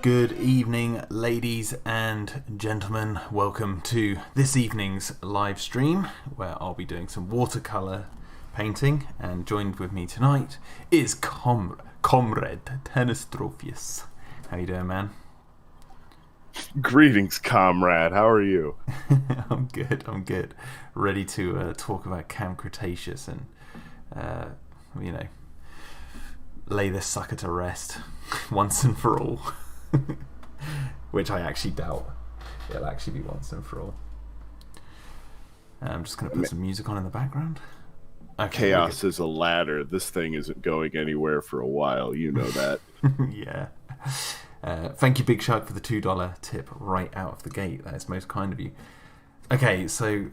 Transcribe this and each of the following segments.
Good evening, ladies and gentlemen. Welcome to this evening's live stream where I'll be doing some watercolor painting, and joined with me tonight is Comrade Dinosaur. How you doing, man? Greetings, comrade. How are you? I'm good. Ready to talk about Camp Cretaceous and, lay this sucker to rest once and for all. Which I actually doubt it'll actually be once and for all. I'm just going to put some music on in the background. Okay, chaos is a ladder. This thing isn't going anywhere for a while. You know that. Yeah. Thank you, Big Shark, for the $2 tip right out of the gate. That is most kind of you. Okay, so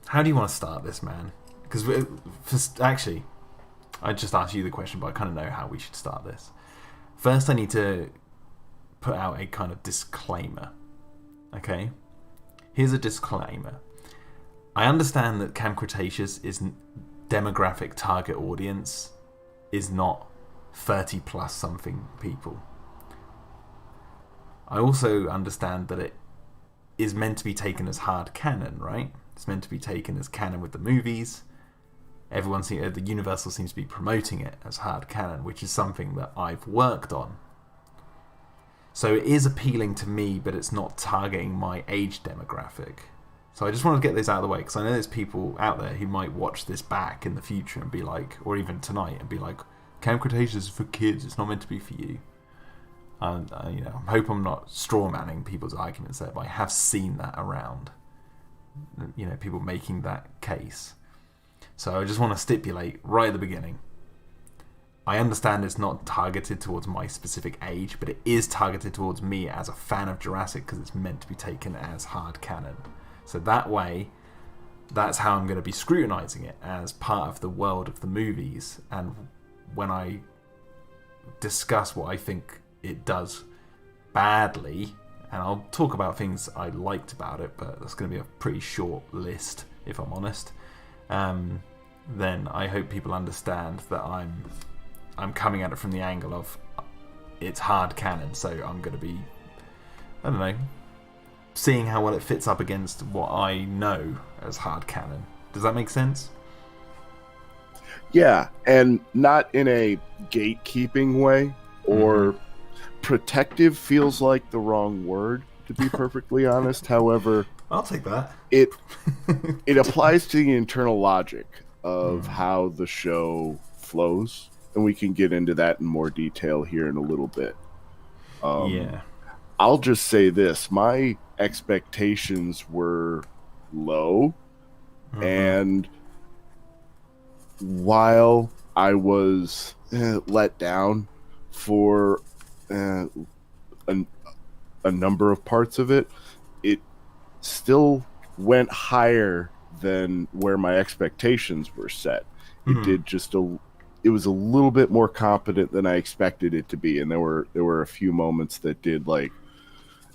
how do you want to start this, man? Because actually, I just asked you the question, but I kind of know how we should start this. First, I need to put out a kind of disclaimer. Okay? Here's a disclaimer. I understand that Camp Cretaceous is demographic target audience is not 30 plus something people. I also understand that it is meant to be taken as hard canon, right? It's meant to be taken as canon with the movies. The Universal seems to be promoting it as hard canon, which is something that I've worked on. So it is appealing to me, but it's not targeting my age demographic. So I just want to get this out of the way, because I know there's people out there who might watch this back in the future and be like, or even tonight, and be like, Camp Cretaceous is for kids, it's not meant to be for you. I hope I'm not straw-manning people's arguments there, but I have seen that around. People making that case. So I just want to stipulate right at the beginning, I understand it's not targeted towards my specific age, but it is targeted towards me as a fan of Jurassic, because it's meant to be taken as hard canon. So that way, that's how I'm going to be scrutinizing it, as part of the world of the movies. And when I discuss what I think it does badly, and I'll talk about things I liked about it, but that's going to be a pretty short list, if I'm honest, then I hope people understand that I'm coming at it from the angle of it's hard canon, so I'm going to be, I don't know, seeing how well it fits up against what I know as hard canon. Does that make sense? Yeah, and not in a gatekeeping way, or protective feels like the wrong word, to be perfectly honest. However, I'll take that. It applies to the internal logic of how the show flows. And we can get into that in more detail here in a little bit. Yeah. I'll just say this. My expectations were low. And while I was let down for a number of parts of it, it still went higher than where my expectations were set. It did it was a little bit more competent than I expected it to be, and there were a few moments that did, like,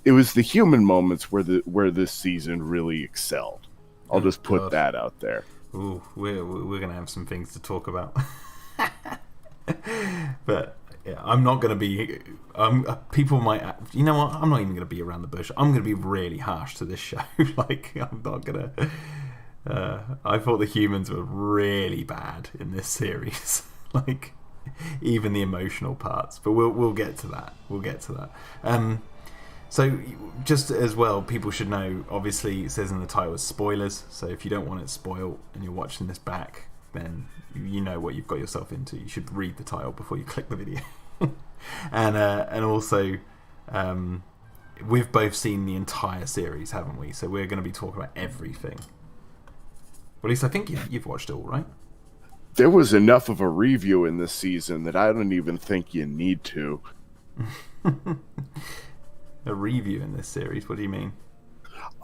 it was the human moments where this season really excelled. I'll just put that out there. Ooh, we're gonna have some things to talk about. But yeah, I'm not gonna be. People might. You know what? I'm not even gonna be around the bush. I'm gonna be really harsh to this show. Like, I'm not gonna. I thought the humans were really bad in this series. Like, even the emotional parts. But we'll get to that. So just as well, people should know, obviously it says in the title spoilers, so if you don't want it spoiled and you're watching this back, then you know what you've got yourself into. You should read the title before you click the video. and also, we've both seen the entire series, haven't we? So we're going to be talking about everything. Well, at least I think you've watched it all, right? There was enough of a review in this season that I don't even think you need to. A review in this series? What do you mean?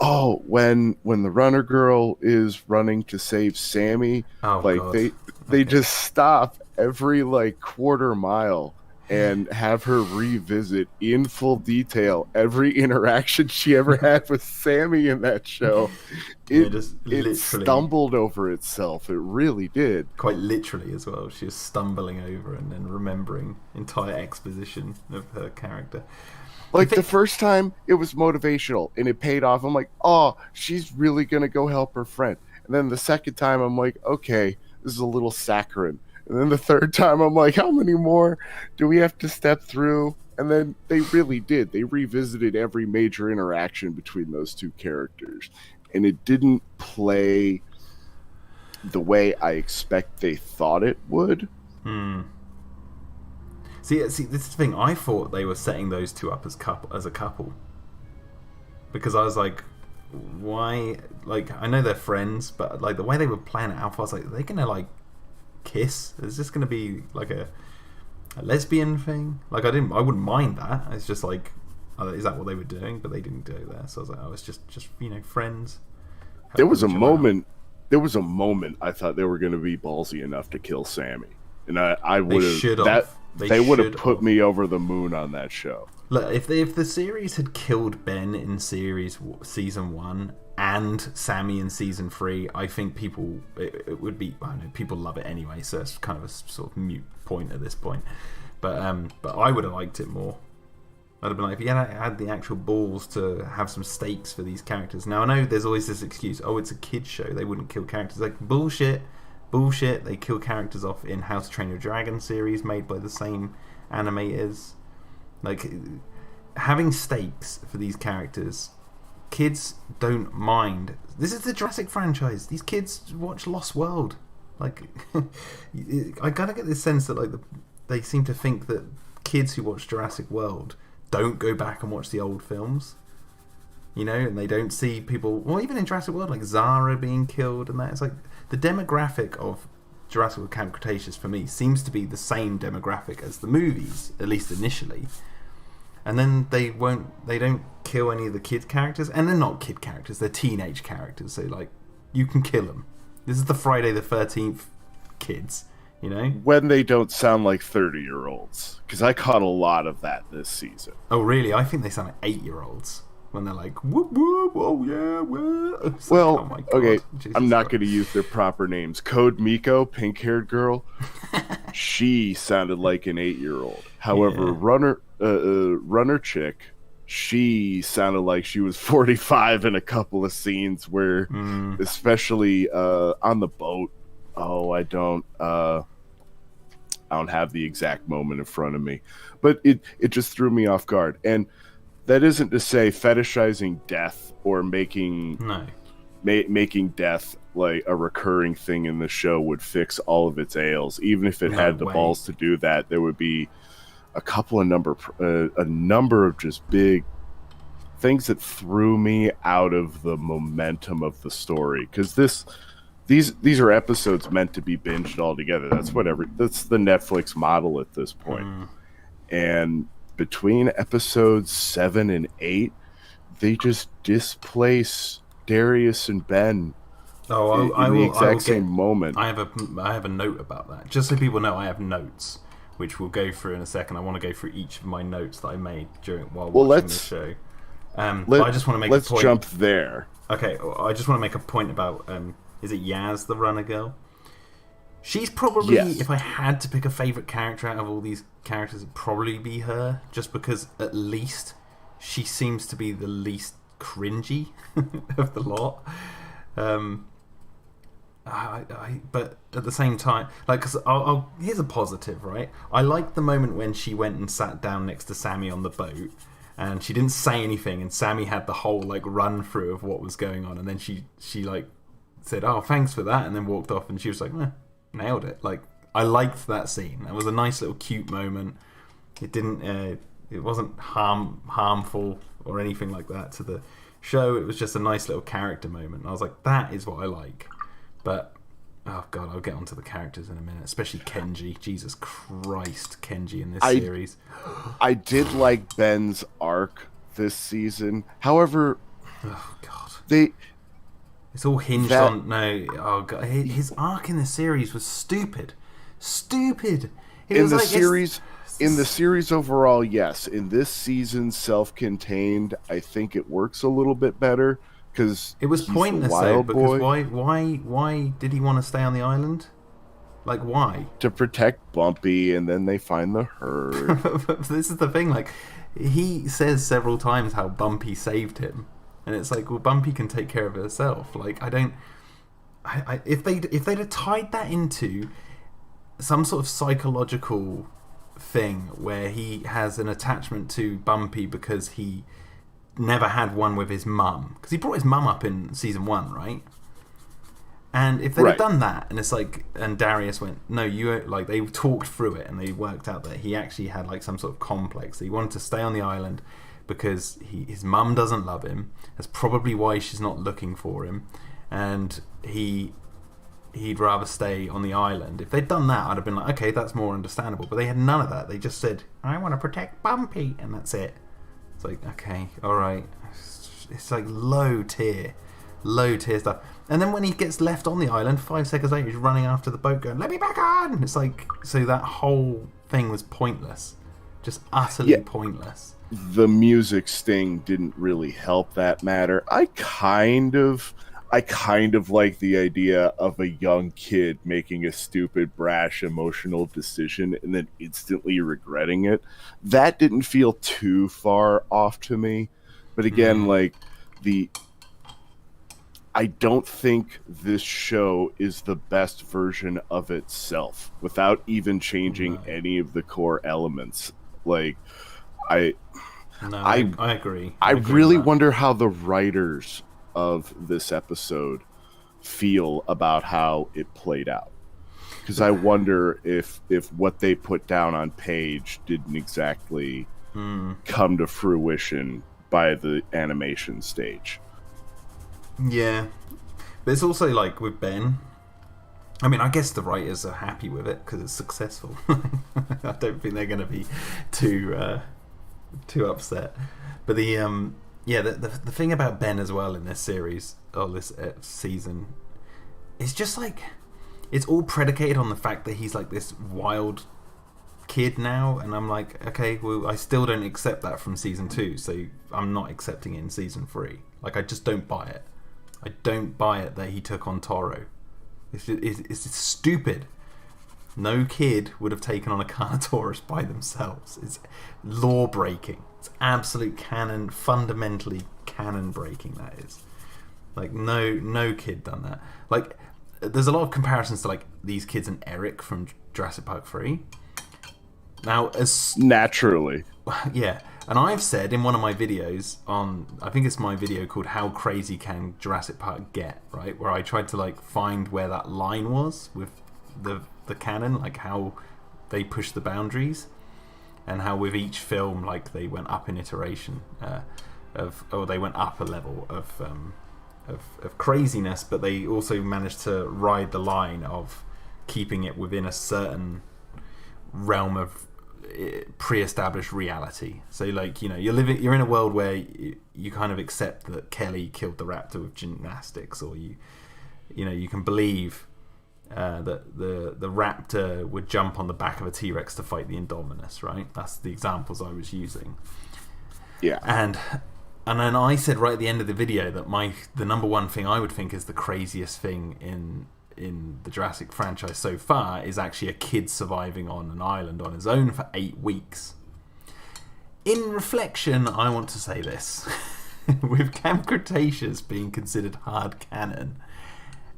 Oh, when the runner girl is running to save Sammy, God. They just stop every quarter mile and have her revisit in full detail every interaction she ever had with Sammy in that show. It stumbled over itself. It really did. Quite literally as well. She was stumbling over and then remembering entire exposition of her character. Like the first time it was motivational and it paid off. I'm like, oh, she's really gonna go help her friend. And then the second time I'm like, okay, this is a little saccharine. And then the third time I'm like, how many more do we have to step through? And then they really did. They revisited every major interaction between those two characters. And it didn't play the way I expect they thought it would. See, this is the thing. I thought they were setting those two up as a couple, because I was like, why? Like, I know they're friends, but like the way they were playing it out, I was like, are they gonna like kiss? Is this gonna be like a lesbian thing? Like, I wouldn't mind that. It's just like, is that what they were doing? But they didn't do it there, so I was like, oh, it's just friends. There was a moment I thought they were going to be ballsy enough to kill Sammy, and I would have. They would have put me over the moon on that show. Look, if the series had killed Ben in season 1 and Sammy in season 3, I think it would be. I don't know, people love it anyway, so it's kind of a sort of mute point at this point. But I would have liked it more. I'd have been like, if you had the actual balls to have some stakes for these characters. Now, I know there's always this excuse, oh, it's a kid's show, they wouldn't kill characters. Like, bullshit. They kill characters off in How to Train Your Dragon series made by the same animators. Like, having stakes for these characters, kids don't mind. This is the Jurassic franchise. These kids watch Lost World. Like, I gotta get this sense that like they seem to think that kids who watch Jurassic World don't go back and watch the old films, you know, and they don't see people. Well, even in Jurassic World, like Zara being killed, and that, it's like the demographic of Jurassic World Camp Cretaceous for me seems to be the same demographic as the movies, at least initially. And then they don't kill any of the kid characters, and they're not kid characters; they're teenage characters. So like, you can kill them. This is the Friday the 13th kids. You know? When they don't sound like 30-year-olds. Because I caught a lot of that this season. Oh, really? I think they sound like 8-year-olds. When they're like, whoop, whoop, oh, yeah, well. Well, like, oh my God, okay, Jesus I'm not going to use their proper names. Code Miko, pink-haired girl, she sounded like an 8-year-old. However, yeah. Runner chick, she sounded like she was 45 in a couple of scenes where, especially on the boat, I don't have the exact moment in front of me, but it just threw me off guard. And that isn't to say fetishizing death or making death like a recurring thing in the show would fix all of its ails. Even if it had the balls to do that, there would be a number of just big things that threw me out of the momentum of the story, because These are episodes meant to be binged all together. That's the Netflix model at this point. And between episodes 7 and 8, they just displace Darius and Ben in the exact same moment. I have a note about that. Just so people know, I have notes, which we'll go through in a second. I want to go through each of my notes that I made while watching the show. But I just want to make a point. Let's jump there. Okay, I just want to make a point about... is it Yaz, the runner girl? She's probably, if I had to pick a favourite character out of all these characters, it'd probably be her, just because at least she seems to be the least cringy of the lot. But at the same time, like, cause here's a positive, right? I liked the moment when she went and sat down next to Sammy on the boat, and she didn't say anything, and Sammy had the whole like run through of what was going on, and then she like said, "Oh, thanks for that," and then walked off, and she was like, nailed it. Like, I liked that scene. That was a nice little cute moment. It didn't it wasn't harmful or anything like that to the show. It was just a nice little character moment. I was like, that is what I like. But oh god, I'll get onto the characters in a minute, especially Kenji. Jesus Christ, Kenji in this series. I did like Ben's arc this season. However, oh god, it's all hinged on oh god, his arc in the series was stupid. In the series overall, yes. In this season, self-contained, I think it works a little bit better because it was pointless though. Because why did he want to stay on the island? Like, why? To protect Bumpy, and then they find the herd. This is the thing. Like, he says several times how Bumpy saved him, and it's like, well, Bumpy can take care of herself. Like, I don't. If they'd have tied that into some sort of psychological thing where he has an attachment to Bumpy because he never had one with his mum, because he brought his mum up in season 1, right? And if they'd have done that, and it's like, and Darius went, no, you, like, they talked through it and they worked out that he actually had like some sort of complex. He wanted to stay on the island because his mum doesn't love him. That's probably why she's not looking for him, and he'd rather stay on the island. If they'd done that, I'd have been like, okay, that's more understandable. But they had none of that. They just said, I want to protect Bumpy, and that's it. It's like, okay, all right. It's like low tier stuff. And then when he gets left on the island, 5 seconds later, he's running after the boat going, let me back on! It's like, so that whole thing was pointless. Just utterly pointless. The music sting didn't really help that matter. I kind of like the idea of a young kid making a stupid, brash, emotional decision and then instantly regretting it. That didn't feel too far off to me. But again, I don't think this show is the best version of itself without even changing any of the core elements. Like, I agree. I really wonder how the writers of this episode feel about how it played out, because I wonder if what they put down on page didn't exactly come to fruition by the animation stage. Yeah, but it's also like with Ben, I mean, I guess the writers are happy with it because it's successful. I don't think they're going to be too upset. But the thing about Ben as well in this series, or this season, it's just like, it's all predicated on the fact that he's like this wild kid now, and I'm like, okay, well, I still don't accept that from season 2, so I'm not accepting it in season 3. Like, I just don't buy it. I don't buy it that he took on Toro. It's stupid. No kid would have taken on a Carnotaurus by themselves. It's law breaking. It's absolute canon, fundamentally canon breaking, that is. Like, no kid done that. Like, there's a lot of comparisons to like these kids and Eric from Jurassic Park 3. Now, as naturally, yeah, and I've said in one of my videos on, I think it's my video called "How Crazy Can Jurassic Park Get?" right, where I tried to like find where that line was with the canon, like how they push the boundaries, and how with each film, like they went up in iteration they went up a level of craziness, but they also managed to ride the line of keeping it within a certain realm of pre-established reality. So, like, you know, you're in a world where you kind of accept that Kelly killed the raptor with gymnastics, or you can believe that the raptor would jump on the back of a T-Rex to fight the Indominus, right? That's the examples I was using. Yeah. And then I said right at the end of the video that the number one thing I would think is the craziest thing in the Jurassic franchise so far is actually a kid surviving on an island on his own for 8 weeks. In reflection, I want to say this. With Camp Cretaceous being considered hard canon,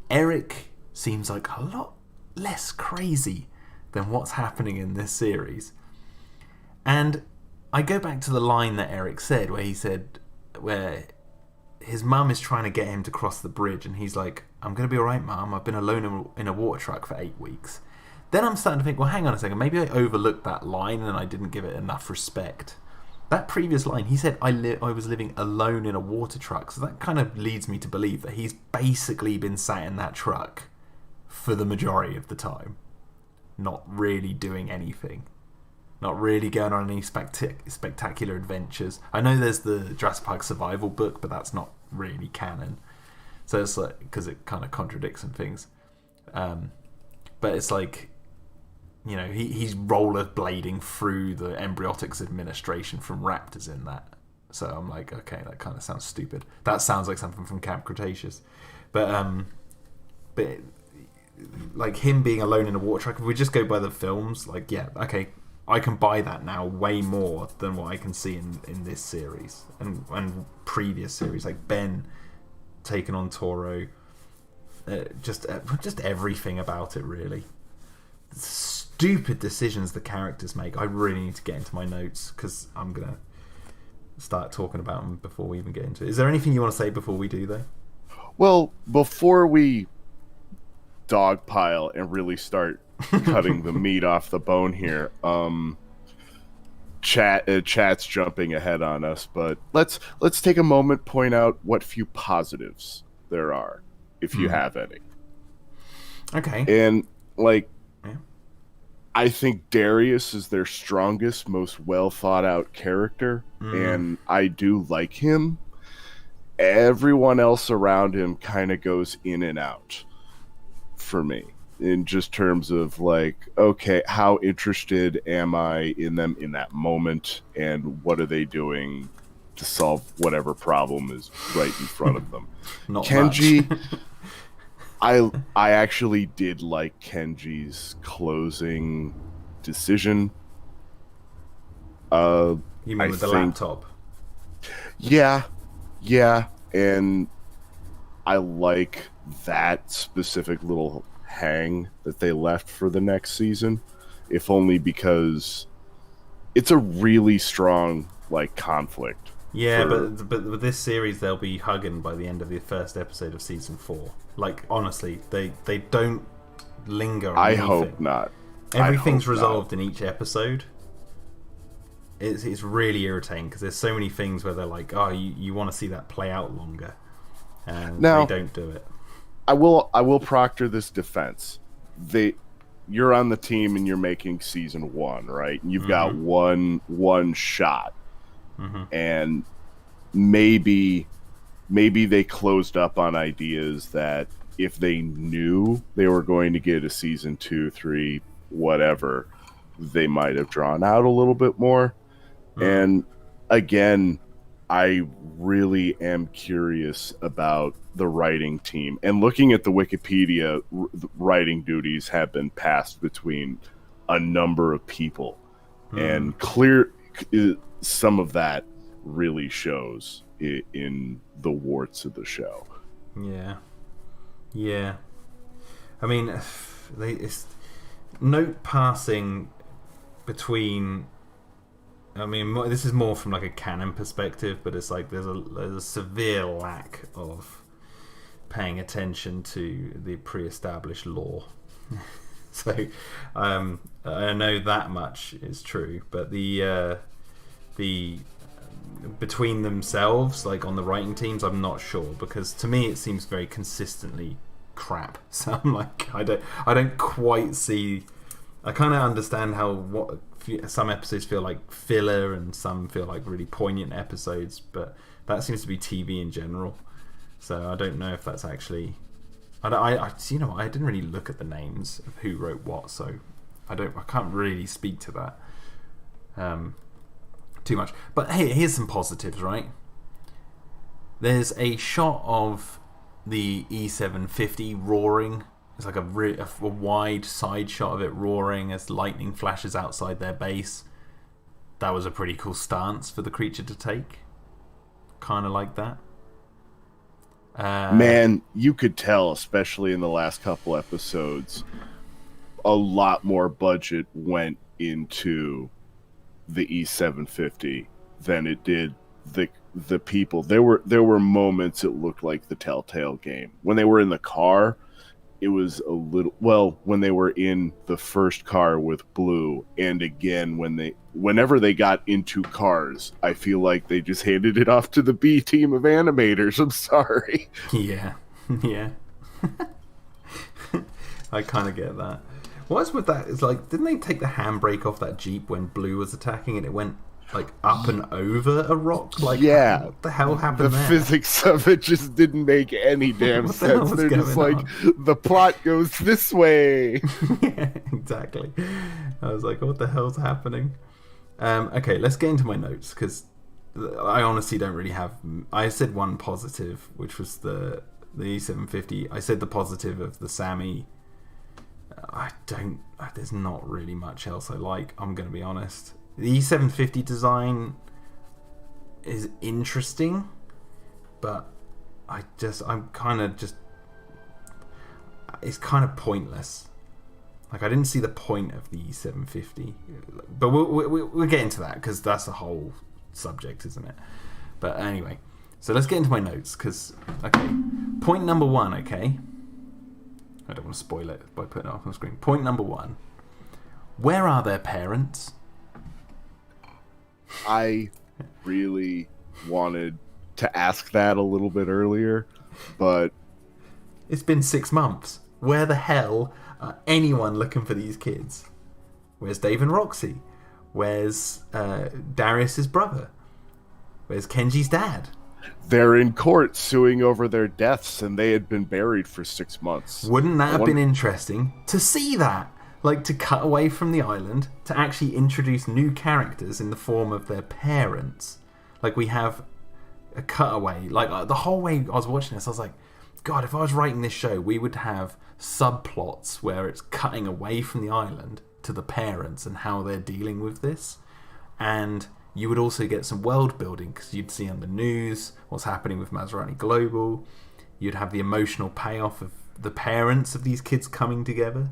Eric seems like a lot less crazy than what's happening in this series. And I go back to the line that Eric said, where his mum is trying to get him to cross the bridge, and he's like, I'm going to be alright, Mum. I've been alone in a water truck for 8 weeks. Then I'm starting to think, well, hang on a second. Maybe I overlooked that line and I didn't give it enough respect. That previous line, he said, I was living alone in a water truck. So that kind of leads me to believe that he's basically been sat in that truck for the majority of the time. Not really doing anything. Not really going on any spectacular adventures. I know there's the Jurassic Park survival book, but that's not really canon. So it's like, because it kind of contradicts some things. But it's like, you know, he's rollerblading through the Embryonics administration from raptors in that. So I'm like, okay, that kind of sounds stupid. That sounds like something from Camp Cretaceous. But like him being alone in a water truck, if we just go by the films, like, yeah, okay, I can buy that now way more than what I can see in this series and previous series, like Ben taking on Toro. Just everything about it, really. Stupid decisions the characters make. I really need to get into my notes because I'm gonna start talking about them before we even get into it. Is there anything you want to say before we do, though? Well, before we dogpile and really start cutting the meat off the bone here, chat's jumping ahead on us, but let's take a moment, point out what few positives there are, if you have any. Okay. And I think Darius is their strongest, most well thought out character, and I do like him. Everyone else around him kind of goes in and out for me, in just terms of okay, how interested am I in them in that moment, and what are they doing to solve whatever problem is right in front of them. Not Kenji, much. I actually did like Kenji's closing decision. You mean with the laptop? Yeah, and I like that specific little hang that they left for the next season, if only because it's a really strong conflict. Yeah, but with this series, they'll be hugging by the end of the first episode of season 4. Honestly, they don't linger on I anything. hope not. Everything's resolved in each episode. It's really irritating because there's so many things where they're like, oh, you want to see that play out longer, and they don't do it. I will proctor this defense. You're on the team and you're making season 1, right? And you've got one shot. And maybe they closed up on ideas that if they knew they were going to get a season 2, 3, whatever, they might have drawn out a little bit more. And again, I really am curious about the writing team. And looking at the Wikipedia, writing duties have been passed between a number of people. And some of that really shows in the warts of the show. Yeah. I mean, it's note passing between. I mean, this is more from a canon perspective, but it's there's a severe lack of paying attention to the pre-established lore. So I know that much is true, but the between themselves, on the writing teams, I'm not sure, because to me it seems very consistently crap. So I'm I don't quite see. I kind of understand how some episodes feel like filler and some feel like really poignant episodes, but that seems to be TV in general. So I don't know if that's actually. I didn't really look at the names of who wrote what, so I can't really speak to that too much. But hey, here's some positives, right? There's a shot of the E750 roaring. It's a wide side shot of it roaring as lightning flashes outside their base. That was a pretty cool stance for the creature to take. Kind of like that. Man, you could tell, especially in the last couple episodes, a lot more budget went into the E750 than it did the people. There were moments it looked like the Telltale game. When they were in the car, it was a little, when they were in the first car with Blue, and again whenever they got into cars, I feel like they just handed it off to the B team of animators. I'm sorry. Yeah. I kind of get that. What's with that? It's didn't they take the handbrake off that Jeep when Blue was attacking and it went up and over a rock? Yeah. What the hell happened there? The physics of it just didn't make any damn sense. They're just the plot goes this way. Yeah, exactly. I was what the hell's happening? Okay, let's get into my notes, because I honestly don't really have. I said one positive, which was the E750. I said the positive of the Sammy I don't. There's not really much else I like. I'm going to be honest. The E750 design is interesting, but I'm kind of just. It's kind of pointless. Like, I didn't see the point of the E750, but we'll get into that because that's a whole subject, isn't it? But anyway, so let's get into my notes because, okay, point number one, okay? I don't want to spoil it by putting it up on the screen. Point number one, where are their parents? I really wanted to ask that a little bit earlier, but... It's been 6 months. Where the hell are anyone looking for these kids? Where's Dave and Roxy? Where's Darius's brother? Where's Kenji's dad? They're in court suing over their deaths, and they had been buried for 6 months. Wouldn't that have been interesting to see that? Like, to cut away from the island, to actually introduce new characters in the form of their parents. Like, we have a cutaway. Like, the whole way I was watching this, I was like, God, if I was writing this show, we would have subplots where it's cutting away from the island to the parents and how they're dealing with this. And you would also get some world building because you'd see on the news what's happening with Maserati Global. You'd have the emotional payoff of the parents of these kids coming together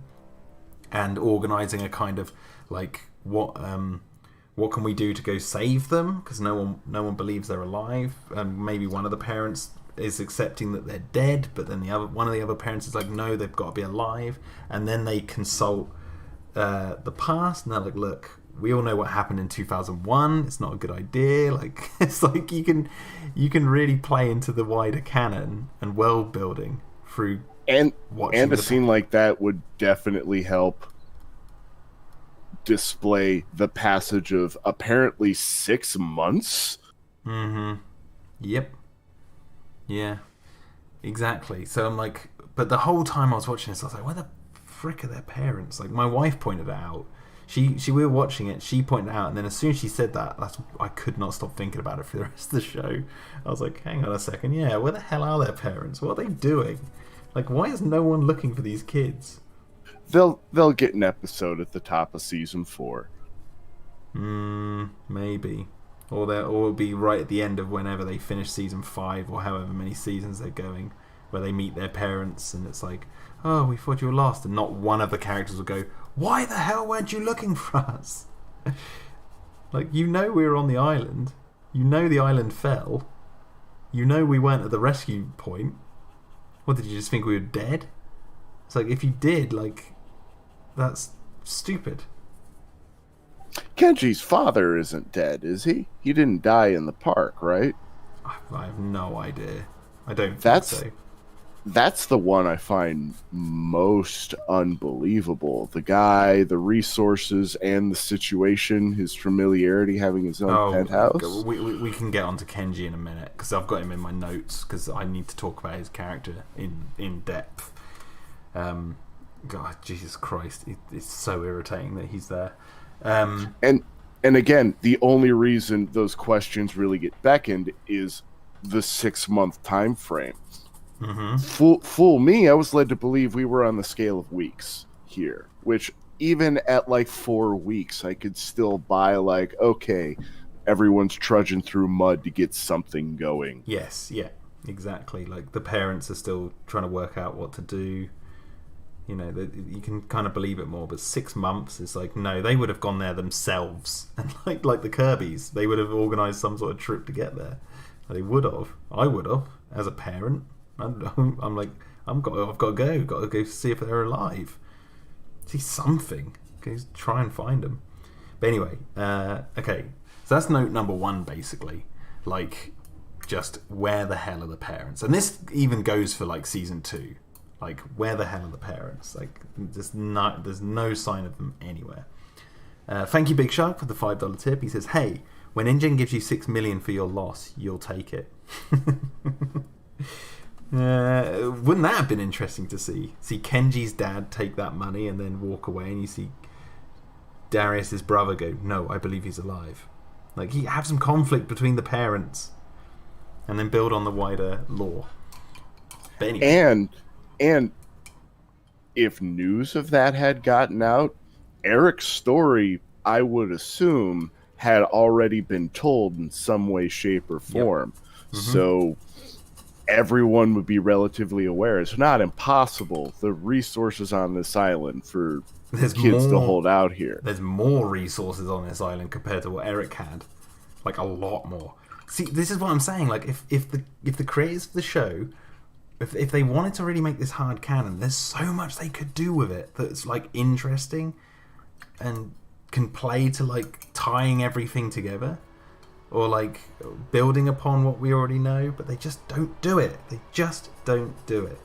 and organising a kind of like what can we do to go save them, because no one believes they're alive, and maybe one of the parents is accepting that they're dead, but then one of the other parents is like, no, they've got to be alive, and then they consult the past, and they're like, look, we all know what happened in 2001. It's not a good idea. Like, it's like you can really play into the wider canon and world building through and a scene like that would definitely help display the passage of apparently 6 months. Mm-hmm. Yep. Yeah. Exactly. So I'm like, but the whole time I was watching this, I was like, where the frick are their parents? Like, my wife pointed it out. We were watching it, she pointed it out, and then as soon as she said that, I could not stop thinking about it for the rest of the show. I was like, hang on a second, yeah, where the hell are their parents? What are they doing? Like, why is no one looking for these kids? They'll get an episode at the top of season 4. Maybe. Or it'll be right at the end of whenever they finish season 5, or however many seasons they're going, where they meet their parents, and it's like, oh, we thought you were lost, and not one of the characters will go, why the hell weren't you looking for us? Like, you know we were on the island. You know the island fell. You know we weren't at the rescue point. What, did you just think we were dead? It's like, if you did, like, that's stupid. Kenji's father isn't dead, is he? He didn't die in the park, right? I have no idea. I don't think so. That's the one I find most unbelievable. The guy, the resources, and the situation, his familiarity, having his own penthouse. We can get onto Kenji in a minute, because I've got him in my notes, because I need to talk about his character in depth. God, Jesus Christ, it's so irritating that he's there. And again, the only reason those questions really get beckoned is the 6-month time frame. Mm-hmm. Fool me, I was led to believe we were on the scale of weeks here, which even at like 4 weeks, I could still buy, like, okay, everyone's trudging through mud to get something going. Yes, yeah, exactly. Like, the parents are still trying to work out what to do. You know, you can kind of believe it more, but 6 months is like, no, they would have gone there themselves. And like the Kirbys, they would have organised some sort of trip to get there. They would have. I would have, as a parent. I'm like, I've got to go see if they're alive. See something. Okay, try and find them. But anyway, okay. So that's note number 1, basically. Like, just where the hell are the parents? And this even goes for like season 2. Like, where the hell are the parents? Like, there's no sign of them anywhere. Thank you, Big Shark, for the $5 tip. He says, hey, when InGen gives you $6 million for your loss, you'll take it. Wouldn't that have been interesting to see? See Kenji's dad take that money and then walk away, and you see Darius's brother go, no, I believe he's alive. Like, you have some conflict between the parents, and then build on the wider lore. But anyway. And if news of that had gotten out, Eric's story, I would assume, had already been told in some way, shape, or form. Yep. So everyone would be relatively aware. It's not impossible. The resources on this island for kids to hold out here. There's more resources on this island compared to what Eric had. Like, a lot more. See, this is what I'm saying. Like, if the creators of the show, if they wanted to really make this hard canon, there's so much they could do with it that's, like, interesting and can play to, like, tying everything together or, like, building upon what we already know, but they just don't do it. They just don't do it.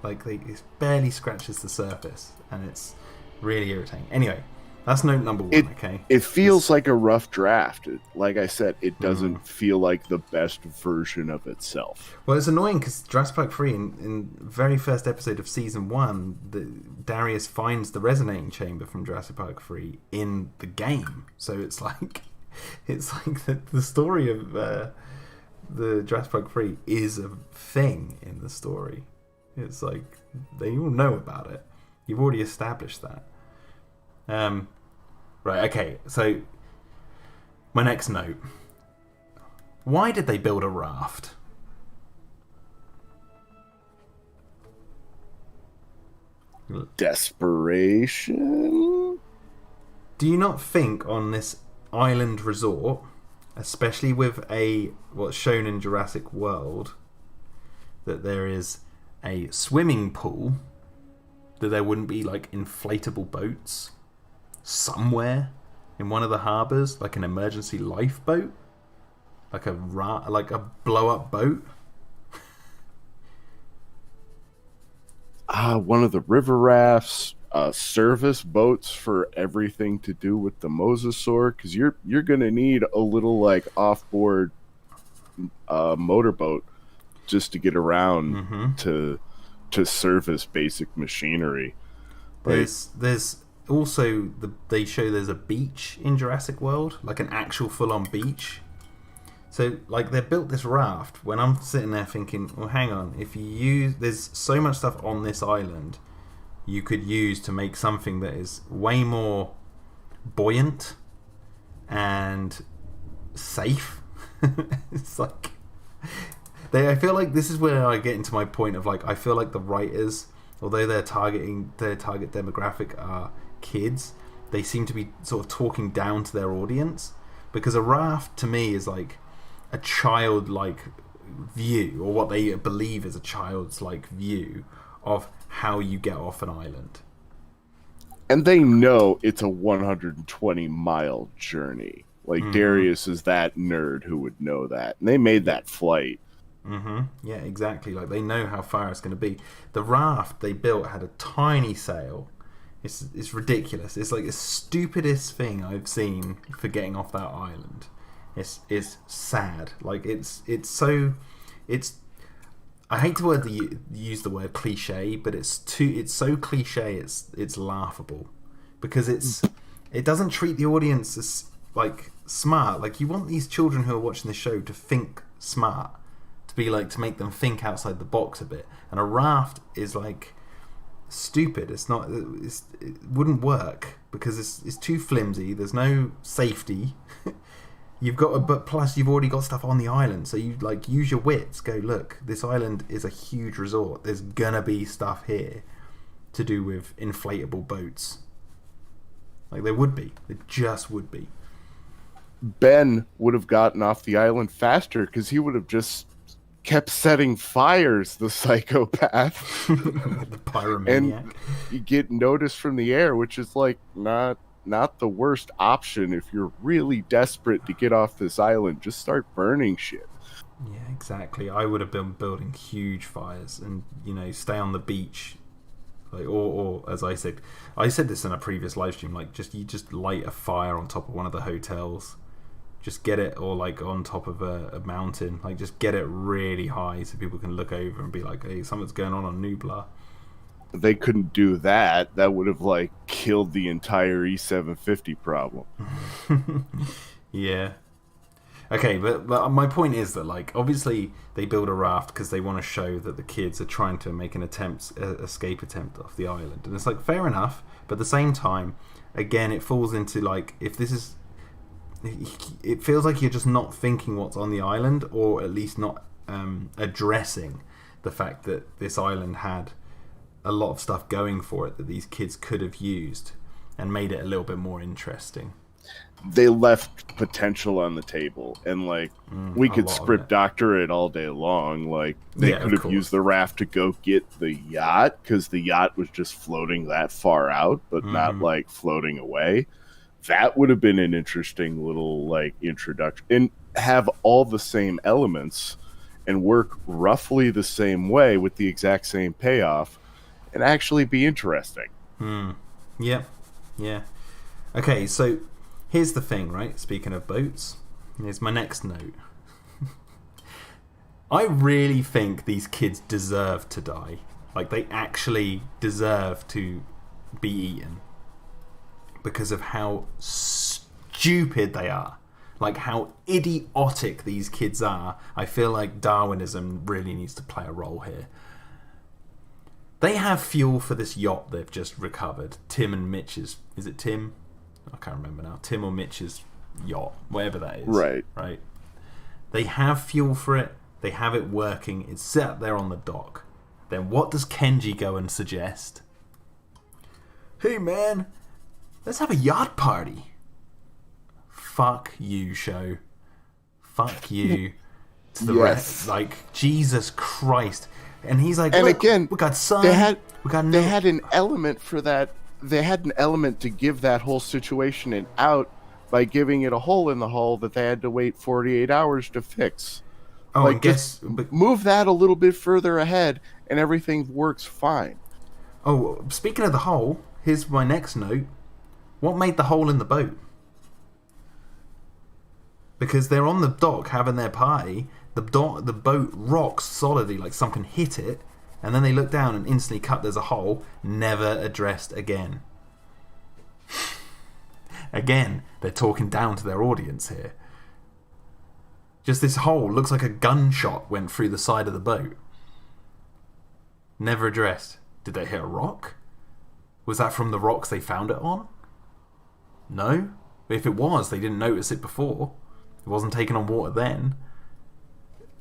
Like, it barely scratches the surface, and it's really irritating. Anyway, that's note number one, okay? It feels like a rough draft. Like I said, it doesn't feel like the best version of itself. Well, it's annoying because Jurassic Park 3, in the very first episode of Season 1, Darius finds the resonating chamber from Jurassic Park 3 in the game. So it's like the story of the Jurassic Park 3 is a thing in the story. It's like, they all know about it. You've already established that. Right, okay, so my next note. Why did they build a raft? Desperation? Do you not think on this island resort, especially with what's shown in Jurassic World, that there is a swimming pool, that there wouldn't be like inflatable boats somewhere in one of the harbors, like an emergency lifeboat, like a blow-up boat? One of the river rafts, service boats for everything to do with the mosasaur, because you're gonna need a little like off-board motorboat just to get around to service basic machinery. There's also they show there's a beach in Jurassic World, like an actual full-on beach. So like they built this raft. When I'm sitting there thinking, well, hang on, there's so much stuff on this island you could use to make something that is way more buoyant and safe. It's like I feel like this is where I get into my point of like, I feel like the writers, although their target demographic are kids, they seem to be sort of talking down to their audience, because a raft to me is like a childlike view, or what they believe is a child's like view of how you get off an island. And they know it's a 120-mile journey. Like, Darius is that nerd who would know that. And they made that flight. Yeah, exactly. Like, they know how far it's going to be. The raft they built had a tiny sail. It's ridiculous. It's like the stupidest thing I've seen for getting off that island. It's sad. Like, it's I hate to use the word cliche, but it's so cliche it's laughable, because it doesn't treat the audience as like smart. Like, you want these children who are watching the show to think smart, to be like, to make them think outside the box a bit. And a raft is like stupid. It wouldn't work because it's too flimsy. There's no safety. But plus you've already got stuff on the island, so you like use your wits. Go, look, this island is a huge resort. There's gonna be stuff here to do with inflatable boats. Like, there would be. There just would be. Ben would have gotten off the island faster because he would have just kept setting fires, the psychopath. The pyromaniac. And you get noticed from the air, which is like not the worst option if you're really desperate to get off this island. Just start burning shit. Yeah, exactly. I would have been building huge fires and, stay on the beach. Like, or as I said this in a previous live stream, like, you just light a fire on top of one of the hotels. Just get it, or like on top of a mountain. Like, just get it really high so people can look over and be like, hey, something's going on Nublar. They couldn't do that. That would have like killed the entire E750 problem. Yeah. Okay, but my point is that, like, obviously they build a raft because they want to show that the kids are trying to make an escape attempt off the island, and it's like fair enough. But at the same time, again, it falls into like if this is, it feels like you're just not thinking what's on the island, or at least not addressing the fact that this island had a lot of stuff going for it that these kids could have used and made it a little bit more interesting. They left potential on the table, and like we could script doctor it all day long. Like they could have used the raft to go get the yacht, because the yacht was just floating that far out, but not like floating away. That would have been an interesting little like introduction, and have all the same elements and work roughly the same way with the exact same payoff, and actually be interesting. Yeah. Okay, so here's the thing, right? Speaking of boats, here's my next note. I really think these kids deserve to die. Like, they actually deserve to be eaten because of how stupid they are. Like, how idiotic these kids are. I feel like Darwinism really needs to play a role here. They have fuel for this yacht they've just recovered. Tim and Mitch's... Is it Tim? I can't remember now. Tim or Mitch's yacht. Whatever that is. Right. They have fuel for it. They have it working. It's sat there on the dock. Then what does Kenji go and suggest? Hey, man. Let's have a yacht party. Fuck you, show. Fuck you. To the rest. Like, Jesus Christ. And he's like, and again, we got sun. They had an element for that. They had an element to give that whole situation an out by giving it a hole in the hull that they had to wait 48 hours to fix. Oh, like, I guess... move that a little bit further ahead and everything works fine. Oh, speaking of the hole, here's my next note. What made the hole in the boat? Because they're on the dock having their party. The boat rocks solidly, like something hit it, and then they look down and instantly cut. There's a hole, never addressed again. Again, they're talking down to their audience here. Just this hole looks like a gunshot went through the side of the boat. Never addressed. Did they hit a rock? Was that from the rocks they found it on? No. If it was, they didn't notice it before. It wasn't taken on water then.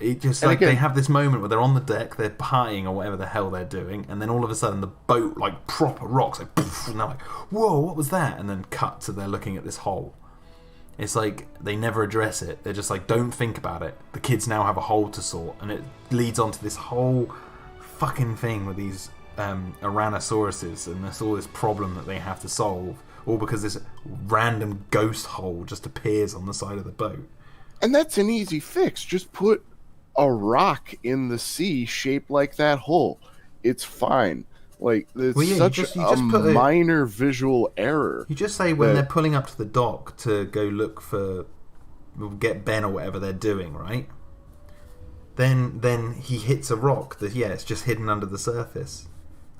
It just like again, they have this moment where they're on the deck, they're partying or whatever the hell they're doing, and then all of a sudden the boat like proper rocks, like poof, and they're like, "Whoa, what was that?" And then cut to they're looking at this hole. It's like they never address it. They're just like, "Don't think about it." The kids now have a hole to sort, and it leads on to this whole fucking thing with these Tyrannosauruses and all this problem that they have to solve, all because this random ghost hole just appears on the side of the boat. And that's an easy fix. Just put a rock in the sea shaped like that hole. It's fine. Like, it's such a minor visual error. You just say when they're pulling up to the dock to go look for... get Ben or whatever they're doing, right? Then he hits a rock that, it's just hidden under the surface.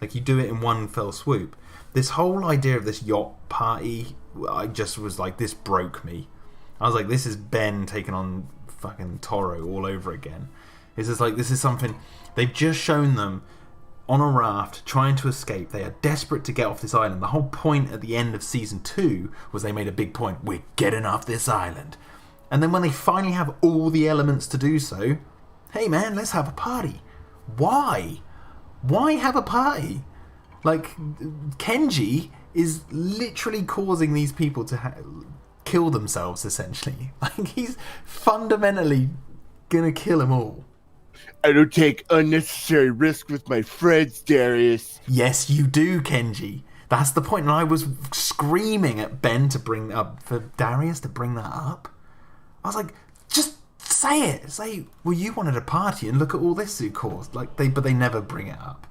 Like, you do it in one fell swoop. This whole idea of this yacht party, I just was like, this broke me. I was like, this is Ben taking on fucking Toro all over again. It's just like, this is something... They've just shown them on a raft trying to escape. They are desperate to get off this island. The whole point at the end of season 2 was they made a big point. We're getting off this island. And then when they finally have all the elements to do so, hey man, let's have a party. Why? Why have a party? Like, Kenji is literally causing these people to kill themselves, essentially. Like, he's fundamentally gonna kill them all. I don't take unnecessary risk with my friends, Darius. Yes, you do, Kenji. That's the point. And I was screaming at Ben to bring up, for Darius to bring that up. I was like, just say it. Say, well, you wanted a party and look at all this it caused. Like, but they never bring it up.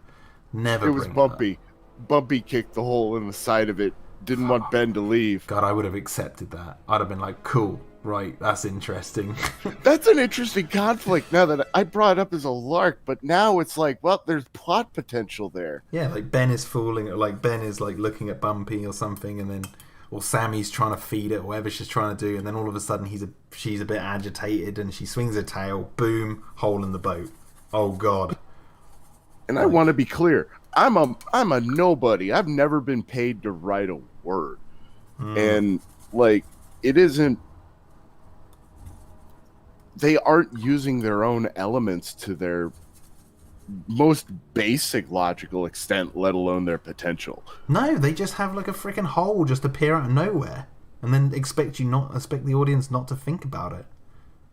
Never. It was Bumpy. Bumpy kicked the hole in the side of it. Didn't want Ben to leave. God, I would have accepted that. I'd have been like, cool, right, that's interesting. That's an interesting conflict now that I brought it up as a lark, but now it's like, well, there's plot potential there. Yeah, like Ben is fooling, or like Ben is like looking at Bumpy or something, and then or Sammy's trying to feed it, or whatever she's trying to do, and then all of a sudden she's a bit agitated, and she swings her tail, boom, hole in the boat. Oh God! And I want to be clear. I'm a nobody. I've never been paid to write a word. And like, it isn't, they aren't using their own elements to their most basic logical extent, let alone their potential. No, they just have like a freaking hole just appear out of nowhere, and then expect the audience not to think about it.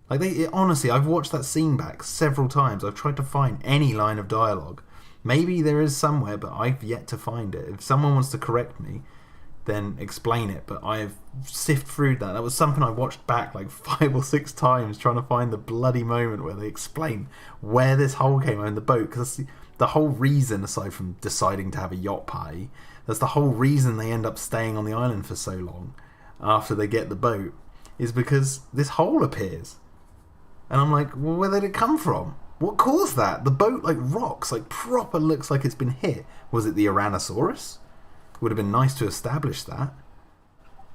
Like honestly, I've watched that scene back several times. I've tried to find any line of dialogue. Maybe there is somewhere, but I've yet to find it. If someone wants to correct me, then explain it. But I've sifted through that. That was something I watched back like 5 or 6 times, trying to find the bloody moment where they explain where this hole came out in the boat. Because the whole reason, aside from deciding to have a yacht party, that's the whole reason they end up staying on the island for so long after they get the boat, is because this hole appears. And I'm like, well, where did it come from? What caused that? The boat like rocks, like proper looks like it's been hit. Was it the Tyrannosaurus? Would have been nice to establish that.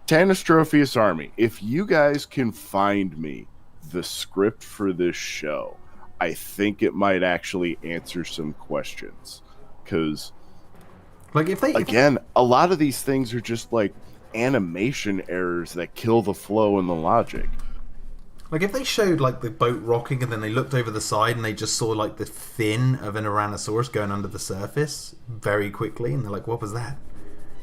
Tanistropheus Army, if you guys can find me the script for this show, I think it might actually answer some questions. Because, like, a lot of these things are just like animation errors that kill the flow and the logic. Like, if they showed, like, the boat rocking and then they looked over the side and they just saw, like, the fin of an Tyrannosaurus going under the surface very quickly, and they're like, what was that?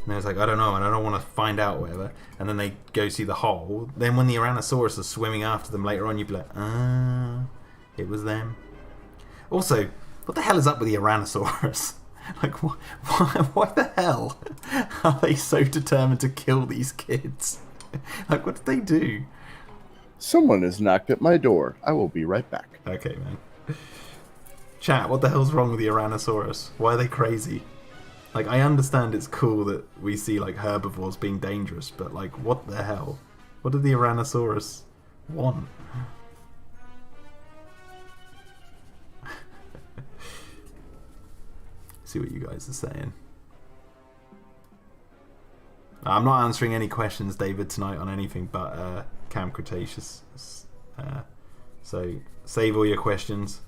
And I was like, I don't know, and I don't want to find out, whatever. And then they go see the hole. Then when the Tyrannosaurus is swimming after them later on, you'd be like, it was them. Also, what the hell is up with the Tyrannosaurus? Like, why the hell are they so determined to kill these kids? Like, what did they do? Someone has knocked at my door. I will be right back. Okay, man. Chat, what the hell's wrong with the Tyrannosaurus? Why are they crazy? Like, I understand it's cool that we see, like, herbivores being dangerous, but, like, what the hell? What did the Tyrannosaurus want? See what you guys are saying. I'm not answering any questions, David, tonight on anything but Camp Cretaceous. So save all your questions.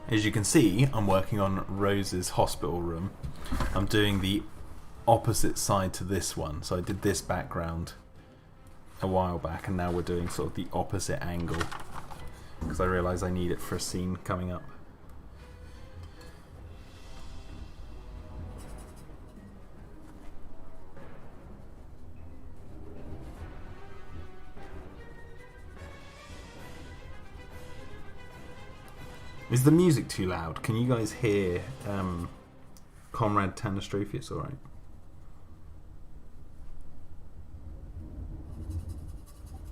As you can see, I'm working on Rose's hospital room. I'm doing the opposite side to this one. So I did this background a while back, and now we're doing sort of the opposite angle because I realise I need it for a scene coming up. Is the music too loud? Can you guys hear Comrade Tanistropheus alright?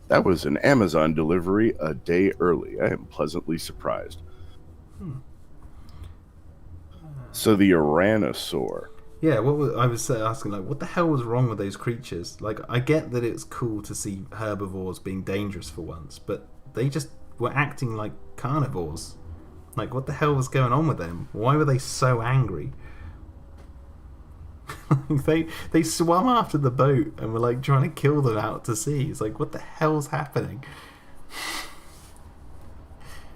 That was an Amazon delivery a day early. I am pleasantly surprised. So the Tyrannosaur. Yeah, I was asking, like, what the hell was wrong with those creatures? Like, I get that it's cool to see herbivores being dangerous for once, but they just were acting like carnivores. Like, what the hell was going on with them? Why were they so angry? they swam after the boat and were like trying to kill them out to sea. It's like, what the hell's happening?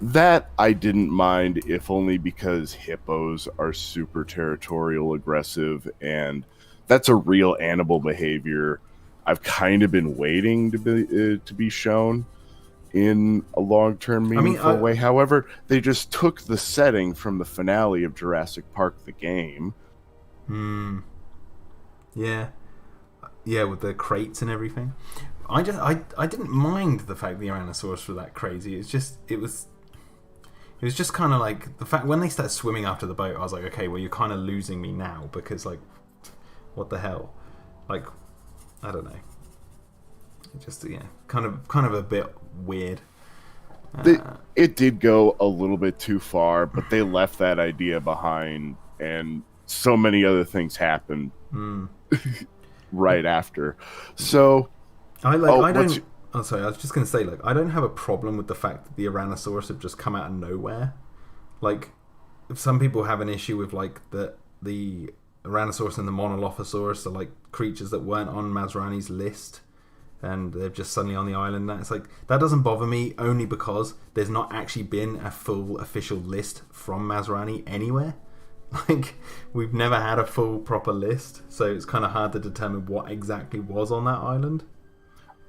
That I didn't mind, if only because hippos are super territorial aggressive, and that's a real animal behavior I've kind of been waiting to be shown in a long-term meaningful way. However, they just took the setting from the finale of Jurassic Park the game. Yeah, with the crates and everything. I didn't mind the fact the Tyrannosaurus were that crazy. It was just kind of like the fact when they started swimming after the boat. I was like, okay, well, you're kind of losing me now, because like, what the hell? Like, I don't know. Just kind of a bit weird. It did go a little bit too far, but they left that idea behind and so many other things happened Mm. right after. So, I don't. what's Oh, sorry. I was just gonna say, like, I don't have a problem with the fact that the Tyrannosaurus have just come out of nowhere. Like, some people have an issue with like the Tyrannosaurus and the Monolophosaurus are like creatures that weren't on Masrani's list, and they're just suddenly on the island. That it's like that doesn't bother me only because there's not actually been a full official list from Masrani anywhere. Like, we've never had a full proper list, so it's kind of hard to determine what exactly was on that island.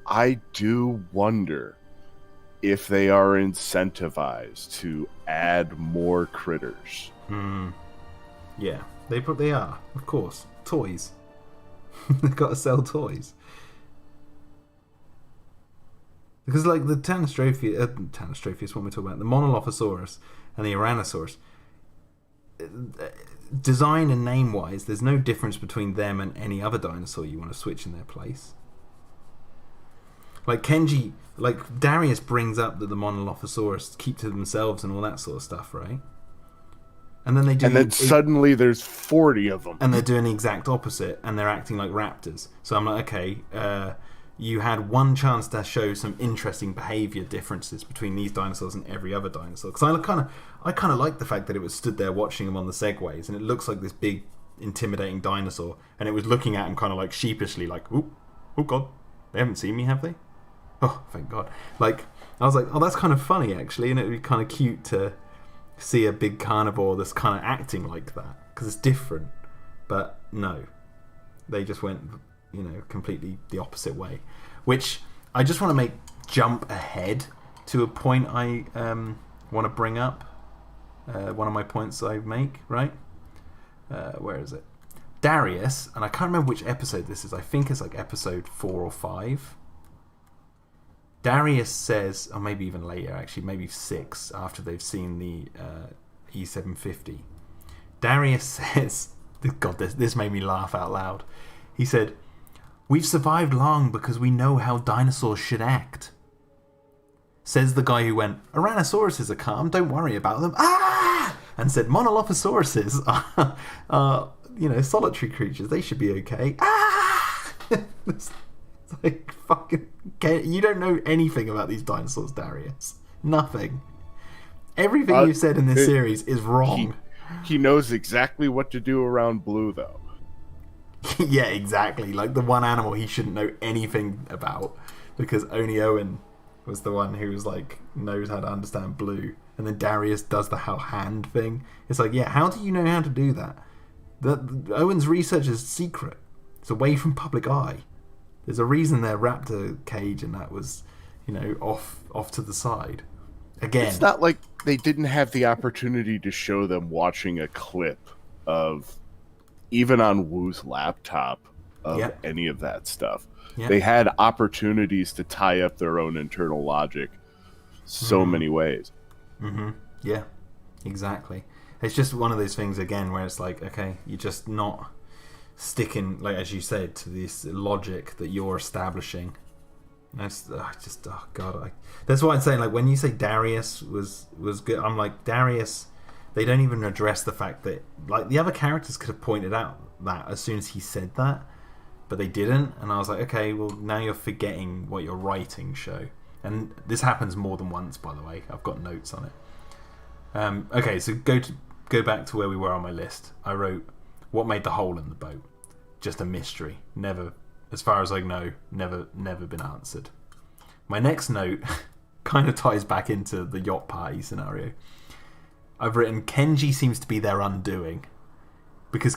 I do wonder if they are incentivized to add more critters. Yeah, they are, of course. Toys. They've got to sell toys. Because, like, the Tanystropheus, what we're talking about, the Monolophosaurus and the Tyrannosaurus, design and name wise, there's no difference between them and any other dinosaur you want to switch in their place. Like Kenji, like Darius brings up that the Monolophosaurus keep to themselves and all that sort of stuff, right? And then they do, and then suddenly there's 40 of them, and they're doing the exact opposite, and they're acting like raptors. So I'm like, okay, you had one chance to show some interesting behavior differences between these dinosaurs and every other dinosaur. Because I kind of like the fact that it was stood there watching them on the segways, and it looks like this big, intimidating dinosaur, and it was looking at him kind of like sheepishly, like, oh god, they haven't seen me, have they? Oh, thank God. Like, I was like, oh, that's kind of funny, actually, and it would be kind of cute to see a big carnivore that's kind of acting like that, because it's different. But no, they just went, completely the opposite way. Which I just want to jump ahead to a point I want to bring up. One of my points I make, right? Where is it? Darius, and I can't remember which episode this is. I think it's like episode 4 or 5. Darius says, or maybe even later, actually, maybe 6, after they've seen the E750. Darius says, God, this made me laugh out loud. He said, "We've survived long because we know how dinosaurs should act." Says the guy who went, "Tyrannosauruses are calm, don't worry about them." Ah! And said, "Monolophosauruses are solitary creatures, they should be okay." Ah! It's like, fucking, you don't know anything about these dinosaurs, Darius. Nothing. Everything you've said in this series is wrong. He knows exactly what to do around Blue, though. Yeah, exactly. Like the one animal he shouldn't know anything about, because only Owen was the one who was like, knows how to understand Blue. And then Darius does the how hand thing. It's like, yeah, how do you know how to do that? Owen's research is secret. It's away from public eye. There's a reason their raptor cage and that was, off to the side. Again, it's not like they didn't have the opportunity to show them watching a clip of, even on Wu's laptop, of any of that stuff. Yep. They had opportunities to tie up their own internal logic so many ways. Mm-hmm. Yeah, exactly. It's just one of those things, again, where it's like, okay, you're just not sticking, like as you said, to this logic that you're establishing. That's that's why I'm saying, like, when you say Darius was good, I'm like, Darius, they don't even address the fact that, like, the other characters could have pointed out that as soon as he said that, but they didn't. And I was like, okay, well, now you're forgetting what your writings show. And this happens more than once, by the way. I've got notes on it. Okay, so go back to where we were on my list. I wrote, what made the hole in the boat? Just a mystery. Never, as far as I know, never been answered. My next note kind of ties back into the yacht party scenario. I've written, Kenji seems to be their undoing. Because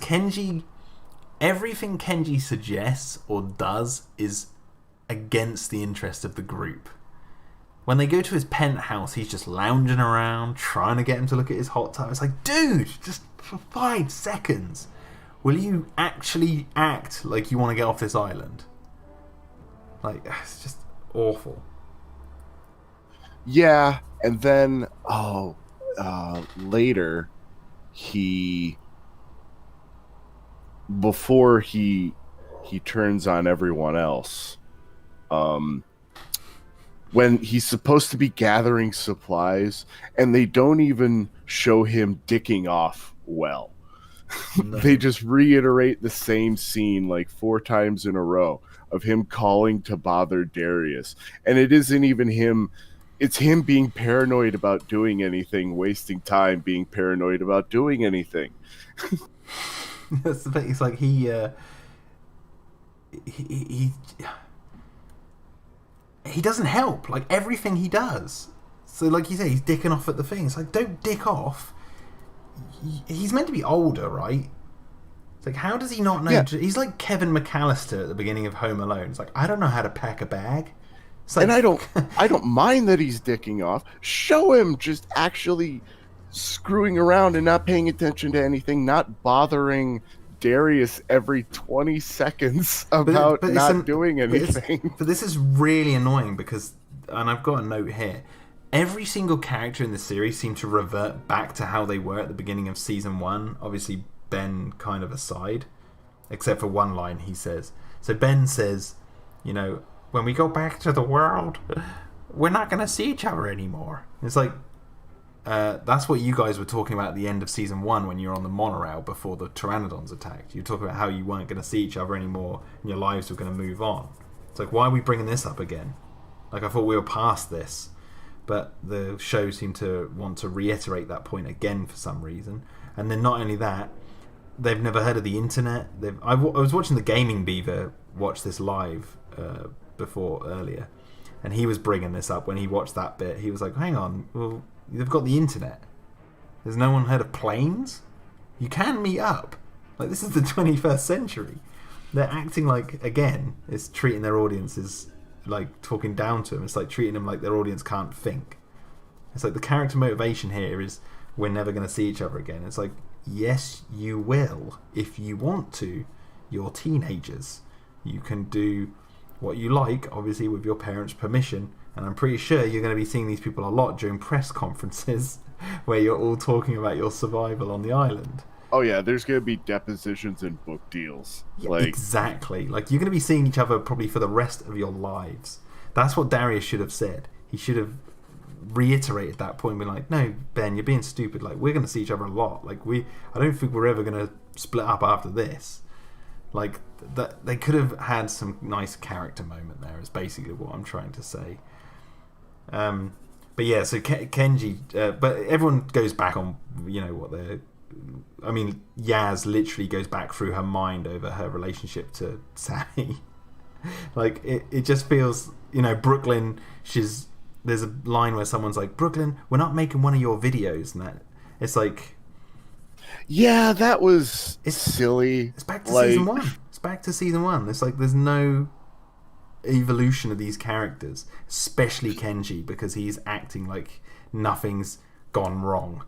everything Kenji suggests or does is against the interest of the group. When they go to his penthouse, he's just lounging around, trying to get him to look at his hot tub. It's like, dude, just for 5 seconds, will you actually act like you want to get off this island? Like, it's just awful. Yeah, and then, later, before he turns on everyone else, when he's supposed to be gathering supplies, and they don't even show him dicking off well. No. They just reiterate the same scene like 4 times in a row of him calling to bother Darius. And it isn't even him. It's him being paranoid about doing anything, wasting time being paranoid about doing anything. That's the thing. It's like he doesn't help. Like, everything he does. So, like you say, he's dicking off at the thing. It's like, don't dick off. He's meant to be older, right? It's like, how does he not know? Yeah. He's like Kevin McAllister at the beginning of Home Alone. It's like, I don't know how to pack a bag. It's like, and I don't mind that he's dicking off. Show him just actually screwing around and not paying attention to anything, not bothering Darius every 20 seconds about not doing anything. But this is really annoying because, and I've got a note here, every single character in the series seemed to revert back to how they were at the beginning of season 1. Obviously, Ben kind of aside, except for one line he says. So Ben says, you know, when we go back to the world, we're not going to see each other anymore. It's like, that's what you guys were talking about at the end of season 1 when you were on the monorail before the pteranodons attacked. You were talking about how you weren't going to see each other anymore and your lives were going to move on. It's like, why are we bringing this up again? Like, I thought we were past this. But the show seemed to want to reiterate that point again for some reason. And then not only that, they've never heard of the internet. I was watching the Gaming Beaver watch this live before earlier, and he was bringing this up when he watched that bit. He was like, hang on, well, they've got the internet. There's no one heard of planes? You can meet up. Like, this is the 21st century. They're acting like, again, it's treating their audiences like talking down to them. It's like treating them like their audience can't think. It's like the character motivation here is we're never going to see each other again. It's like, yes, you will if you want to. You're teenagers. You can do what you like, obviously with your parents' permission, and I'm pretty sure you're going to be seeing these people a lot during press conferences where you're all talking about your survival on the island. Oh yeah, there's going to be depositions and book deals. Yeah, exactly. Like, you're going to be seeing each other probably for the rest of your lives. That's what Darius should have said. He should have reiterated that point and been like, no, Ben, you're being stupid. Like, we're going to see each other a lot. Like, I don't think we're ever going to split up after this. Like, that they could have had some nice character moment there is basically what I'm trying to say. But yeah, so Kenji, but everyone goes back on, you know, what they're, I mean, Yaz literally goes back through her mind over her relationship to Sammy. Like, it just feels, you know, Brooklyn, there's a line where someone's like, Brooklyn, we're not making one of your videos, and that, it's like, yeah, that was silly. It's back to season 1. It's back to season 1. It's like, there's no evolution of these characters, especially Kenji, because he's acting like nothing's gone wrong.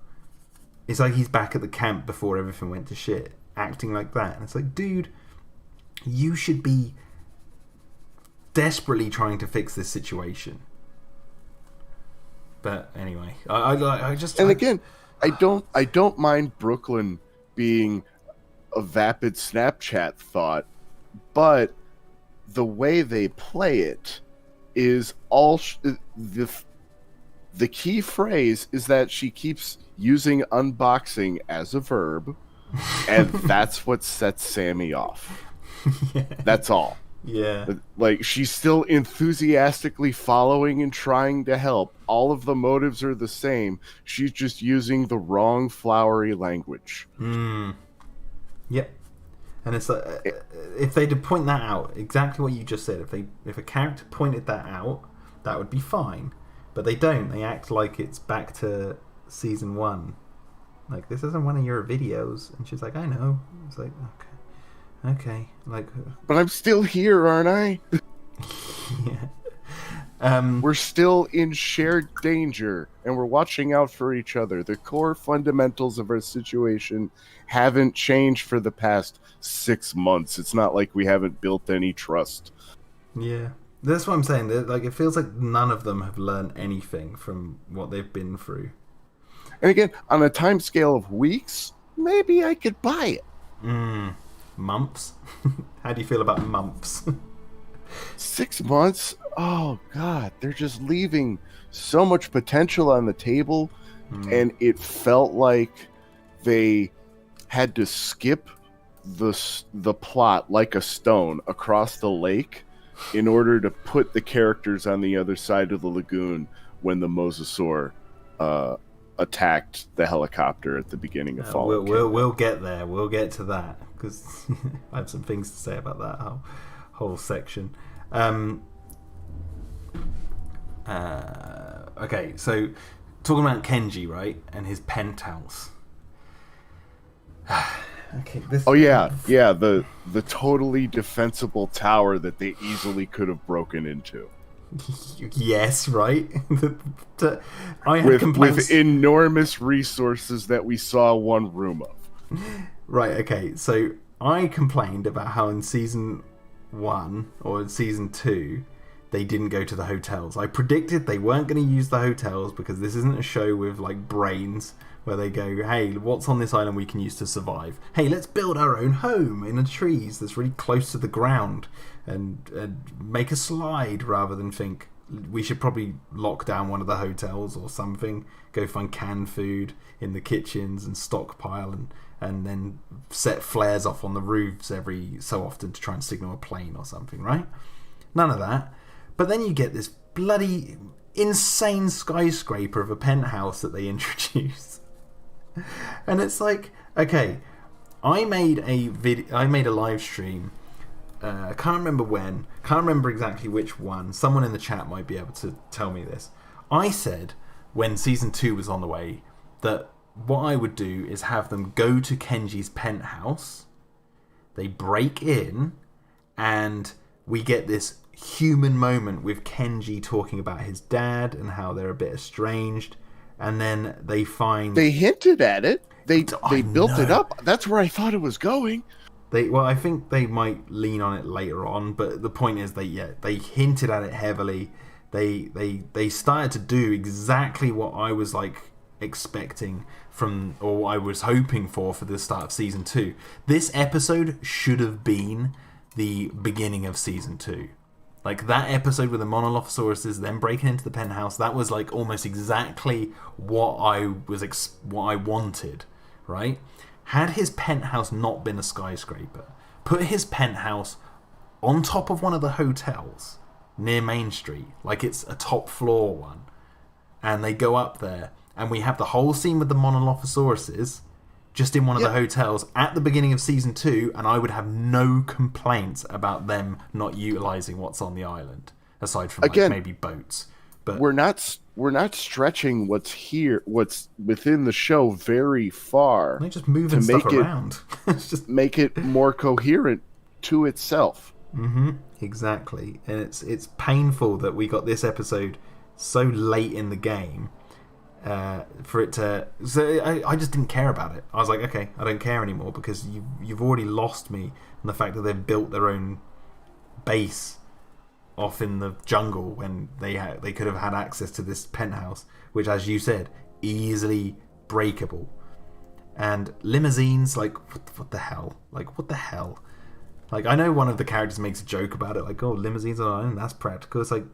It's like he's back at the camp before everything went to shit, acting like that. And it's like, dude, you should be desperately trying to fix this situation. But anyway, I don't mind Brooklyn being a vapid Snapchat thought, but the way they play it is all the key phrase is that she keeps using unboxing as a verb, and that's what sets Sammy off. Yeah. That's all. Yeah. Like, she's still enthusiastically following and trying to help. All of the motives are the same. She's just using the wrong flowery language. Yep. And it's like, if they'd point that out, exactly what you just said, if a character pointed that out, that would be fine. But they don't. They act like it's back to season 1. Like, this isn't one of your videos. And she's like, I know. It's like, okay. Like, but I'm still here, aren't I? Yeah. We're still in shared danger, and we're watching out for each other. The core fundamentals of our situation haven't changed for the past 6 months. It's not like we haven't built any trust. Yeah. That's what I'm saying. Like, it feels like none of them have learned anything from what they've been through. And again, on a time scale of weeks, maybe I could buy it. Months? How do you feel about months? 6 months? Oh, God. They're just leaving so much potential on the table. And it felt like they had to skip the plot like a stone across the lake in order to put the characters on the other side of the lagoon when the Mosasaur attacked the helicopter at the beginning of Fallen Kingdom. We'll get there. We'll get to that because I have some things to say about that whole section. Okay, so talking about Kenji, right, and his penthouse. Okay. The totally defensible tower that they easily could have broken into. Yes, right. I had with enormous resources that we saw one room of. Right. Okay. So I complained about how in season 1 or in season 2 they didn't go to the hotels. I predicted they weren't going to use the hotels because this isn't a show with like brains where they go, hey, what's on this island we can use to survive? Hey, let's build our own home in the trees that's really close to the ground and make a slide rather than think we should probably lock down one of the hotels or something, go find canned food in the kitchens and stockpile and then set flares off on the roofs every so often to try and signal a plane or something, right? None of that. But then you get this bloody insane skyscraper of a penthouse that they introduce. And it's like, okay, I made a live stream. I can't remember when. Can't remember exactly which one. Someone in the chat might be able to tell me this. I said when season 2 was on the way that what I would do is have them go to Kenji's penthouse. They break in, and we get this human moment with Kenji talking about his dad and how they're a bit estranged. And then they hinted at it. They built it up. That's where I thought it was going. I think they might lean on it later on, but the point is they hinted at it heavily. They started to do exactly what I was like expecting from, or what I was hoping for the start of season 2. This episode should have been the beginning of season 2. Like that episode with the Monolophosauruses then breaking into the penthouse, that was like almost exactly what I wanted, right? Had his penthouse not been a skyscraper, put his penthouse on top of one of the hotels near Main Street, like it's a top floor one, and they go up there, and we have the whole scene with the Monolophosauruses just in one of the hotels at the beginning of season 2, and I would have no complaints about them not utilizing what's on the island, aside from like, maybe boats. But we're not stretching what's within the show very far. They're just moving stuff around. Just make it more coherent to itself. Mm-hmm. Exactly, and it's painful that we got this episode so late in the game. For it to, so I just didn't care about it. I was like, okay, I don't care anymore because you've already lost me on the fact that they've built their own base off in the jungle when they could have had access to this penthouse, which, as you said, easily breakable. And limousines, like what the hell? Like what the hell? Like I know one of the characters makes a joke about it, like, oh, limousines on island, that's practical. It's like,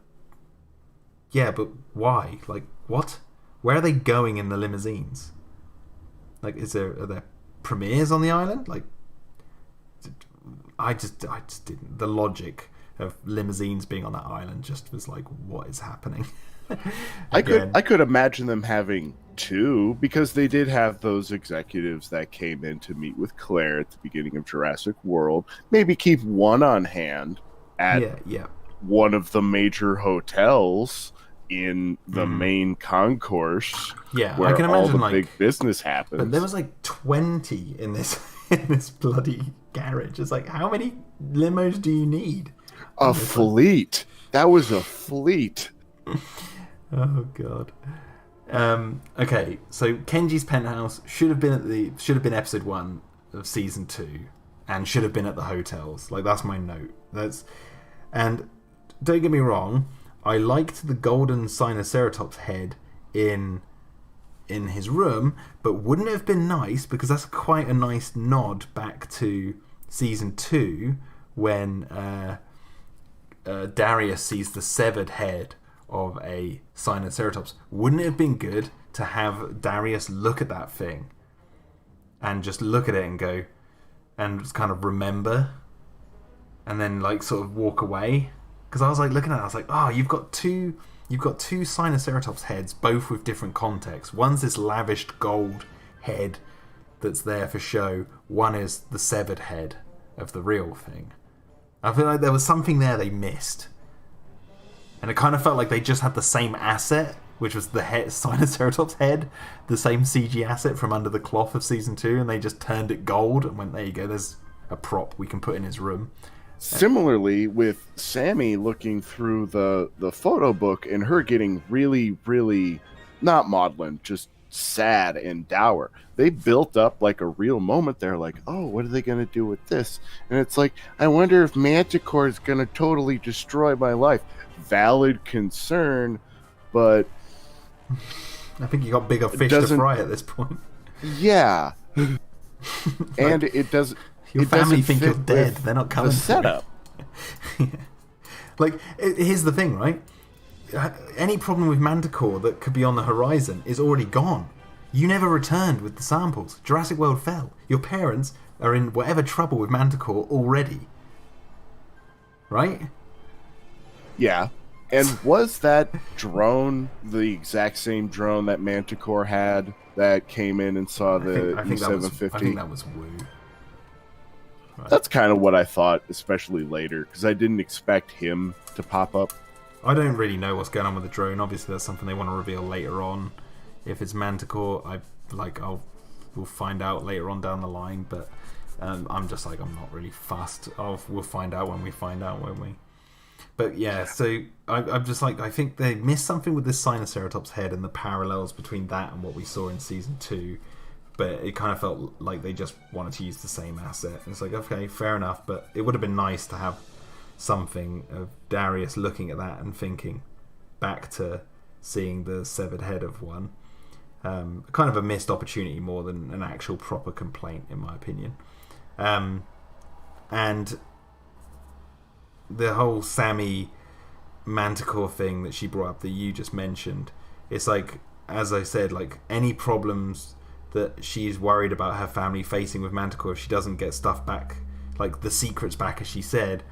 yeah, but why? Like what? Where are they going in the limousines? Like, are there premieres on the island? Like, I just didn't. The logic of limousines being on that island just was like, what is happening? I could imagine them having 2 because they did have those executives that came in to meet with Claire at the beginning of Jurassic World. Maybe keep one on hand at one of the major hotels in the main concourse, where I can imagine all the big business happens. But there was like 20 in this bloody garage. It's like, how many limos do you need? A fleet. That was a fleet. Oh god. Okay, so Kenji's penthouse should have been episode 1 of season 2, and should have been at the hotels. Like that's my note. And don't get me wrong. I liked the golden Sinoceratops head in his room, but wouldn't it have been nice, because that's quite a nice nod back to season 2 when Darius sees the severed head of a Sinoceratops. Wouldn't it have been good to have Darius look at that thing and just look at it and go, and just kind of remember, and then like sort of walk away. Because I was like looking at it, I was like, oh, you've got two Sinoceratops heads, both with different contexts. One's this lavished gold head that's there for show. One is the severed head of the real thing. I feel like there was something there they missed. And it kind of felt like they just had the same asset, which was the Sinoceratops head, the same CG asset from under the cloth of Season 2, and they just turned it gold and went, there you go, there's a prop we can put in his room. Similarly, with Sammy looking through the photo book and her getting really, really, not maudlin, just sad and dour. They built up like a real moment there, like, oh, what are they going to do with this? And it's like, I wonder if Manticore is going to totally destroy my life. Valid concern, but I think you got bigger fish to fry at this point. Yeah. And it does. Your family think you're dead. They're not coming. The setup. Yeah. Like, here's the thing, right? Any problem with Manticore that could be on the horizon is already gone. You never returned with the samples. Jurassic World fell. Your parents are in whatever trouble with Manticore already. Right? Yeah. And was that drone the exact same drone that Manticore had that came in and saw the E750? I think that was Woo. Right. That's kind of what I thought, especially later, because I didn't expect him to pop up. I don't really know what's going on with the drone. Obviously, that's something they want to reveal later on. If it's Manticore, we'll find out later on down the line. But I'm just like, I'm not really fussed. We'll find out when we find out, won't we? But yeah, so I'm just like, I think they missed something with this Sinoceratops head and the parallels between that and what we saw in Season 2. But it kind of felt like they just wanted to use the same asset. And it's like, okay, fair enough, but it would have been nice to have something of Darius looking at that and thinking back to seeing the severed head of one. Kind of a missed opportunity more than an actual proper complaint, in my opinion. And the whole Sammy Manticore thing that she brought up that you just mentioned, it's like, as I said, like any problems that she's worried about her family facing with Manticore if she doesn't get stuff back, like the secrets back, as she said,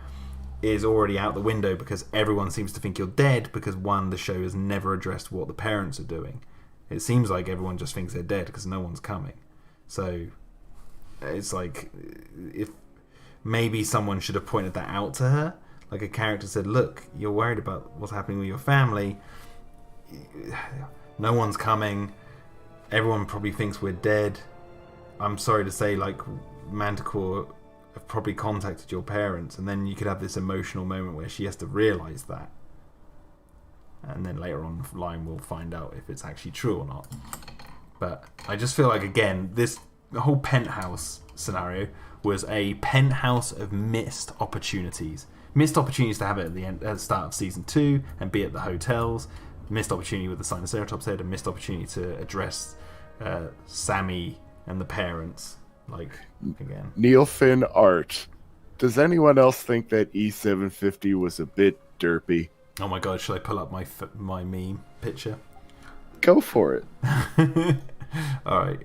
is already out the window because everyone seems to think you're dead because, one, the show has never addressed what the parents are doing. It seems like everyone just thinks they're dead because no one's coming. So it's like, if maybe someone should have pointed that out to her, like a character said, look, you're worried about what's happening with your family, no one's coming, everyone probably thinks we're dead. I'm sorry to say, like, Manticore have probably contacted your parents, and then you could have this emotional moment where she has to realise that. And then later on the line we'll find out if it's actually true or not. But I just feel like, again, the whole penthouse scenario was a penthouse of missed opportunities. Missed opportunities to have it at the start of Season 2 and be at the hotels. Missed opportunity with the Sinoceratops head, and missed opportunity to address Sammy and the parents. Like, again, Neil Finn art. Does anyone else think that E750 was a bit derpy? Oh my god, should I pull up my meme picture? Go for it. Alright.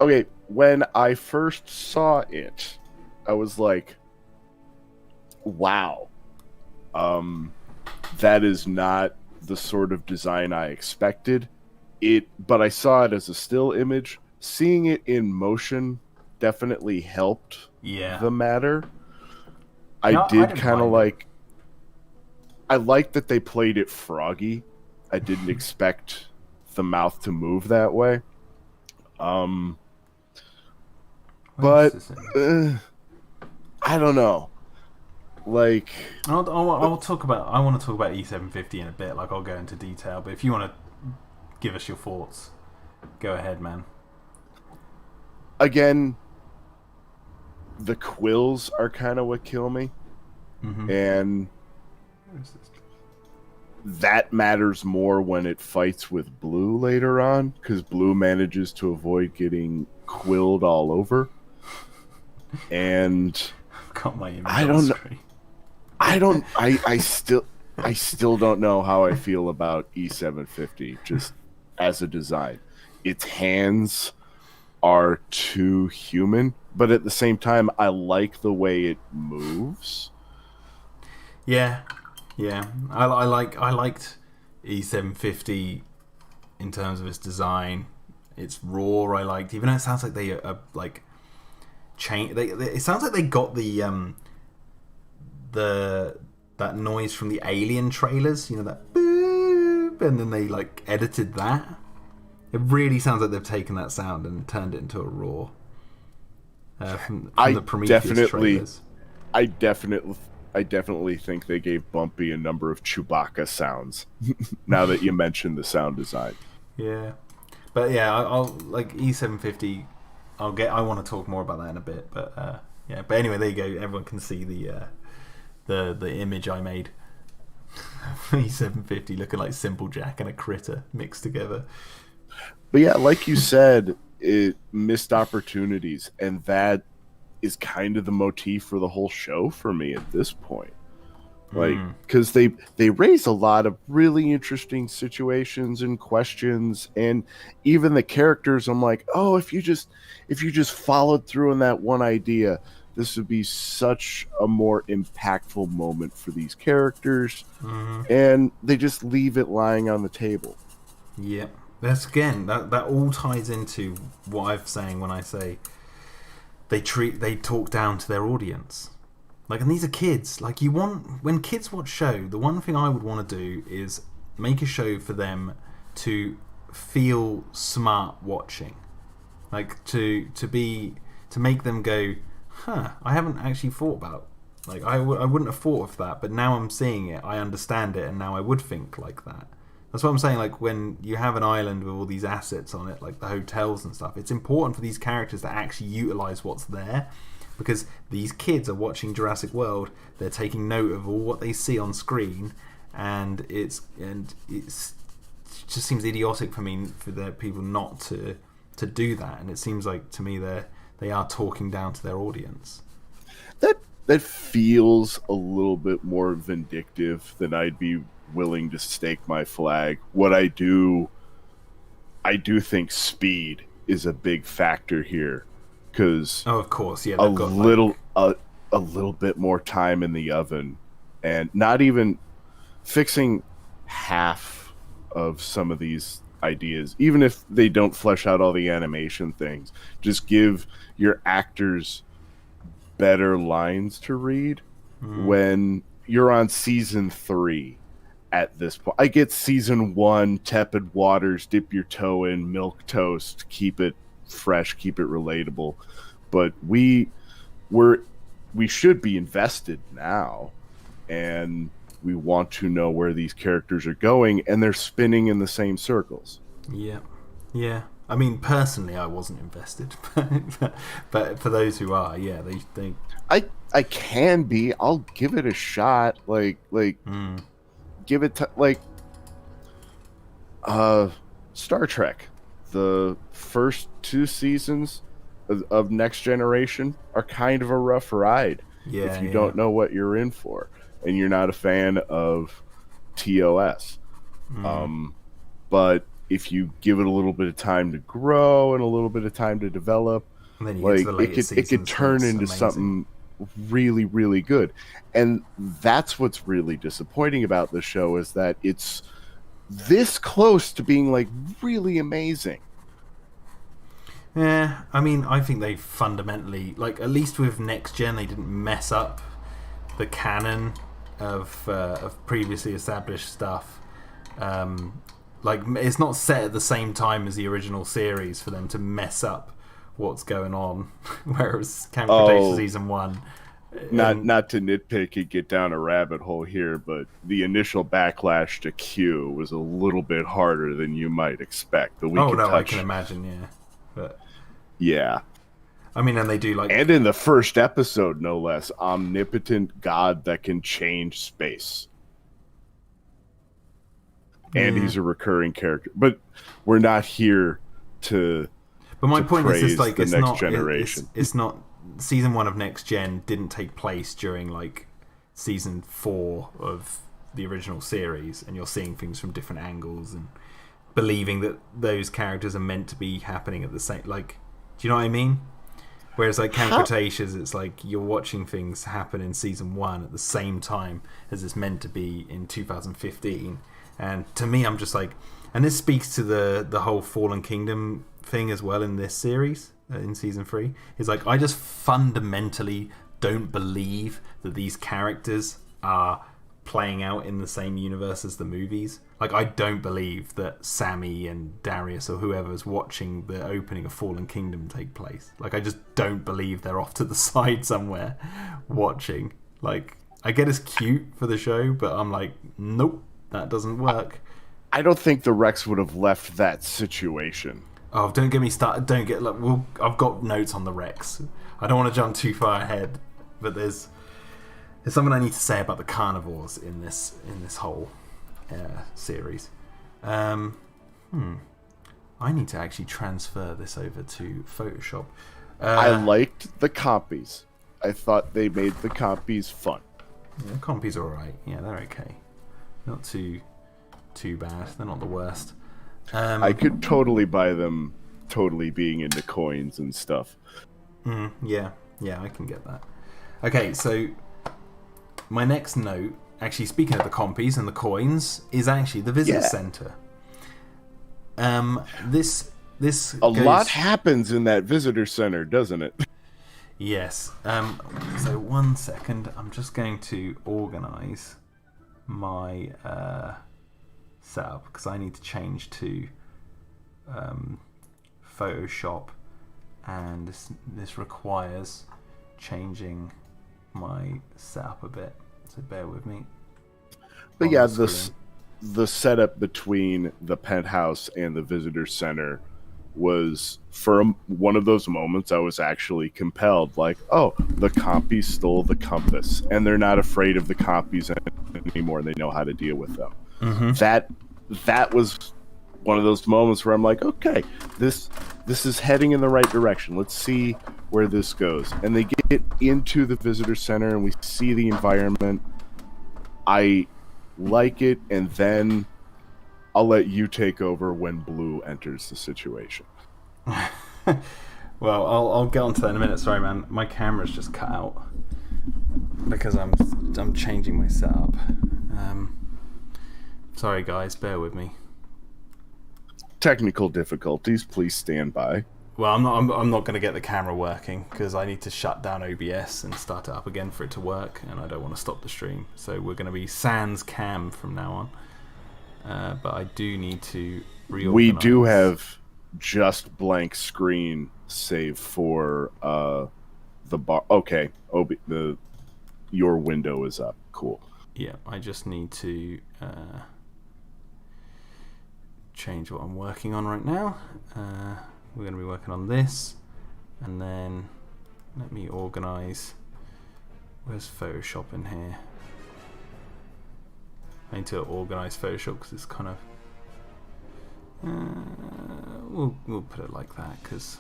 Okay, when I first saw it, I was like, wow. That is not the sort of design I expected. But I saw it as a still image. Seeing it in motion definitely helped the matter. I did kind of like... I like that they played it froggy. I didn't expect the mouth to move that way. But I don't know. Like, I want to talk about E750 in a bit. Like, I'll go into detail. But if you want to give us your thoughts, go ahead, man. Again, the quills are kind of what kill me, and that matters more when it fights with Blue later on, because Blue manages to avoid getting quilled all over. And I still don't know how I feel about E750 just as a design. Its hands are too human, but at the same time, I like the way it moves. Yeah, yeah. I liked E750 in terms of its design. Its roar I liked, even though it sounds like they are like it sounds like they got the that noise from the Alien trailers, that boop, and then they like edited that. It really sounds like they've taken that sound and turned it into a roar from the Prometheus trailers. I definitely I definitely think they gave Bumpy a number of Chewbacca sounds. Now that you mentioned the sound design. Yeah, but yeah, I'll like E750. I want to talk more about that in a bit, but yeah. But anyway, there you go. Everyone can see the image I made. E750 looking like Simple Jack and a critter mixed together. But yeah, like you said, it missed opportunities, and that is kind of the motif for the whole show for me at this point. Like, because they raise a lot of really interesting situations and questions, and even the characters, I'm like, oh, if you just followed through on that one idea, this would be such a more impactful moment for these characters, and they just leave it lying on the table. Yeah, that's again that all ties into what I'm saying when I say they talk down to their audience. Like, and these are kids. Like, when kids watch show, the one thing I would want to do is make a show for them to feel smart watching. Like, to make them go, I haven't actually thought about. Like, I wouldn't have thought of that, but now I'm seeing it, I understand it, and now I would think like that. That's what I'm saying. Like, when you have an island with all these assets on it, like the hotels and stuff, it's important for these characters to actually utilize what's there. Because these kids are watching Jurassic World, they're taking note of all what they see on screen, and it just seems idiotic for the people not to do that. And it seems like to me they are talking down to their audience. That feels a little bit more vindictive than I'd be willing to stake my flag. What I do think speed is a big factor here. Because of course, yeah, a little bit more time in the oven, and not even fixing half of some of these ideas, even if they don't flesh out all the animation things, just give your actors better lines to read. When you're on season 3 at this point, I get season 1 tepid waters, dip your toe in, milk toast, keep it fresh, keep it relatable. But we should be invested now, and we want to know where these characters are going, and they're spinning in the same circles. Yeah. I mean, personally, I wasn't invested, but for those who are, yeah, they. I can be. I'll give it a shot. Give it Star Trek. The first 2 seasons of Next Generation are kind of a rough ride if you don't know what you're in for, and you're not a fan of TOS. But if you give it a little bit of time to grow and a little bit of time to develop, like it could turn into something really, really good. And that's what's really disappointing about the show, is that it's this close to being like really amazing. Yeah, I mean, I think they fundamentally, like, at least with Next Gen, they didn't mess up the canon of previously established stuff. Like, it's not set at the same time as the original series for them to mess up what's going on. Whereas Cretaceous season 1. Not to nitpick and get down a rabbit hole here, but the initial backlash to Q was a little bit harder than you might expect. I can imagine, yeah. But yeah, I mean, and they do like, and in the first episode, no less, omnipotent God that can change space, and he's a recurring character. But we're not here to. But my point is, it's like the it's next not generation. It's not season 1 of Next Gen didn't take place during like season 4 of the original series, and you're seeing things from different angles and believing that those characters are meant to be happening at the same, like, Do you know what I mean? Whereas like Camp How- Cretaceous, it's like you're watching things happen in season 1 at the same time as it's meant to be in 2015. And to me, I'm just like, and this speaks to the whole Fallen Kingdom thing as well in this series, in season 3. Is like, I just fundamentally don't believe that these characters are playing out in the same universe as the movies. Like, I don't believe that Sammy and Darius or whoever's watching the opening of Fallen Kingdom take place. Like, I just don't believe they're off to the side somewhere watching. Like, I get it's cute for the show, but I'm like, nope, that doesn't work. I don't think the Rex would have left that situation. Oh, don't get me started. Don't get like. Well, I've got notes on the Rex. I don't want to jump too far ahead, but there's something I need to say about the carnivores in this whole series. I need to actually transfer this over to Photoshop. I liked the compies. I thought they made the compies fun. Yeah, compies are alright. Yeah, they're okay. Not too bad. They're not the worst. I could totally buy them totally being into coins and stuff. Yeah, I can get that. Okay, so my next note, actually speaking of the compies and the coins, is actually the visitor center. This a lot happens in that visitor center, doesn't it? Yes. So 1 second, I'm just going to organize my setup because I need to change to Photoshop, and this requires changing my setup a bit. So bear with me. But yeah, the setup between the penthouse and the visitor center was, for one of those moments, I was actually compelled. Like, oh, the compies stole the compass, and they're not afraid of the compies anymore. They know how to deal with them. Mm-hmm. That was one of those moments where I'm like, okay, this is heading in the right direction. Let's see where this goes. And they get into the visitor center, and we see the environment. I like it, and then I'll let you take over when Blue enters the situation. Well, I'll get onto that in a minute. Sorry, man. My camera's just cut out because I'm changing my setup. Sorry, guys. Bear with me. Technical difficulties. Please stand by. Well, I'm not going to get the camera working because I need to shut down OBS and start it up again for it to work, and I don't want to stop the stream. So we're going to be sans cam from now on. But I do need to reorganize. We do have just blank screen save for the bar. Okay, your window is up. Cool. Yeah, I just need to change what I'm working on right now. We're going to be working on this, and then let me organize. Where's Photoshop in here? I need to organize Photoshop because it's kind of we'll put it like that because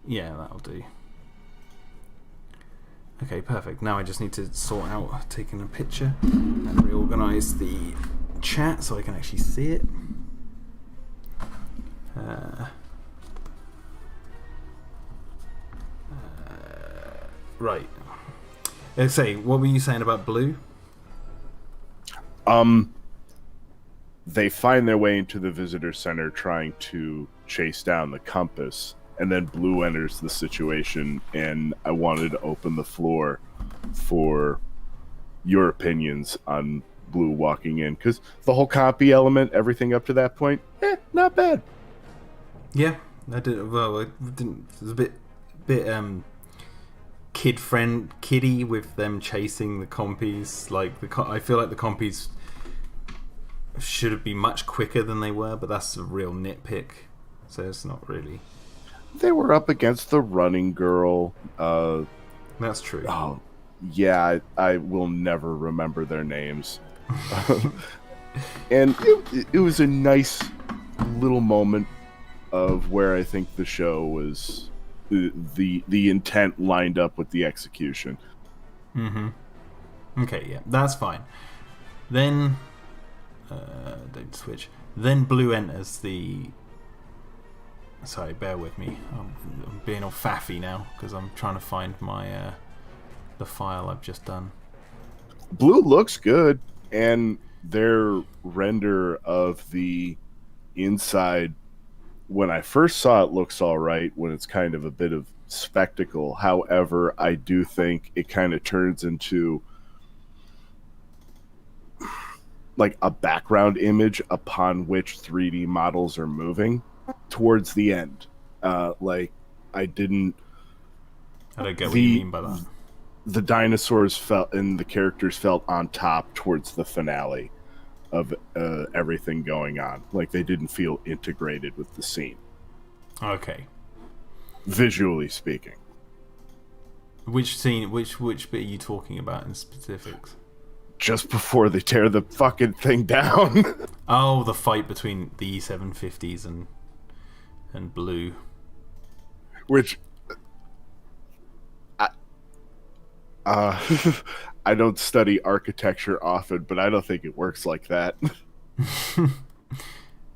yeah, that'll do. Okay, perfect. Now I just need to sort out taking a picture and reorganize the chat so I can actually see it. Right. Say, what were you saying about Blue? They find their way into the visitor center trying to chase down the compass, and then Blue enters the situation, and I wanted to open the floor for your opinions on Blue walking in, because the whole copy element, everything up to that point, not bad. Yeah, I did. Well, it didn't. It was a bit kiddie with them chasing the compies. Like I feel like the compies should have been much quicker than they were, but that's a real nitpick. So it's not really. They were up against the running girl. That's true. Oh, yeah, I will never remember their names. And it was a nice little moment of where I think the show was the intent lined up with the execution. Okay, yeah, that's fine. Then don't switch. Then Blue enters the Sorry, bear with me. I'm being all faffy now because I'm trying to find my the file I've just done. Blue looks good, and their render of the inside, when I first saw it, looks all right when it's kind of a bit of spectacle. However, I do think it kind of turns into like a background image upon which 3D models are moving towards the end. Like, I don't get what you mean by that. The dinosaurs felt and the characters felt on top towards the finale of everything going on. Like, they didn't feel integrated with the scene. Okay. Visually speaking. Which scene, which bit are you talking about in specifics? Just before they tear the fucking thing down. Oh, the fight between the E750s and Blue. Which I don't study architecture often, but I don't think it works like that.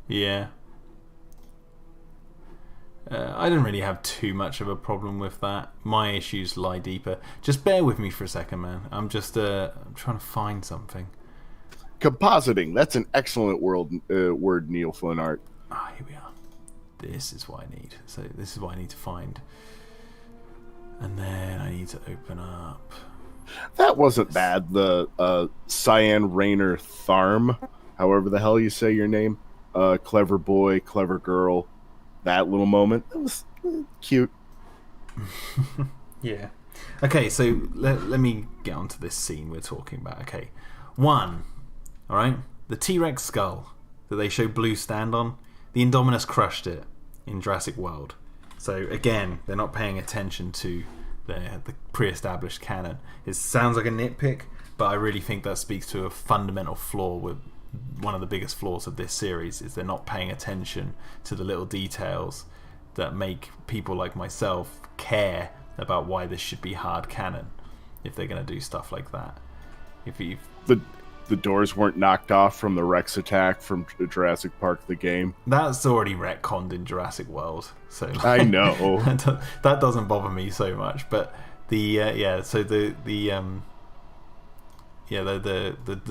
Yeah. I didn't really have too much of a problem with that. My issues lie deeper. Just bear with me for a second, man. I'm just I'm trying to find something. Compositing. That's an excellent word, Neil Flinart. Ah, here we are. This is what I need. So this is what I need to find. And then I need to open up. That wasn't bad. The Cyan Rainer Tharm, however the hell you say your name. Clever boy, clever girl. That little moment, that was cute. Yeah. Okay, so let me get onto this scene we're talking about. Okay. 1. Alright? The T-Rex skull that they show Blue stand on, the Indominus crushed it in Jurassic World. So again, they're not paying attention to the pre-established canon. It sounds like a nitpick, but I really think that speaks to a fundamental flaw with one of the biggest flaws of this series is they're not paying attention to the little details that make people like myself care about why this should be hard canon if they're going to do stuff like that. If you the doors weren't knocked off from the Rex attack from Jurassic Park the game. That's already retconned in Jurassic World, so like, I know that doesn't bother me so much. But the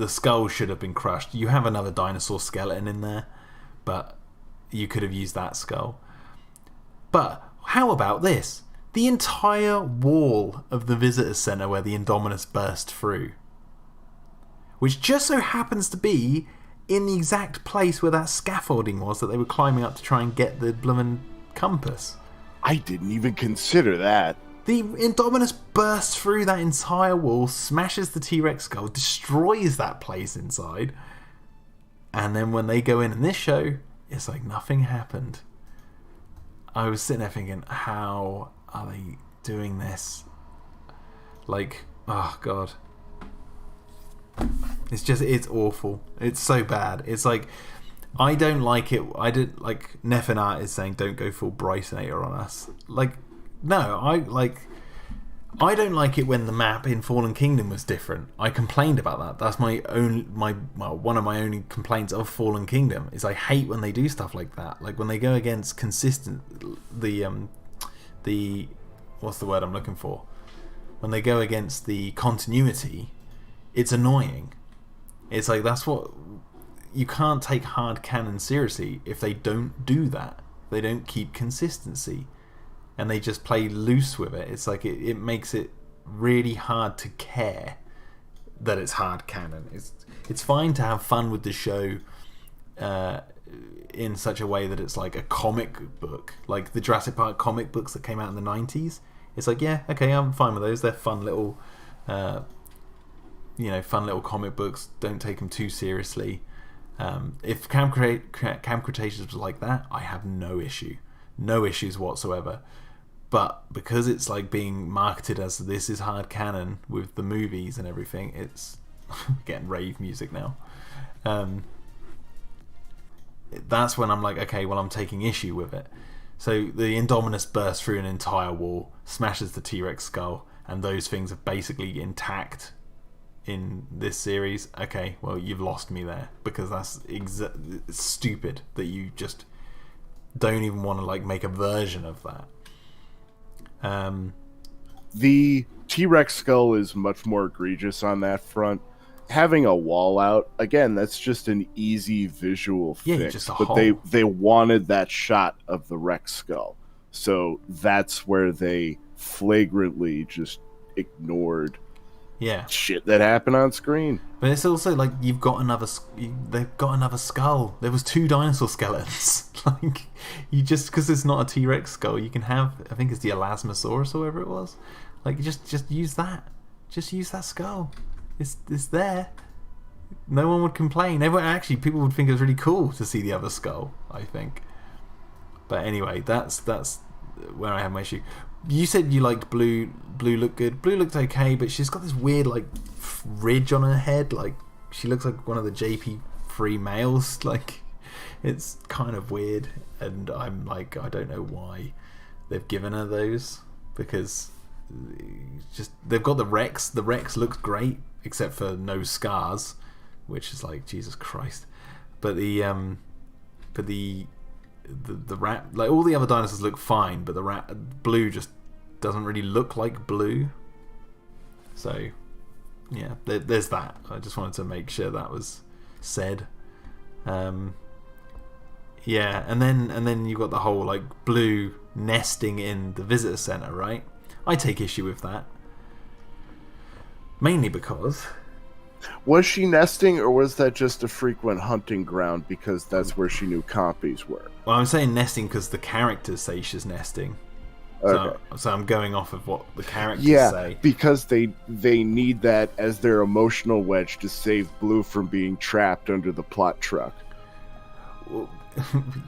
skull should have been crushed. You have another dinosaur skeleton in there, but you could have used that skull. But how about this? The entire wall of the visitor center where the Indominus burst through, which just so happens to be in the exact place where that scaffolding was that they were climbing up to try and get the bloomin' compass. I didn't even consider that. The Indominus bursts through that entire wall, smashes the T-Rex skull, destroys that place inside, and then when they go in this show, it's like nothing happened. I was sitting there thinking, how are they doing this? Like, oh god. It's awful. It's so bad. It's like, I don't like it. I did like Nefinart is saying don't go full Brysonator on us. Like, no, I don't like it when the map in Fallen Kingdom was different. I complained about that. That's one of my only complaints of Fallen Kingdom is I hate when they do stuff like that. Like when they go against the what's the word I'm looking for? When they go against the continuity, it's annoying. It's like that's what you can't take hard canon seriously if they don't do that. They don't keep consistency. And they just play loose with it. It's like it makes it really hard to care that it's hard canon. It's fine to have fun with the show in such a way that it's like a comic book, like the Jurassic Park comic books that came out in the 90s. It's like, yeah, okay, I'm fine with those. They're fun little, fun little comic books. Don't take them too seriously. If Camp Cretaceous was like that, I have no issues whatsoever. But because it's like being marketed as this is hard canon with the movies and everything, it's getting rave music now. That's when I'm like, okay, well, I'm taking issue with it. So the Indominus bursts through an entire wall, smashes the T-Rex skull, and those things are basically intact in this series. Okay, well, you've lost me there because that's it's stupid that you just don't even want to like make a version of that. The T-Rex skull is much more egregious on that front. Having a wall out, again, that's just an easy visual fix. Just a but hole. they wanted that shot of the Rex skull. So that's where they flagrantly just ignored shit that happened on screen. But it's also like they've got another skull. There was 2 dinosaur skeletons. Like, you just, because it's not a T-Rex skull, you can have, I think it's the Elasmosaurus or whatever it was. Like, just use that. Just use that skull. It's there. No one would complain. People would think it was really cool to see the other skull, I think. But anyway, that's where I have my issue. You said you liked Blue. Blue looked good. Blue looked okay, but she's got this weird like ridge on her head. Like, she looks like one of the JP3 males. Like, it's kind of weird, and I'm like, I don't know why they've given her those, because just they've got the Rex. The Rex looks great, except for no scars, which is like, Jesus Christ. But the rat, like, all the other dinosaurs look fine, but the rat Blue just doesn't really look like Blue. So yeah, there's that. I just wanted to make sure that was said. Yeah, and then you've got the whole like Blue nesting in the visitor center, right? I take issue with that, mainly because, was she nesting, or was that just a frequent hunting ground because that's where she knew compies were? well, I'm saying nesting because the characters say she's nesting. Okay. So I'm going off of what the characters say. Because they need that as their emotional wedge to save Blue from being trapped under the plot truck. Well,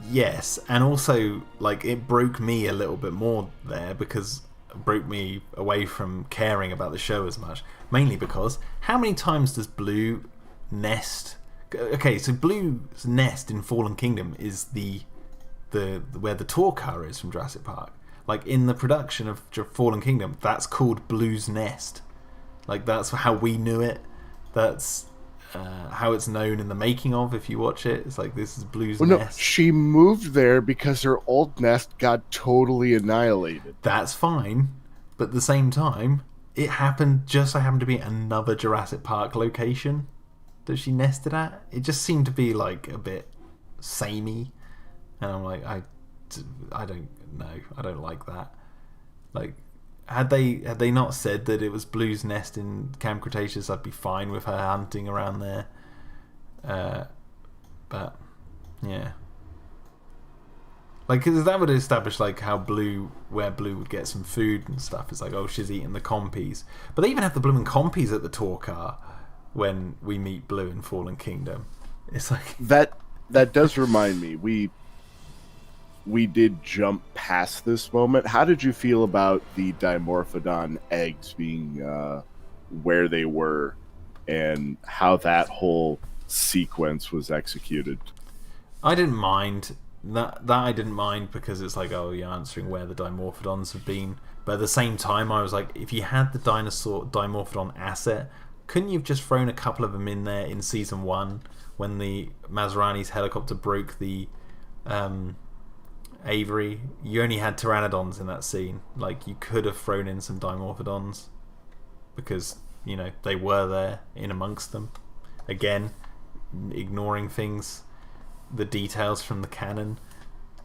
yes, and also like it broke me a little bit more there, because it broke me away from caring about the show as much. Mainly because, how many times does Blue nest? Okay, so Blue's nest in Fallen Kingdom is the where the tour car is from Jurassic Park. Like, in the production of Fallen Kingdom, that's called Blue's Nest. Like, that's how we knew it. That's how it's known in the making of, if you watch it. It's like, this is Blue's nest. No, she moved there because her old nest got totally annihilated. That's fine, but at the same time, it happened just so happened to be another Jurassic Park location that she nested at. It just seemed to be like a bit samey, and I'm like, I don't know, I don't like that. Like, had they not said that it was Blue's nest in Camp Cretaceous, I'd be fine with her hunting around there. But yeah, like, cause that would establish like how where Blue would get some food and stuff. It's like, oh, she's eating the compies, but they even have the blooming compies at the tour car when we meet Blue in Fallen Kingdom. It's like that does remind me, we did jump past this moment. How did you feel about the Dimorphodon eggs being where they were, and how that whole sequence was executed? I didn't mind that. I didn't mind because it's like, oh, you're answering where the Dimorphodons have been. But at the same time, I was like, if you had the Dimorphodon asset, couldn't you have just thrown a couple of them in there in season 1 when the Masrani's helicopter broke the Avery? You only had pteranodons in that scene. Like, you could have thrown in some Dimorphodons because, you know, they were there in amongst them. Again, ignoring things, the details from the canon.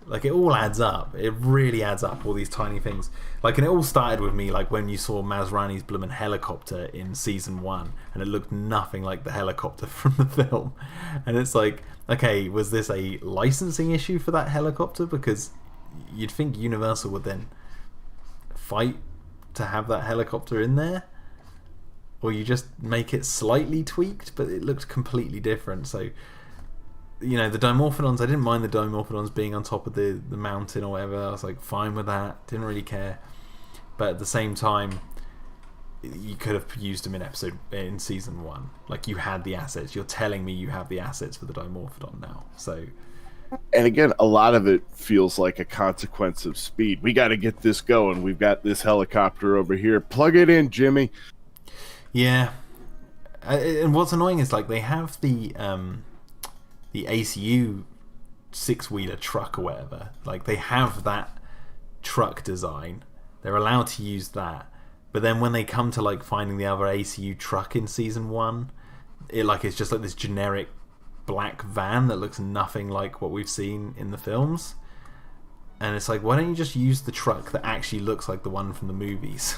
Like, it all adds up. It really adds up, all these tiny things. Like, and it all started with me, like, when you saw Masrani's bloomin' helicopter in season 1, and it looked nothing like the helicopter from the film. And it's like, okay, was this a licensing issue for that helicopter? Because you'd think Universal would then fight to have that helicopter in there, or you just make it slightly tweaked, but it looked completely different. So, you know, the Dimorphodons, I didn't mind the Dimorphodons being on top of the mountain or whatever. I was like, fine with that, didn't really care. But at the same time, you could have used them in season 1. Like, you had the assets. You're telling me you have the assets for the Dimorphodon now. So, and again, a lot of it feels like a consequence of speed. We got to get this going. We've got this helicopter over here. Plug it in, Jimmy. Yeah. And what's annoying is, like, they have the ACU 6-wheeler truck or whatever. Like, they have that truck design. They're allowed to use that. But then when they come to like finding the other ACU truck in season 1, it's just like this generic black van that looks nothing like what we've seen in the films. And it's like, why don't you just use the truck that actually looks like the one from the movies?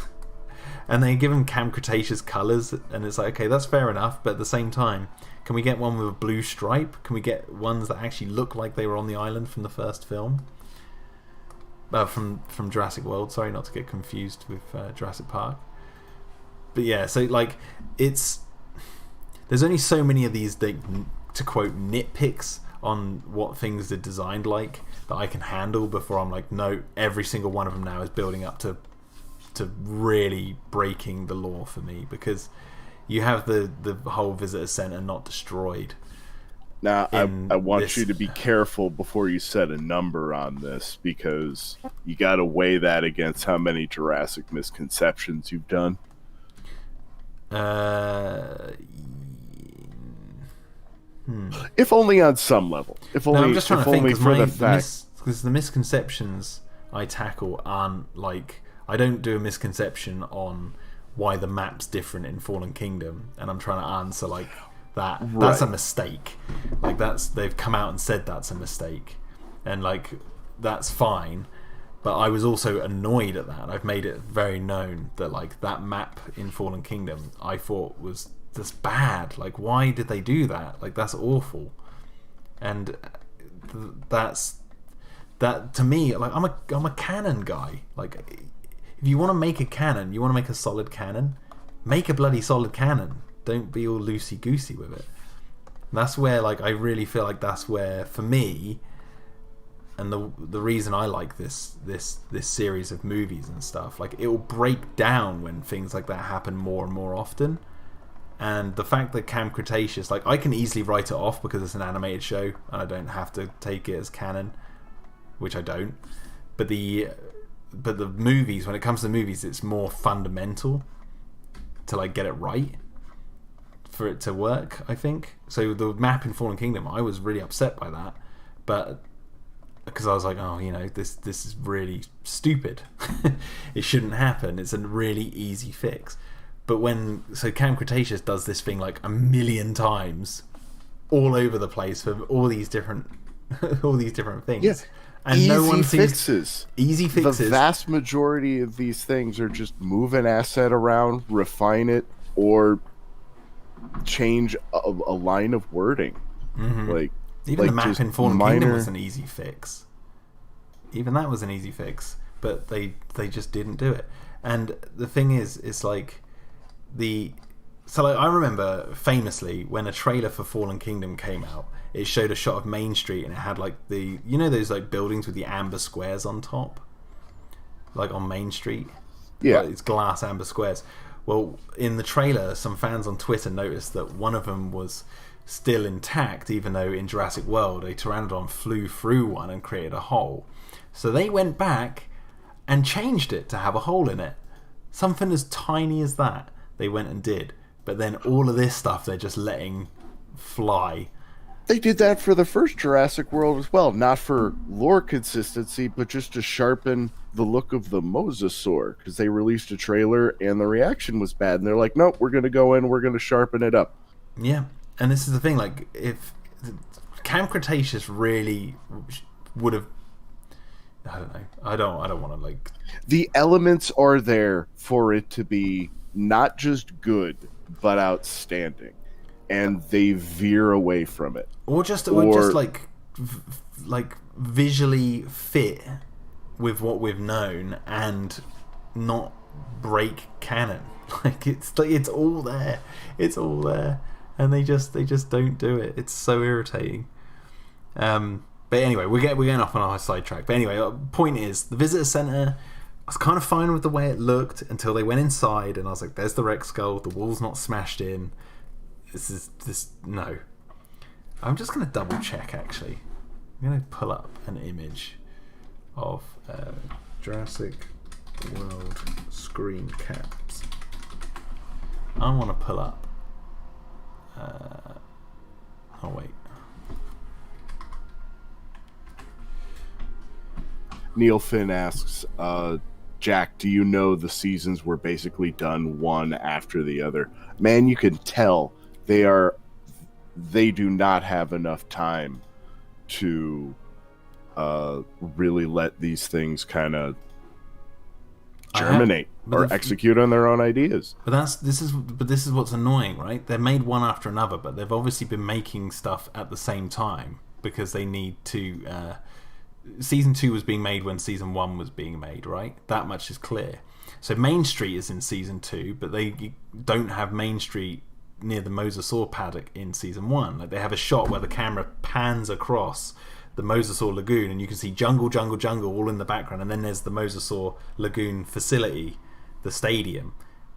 And they give him Camp Cretaceous colours, and it's like, okay, that's fair enough, but at the same time, can we get one with a blue stripe? Can we get ones that actually look like they were on the island from the first film? From Jurassic World, sorry, not to get confused with Jurassic Park. But yeah, so like, there's only so many of these, to quote, nitpicks on what things are designed like that I can handle before I'm like, no, every single one of them now is building up to really breaking the law for me, because you have the whole visitor center not destroyed. Now, I want you to be careful before you set a number on this, because you got to weigh that against how many Jurassic misconceptions you've done. If only on some level. If only, I'm just trying to think, because the misconceptions I tackle aren't like, I don't do a misconception on why the map's different in Fallen Kingdom, and I'm trying to answer like that. Right. That's a mistake. Like, they've come out and said that's a mistake, and like, that's fine. But I was also annoyed at that. I've made it very known that like, that map in Fallen Kingdom I thought was just bad. Like, why did they do that? Like, that's awful. And that to me, like, I'm a canon guy. Like, if you want to make a canon, you want to make a solid canon, make a bloody solid canon. Don't be all loosey-goosey with it. That's where, like, I really feel like that's where, for me, and the reason I like this series of movies and stuff, like, it will break down when things like that happen more and more often. And the fact that Camp Cretaceous, like, I can easily write it off because it's an animated show and I don't have to take it as canon, which I don't. But the movies, when it comes to the movies, it's more fundamental to like get it right for it to work, I think. So the map in Fallen Kingdom, I was really upset by that, but because I was like, oh, this is really stupid. It shouldn't happen. It's a really easy fix. But Camp Cretaceous does this thing like a million times all over the place for all these different things. Yeah. And easy no one fixes. Easy fixes. The vast majority of these things are just move an asset around, refine it, or change a line of wording. Mm-hmm. Like, even the map in Fallen Kingdom was an easy fix. Even that was an easy fix, but they just didn't do it. And the thing is, it's like I remember famously when a trailer for Fallen Kingdom came out, it showed a shot of Main Street and it had like those like buildings with the amber squares on top, like on Main Street. Yeah, like, it's glass amber squares. Well, in the trailer, some fans on Twitter noticed that one of them was still intact, even though in Jurassic World a pteranodon flew through one and created a hole. So they went back and changed it to have a hole in it. Something as tiny as that they went and did. But then all of this stuff they're just letting fly. They did that for the first Jurassic World as well, not for lore consistency, but just to sharpen the look of the Mosasaur, because they released a trailer and the reaction was bad, and they're like, nope, we're going to go in, we're going to sharpen it up. Yeah, and this is the thing, like, if Camp Cretaceous really would have, I don't know, I don't want to, like... The elements are there for it to be not just good, but outstanding. And they veer away from it, or just like visually fit with what we've known and not break canon. Like it's all there, and they just don't do it. It's so irritating. But anyway, we're getting off on our sidetrack. But anyway, point is, the visitor center, I was kind of fine with the way it looked until they went inside, and I was like, "There's the Rex skull. The wall's not smashed in." No. I'm just going to double check, actually. I'm going to pull up an image of Jurassic World screen caps. I want to pull up. Oh, wait. Neil Finn asks, Jack, do you know the seasons were basically done one after the other? Man, you can tell they do not have enough time to really let these things kind of germinate or execute on their own ideas. But this is what's annoying, right? They're made one after another, but they've obviously been making stuff at the same time because they need to. Season 2 was being made when Season 1 was being made, right? That much is clear. So Main Street is in Season 2, but they don't have Main Street near the Mosasaur paddock in Season 1. Like, they have a shot where the camera pans across the Mosasaur Lagoon and you can see jungle all in the background, and then there's the Mosasaur Lagoon facility, the stadium.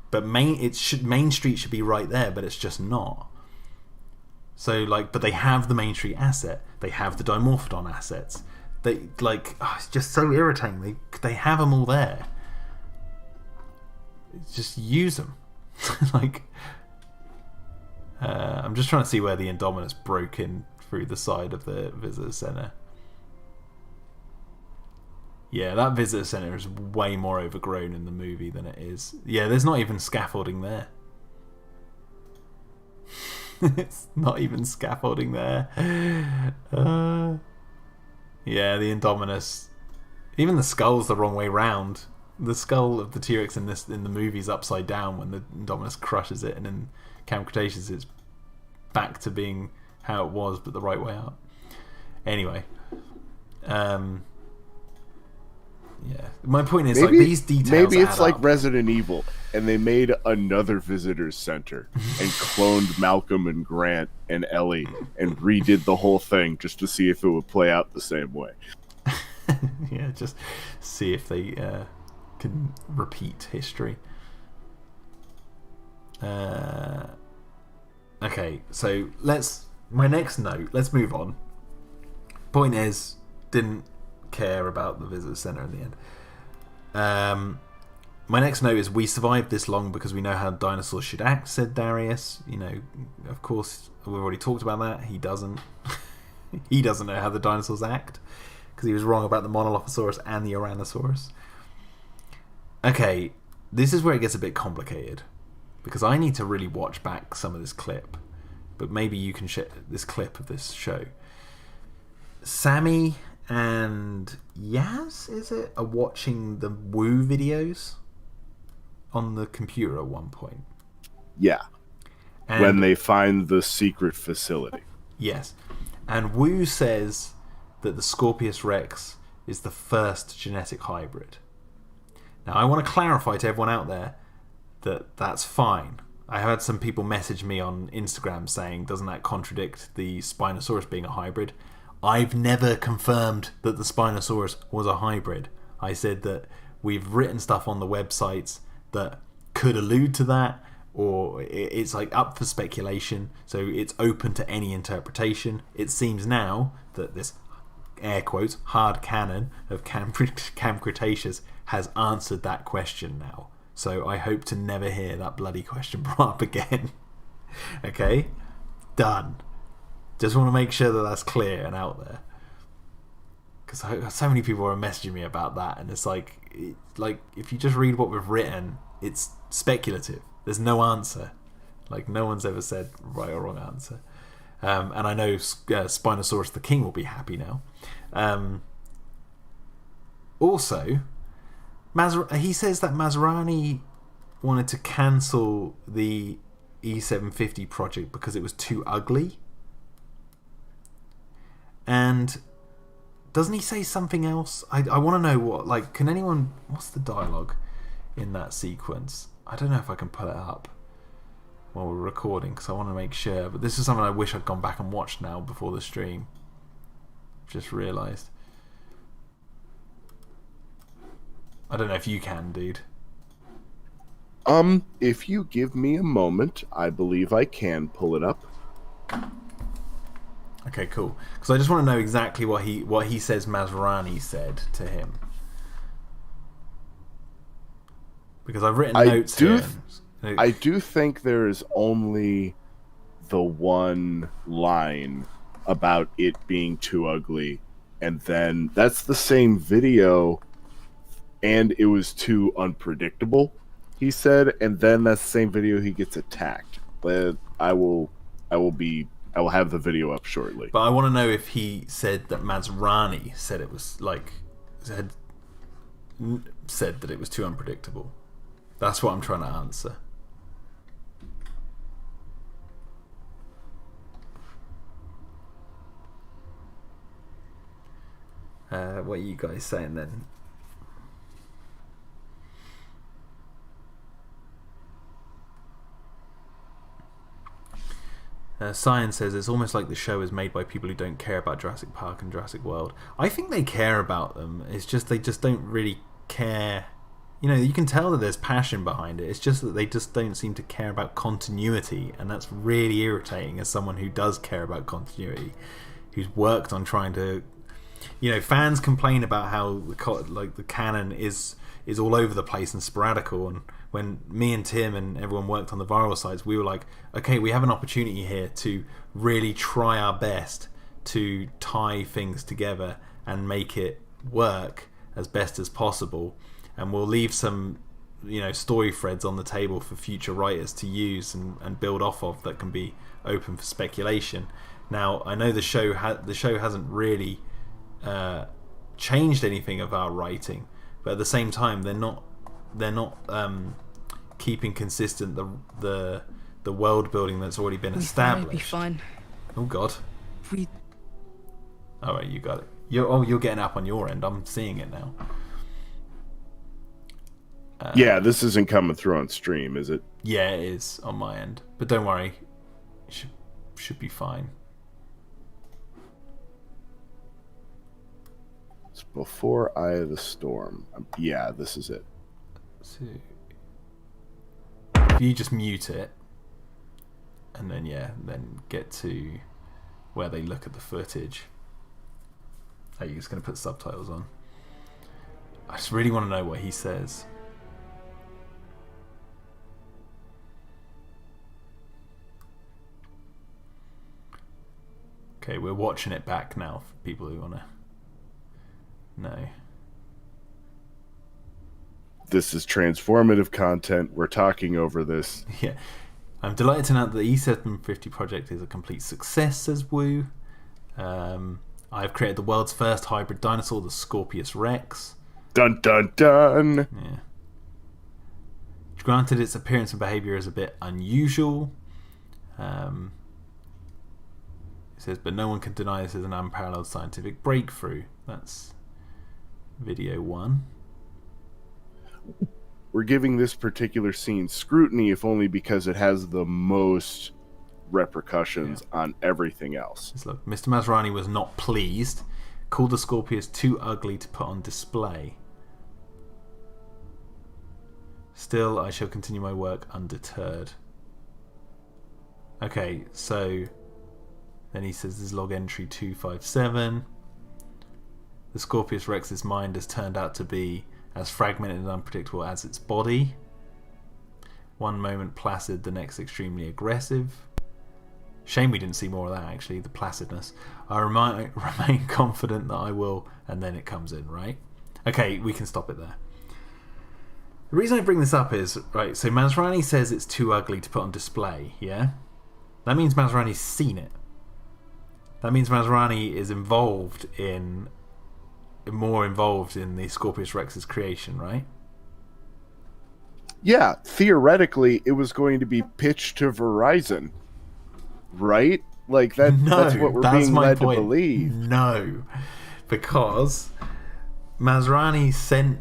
But Main Street should be right there, but it's just not. So, but they have the Main Street asset. They have the Dimorphodon assets. It's just so irritating. They have them all there. Just use them. I'm just trying to see where the Indominus broke in through the side of the visitor center. Yeah, that visitor center is way more overgrown in the movie than it is. Yeah, there's not even scaffolding there. It's not even scaffolding there. Yeah, the Indominus. Even the skull's the wrong way round. The skull of the T-Rex in the movie's upside down when the Indominus crushes it, and in Camp Cretaceous it's back to being how it was, but the right way up. Anyway, yeah. My point is, these details. Maybe it's like up. Resident Evil, and they made another visitors center and cloned Malcolm and Grant and Ellie and redid the whole thing just to see if it would play out the same way. Yeah, just see if they can repeat history. Okay, so my next note. Let's move on. Point is, didn't care about the visitor center in the end. My next note is, we survived this long because we know how dinosaurs should act, said Darius. Of course, we've already talked about that. He doesn't. He doesn't know how the dinosaurs act because he was wrong about the Monolophosaurus and the Ouranosaurus. Okay, this is where it gets a bit complicated because I need to really watch back some of this clip, but maybe you can share this clip of this show. Sammy and Yaz, are watching the Woo videos on the computer at one point. Yeah. And when they find the secret facility. Yes. And Woo says that the Scorpius Rex is the first genetic hybrid. Now, I want to clarify to everyone out there that that's fine. I had some people message me on Instagram saying, doesn't that contradict the Spinosaurus being a hybrid? I've never confirmed that the Spinosaurus was a hybrid. I said that we've written stuff on the websites that could allude to that, or it's up for speculation, so it's open to any interpretation. It seems now that this, air quotes, hard canon of Camp Cretaceous has answered that question now. So I hope to never hear that bloody question brought up again. Okay? Done. Just want to make sure that that's clear and out there. Because so many people are messaging me about that, and it's if you just read what we've written, it's speculative. There's no answer. No one's ever said right or wrong answer. And I know Spinosaurus the King will be happy now. Also, he says that Masrani wanted to cancel the E750 project because it was too ugly. And doesn't he say something else? I want to know what, can anyone, what's the dialogue in that sequence? I don't know if I can pull it up while we're recording because I want to make sure, but this is something I wish I'd gone back and watched now before the stream. Just realised. I don't know if you can, dude. If you give me a moment, I believe I can pull it up. Okay, cool. Because I just want to know exactly what he says Masrani said to him. Because I've written notes here. I do think there is only the one line about it being too ugly And then that's the same video, and it was too unpredictable, he said. And then that's the same video he gets attacked. But I will have the video up shortly. But I want to know if he said that Masrani said it was said that it was too unpredictable. That's what I'm trying to answer. What are you guys saying then? Cyan says it's almost like the show is made by people who don't care about Jurassic Park and Jurassic World. I think they care about them. It's just they just don't really care. You know, you can tell that there's passion behind it. It's just that they just don't seem to care about continuity, and that's really irritating as someone who does care about continuity, who's worked on trying to. You know, fans complain about how the canon is all over the place and sporadical, and when me and Tim and everyone worked on the viral sites, we were like, okay, we have an opportunity here to really try our best to tie things together and make it work as best as possible, and we'll leave some, you know, story threads on the table for future writers to use and build off of that can be open for speculation. Now, I know the show hasn't really changed anything of our writing, but at the same time they're not keeping consistent the world building that's already been established. Be fine. Oh god. Alright, you got it. You're getting up on your end. I'm seeing it now. Yeah, this isn't coming through on stream, is it? Yeah, it is on my end, but don't worry, it should be fine. It's before Eye of the Storm. Yeah, this is it. So, if you just mute it, and then then get to where they look at the footage. Are you just going to put subtitles on? I just really want to know what he says. Okay, we're watching it back now for people who want to know. This is transformative content. We're talking over this. Yeah. I'm delighted to announce that the E750 project is a complete success, says Wu. I've created the world's first hybrid dinosaur, the Scorpius Rex. Dun dun dun! Yeah. Granted, its appearance and behaviour is a bit unusual. It says, but no one can deny this is an unparalleled scientific breakthrough. That's video 1. We're giving this particular scene scrutiny, if only because it has the most repercussions on everything else. Look, Mr. Masrani was not pleased, called the Scorpius too ugly to put on display. Still, I shall continue my work undeterred. Okay, so then he says this is log entry 257. The Scorpius Rex's mind has turned out to be as fragmented and unpredictable as its body. One moment placid, the next extremely aggressive. Shame we didn't see more of that, actually, the placidness. I remain confident that I will, and then it comes in, right? Okay, we can stop it there. The reason I bring this up is, right, so Masrani says it's too ugly to put on display, yeah? That means Masrani's seen it. That means Masrani is more involved in the Scorpius Rex's creation, right? Yeah, theoretically, it was going to be pitched to Verizon, right? Like that. No, that's what we're being led to believe. No, because Masrani sent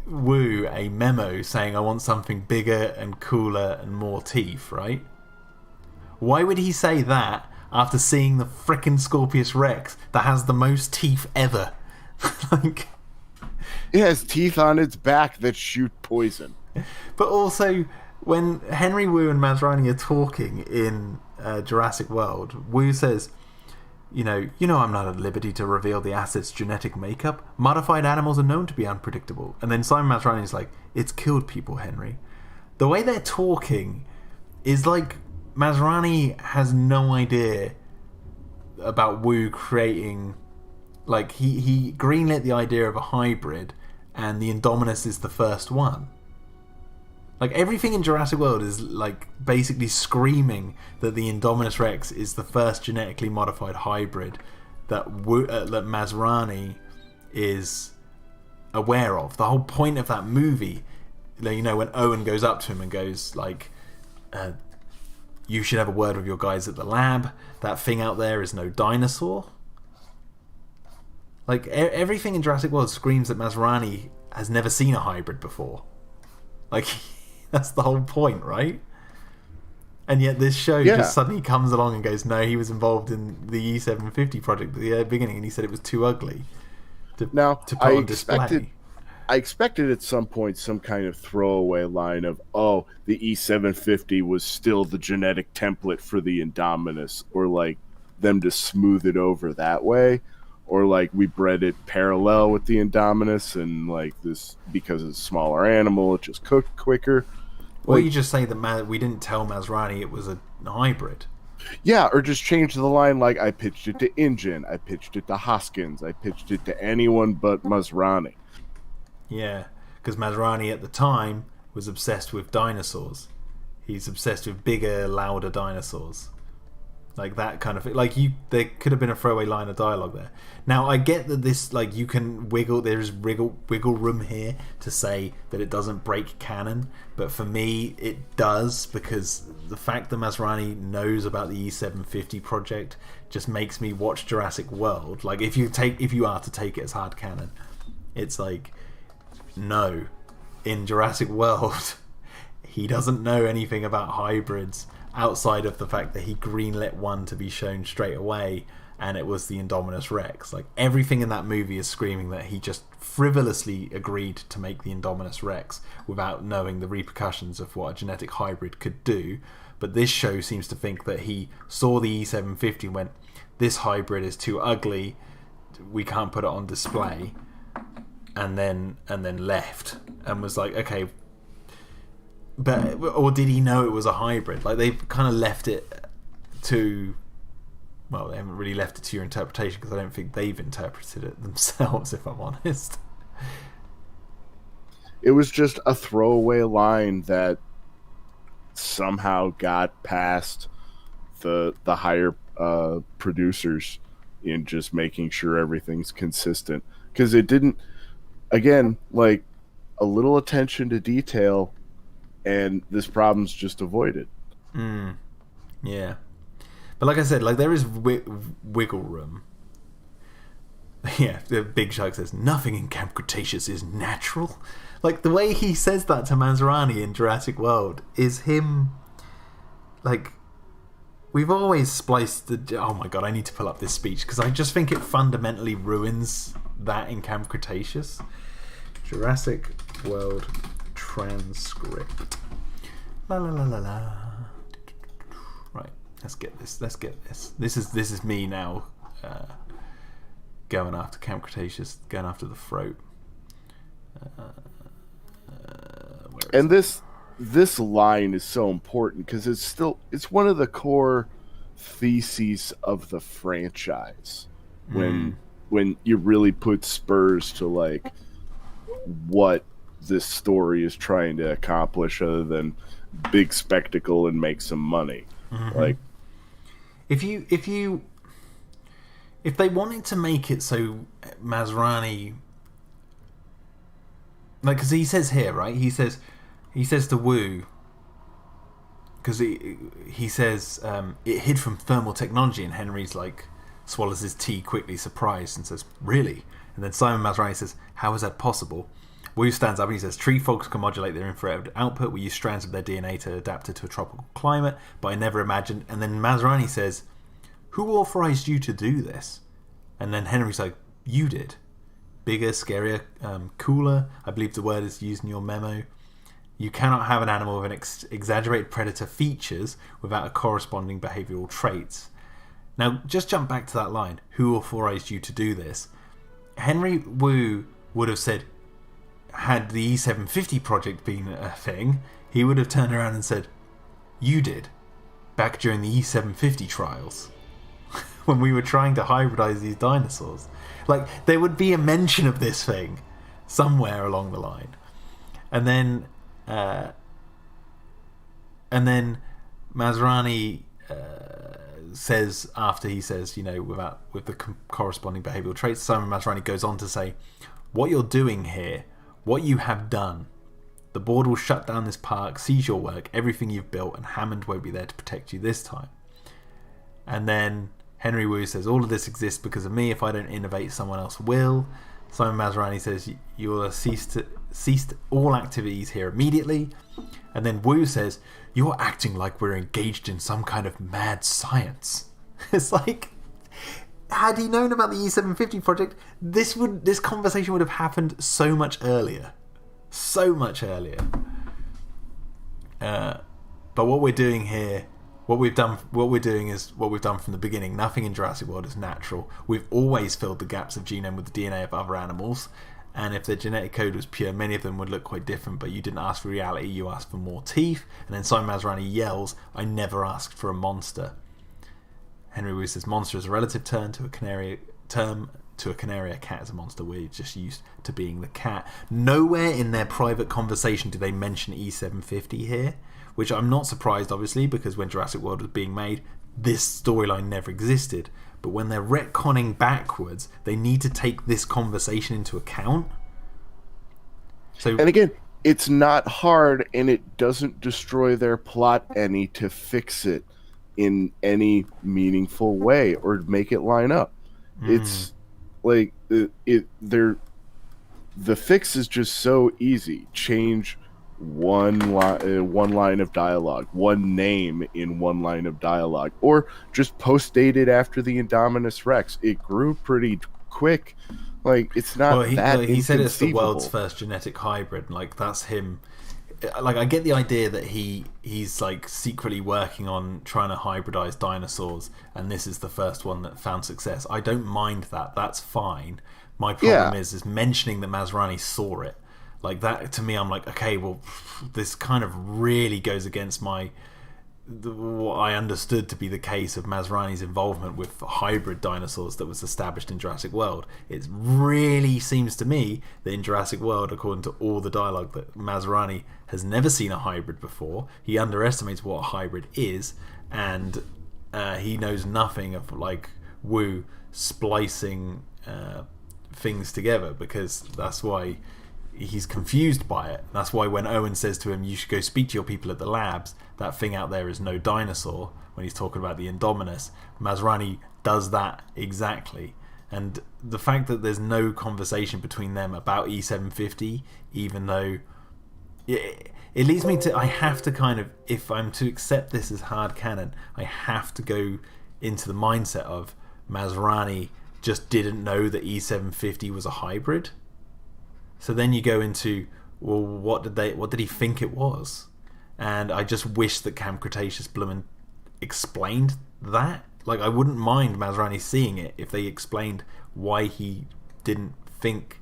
Wu a memo saying, "I want something bigger and cooler and more teeth." Right? Why would he say that after seeing the frickin' Scorpius Rex that has the most teeth ever? Like, it has teeth on its back that shoot poison. But also, when Henry Wu and Masrani are talking in Jurassic World, Wu says, you know, I'm not at liberty to reveal the asset's genetic makeup. Modified animals are known to be unpredictable. And then Simon Masrani is like, it's killed people, Henry. The way they're talking is like Masrani has no idea about Wu creating Like, he greenlit the idea of a hybrid, and the Indominus is the first one. Like, everything in Jurassic World is, like, basically screaming that the Indominus Rex is the first genetically modified hybrid that Masrani is aware of. The whole point of that movie, you know, when Owen goes up to him and goes, like, you should have a word with your guys at the lab. That thing out there is no dinosaur. Like, everything in Jurassic World screams that Masrani has never seen a hybrid before. Like, that's the whole point, right? And yet this show just suddenly comes along and goes, no, he was involved in the E750 project at the beginning, and he said it was too ugly to put on display. I expected at some point some kind of throwaway line of, oh, the E750 was still the genetic template for the Indominus, or like them to smooth it over that way, or like we bred it parallel with the Indominus, and like this, because it's a smaller animal, it just cooked quicker. Or you just say that we didn't tell Masrani it was a hybrid. Yeah, or just change the line like, I pitched it to InGen, I pitched it to Hoskins, I pitched it to anyone but Masrani. Yeah, because Masrani at the time was obsessed with dinosaurs. He's obsessed with bigger, louder dinosaurs. Like that kind of thing. Like, there could have been a throwaway line of dialogue there. Now, I get that this, like, you can there's wiggle room here to say that it doesn't break canon, but for me, it does, because the fact that Masrani knows about the E750 project just makes me watch Jurassic World. Like, if you are to take it as hard canon, it's like, no, in Jurassic World, he doesn't know anything about hybrids outside of the fact that he greenlit one to be shown straight away, and it was the Indominus Rex. Like, everything in that movie is screaming that he just frivolously agreed to make the Indominus Rex without knowing the repercussions of what a genetic hybrid could do. But this show seems to think that he saw the E750 and went, this hybrid is too ugly, we can't put it on display, and then left and was like, okay. But, or did he know it was a hybrid? Like, they've kind of left it to, well, they haven't really left it to your interpretation, because I don't think they've interpreted it themselves, if I'm honest. It was just a throwaway line that somehow got past the higher producers in just making sure everything's consistent. Because it didn't, again, like, a little attention to detail, and this problem's just avoided. Yeah. But like I said, like, there is wiggle room. Yeah, the Big Shark says, nothing in Camp Cretaceous is natural. Like, the way he says that to Masrani in Jurassic World is him, like, we've always spliced the... Oh my god, I need to pull up this speech, because I just think it fundamentally ruins that in Camp Cretaceous. Jurassic World transcript. La la la la la. Right, let's get this. This is me now, going after Camp Cretaceous, going after the throat. And this line is so important because it's one of the core theses of the franchise. When you really put spurs to like what this story is trying to accomplish, other than big spectacle and make some money. Like, if they wanted to make it so Masrani, like, because he says here, right? He says to Wu, because he says it hid from thermal technology, and Henry's like swallows his tea quickly, surprised, and says, "Really?" And then Simon Masrani says, "How is that possible?" Wu stands up and he says, tree frogs can modulate their infrared output. We use strands of their DNA to adapt it to a tropical climate, but I never imagined... And then Masrani says, who authorized you to do this? And then Henry's like, you did. Bigger, scarier, cooler. I believe the word is used in your memo. You cannot have an animal with an exaggerated predator features without a corresponding behavioral traits. Now, just jump back to that line. Who authorized you to do this? Henry Wu would have said, had the E750 project been a thing, he would have turned around and said, you did, back during the E750 trials. when we were trying to hybridize these dinosaurs. Like, there would be a mention of this thing somewhere along the line. And then Masrani says, after he says, with the corresponding behavioural traits, Simon Masrani goes on to say, what you're doing here, what you have done, the board will shut down this park, seize your work, everything you've built, and Hammond won't be there to protect you this time. And then Henry Wu says, all of this exists because of me. If I don't innovate, someone else will. Simon Masrani says, you will have ceased all activities here immediately. And then Wu says, you're acting like we're engaged in some kind of mad science. It's like, had he known about the E750 project, this conversation would have happened so much earlier. So much earlier. But what we're doing here, what we're doing is what we've done from the beginning. Nothing in Jurassic World is natural. We've always filled the gaps of genome with the DNA of other animals. And if their genetic code was pure, many of them would look quite different, but you didn't ask for reality, you asked for more teeth. And then Simon Masrani yells, I never asked for a monster. Henry Wu says, monster is a relative term to a canary. A cat is a monster. We're just used to being the cat. Nowhere in their private conversation do they mention E750 here, which I'm not surprised, obviously, because when Jurassic World was being made, this storyline never existed. But when they're retconning backwards, they need to take this conversation into account. And again, it's not hard, and it doesn't destroy their plot any to fix it in any meaningful way or make it line up. It's like the fix is just so easy. Change one line of dialogue, one name in one line of dialogue, or just post dated after the Indominus Rex. It grew pretty quick. Like, it's not he said it's the world's first genetic hybrid. Like, that's him. Like, I get the idea that he's like secretly working on trying to hybridize dinosaurs, and this is the first one that found success. I don't mind that. That's fine. My problem is mentioning that Masrani saw it. Like, that, to me, I'm like, okay, well, this kind of really goes against what I understood to be the case of Masrani's involvement with hybrid dinosaurs that was established in Jurassic World. It really seems to me that in Jurassic World, according to all the dialogue, that Masrani has never seen a hybrid before. He underestimates what a hybrid is, and he knows nothing of, like, Wu splicing things together, because that's why he's confused by it. That's why when Owen says to him, you should go speak to your people at the labs, that thing out there is no dinosaur, when he's talking about the Indominus, Masrani does that exactly. And the fact that there's no conversation between them about E750, even though it leads me to, I have to kind of, if I'm to accept this as hard canon, I have to go into the mindset of Masrani just didn't know that E750 was a hybrid. So then you go into, well, what did he think it was? And I just wish that Camp Cretaceous Bloomin' explained that. Like, I wouldn't mind Masrani seeing it if they explained why he didn't think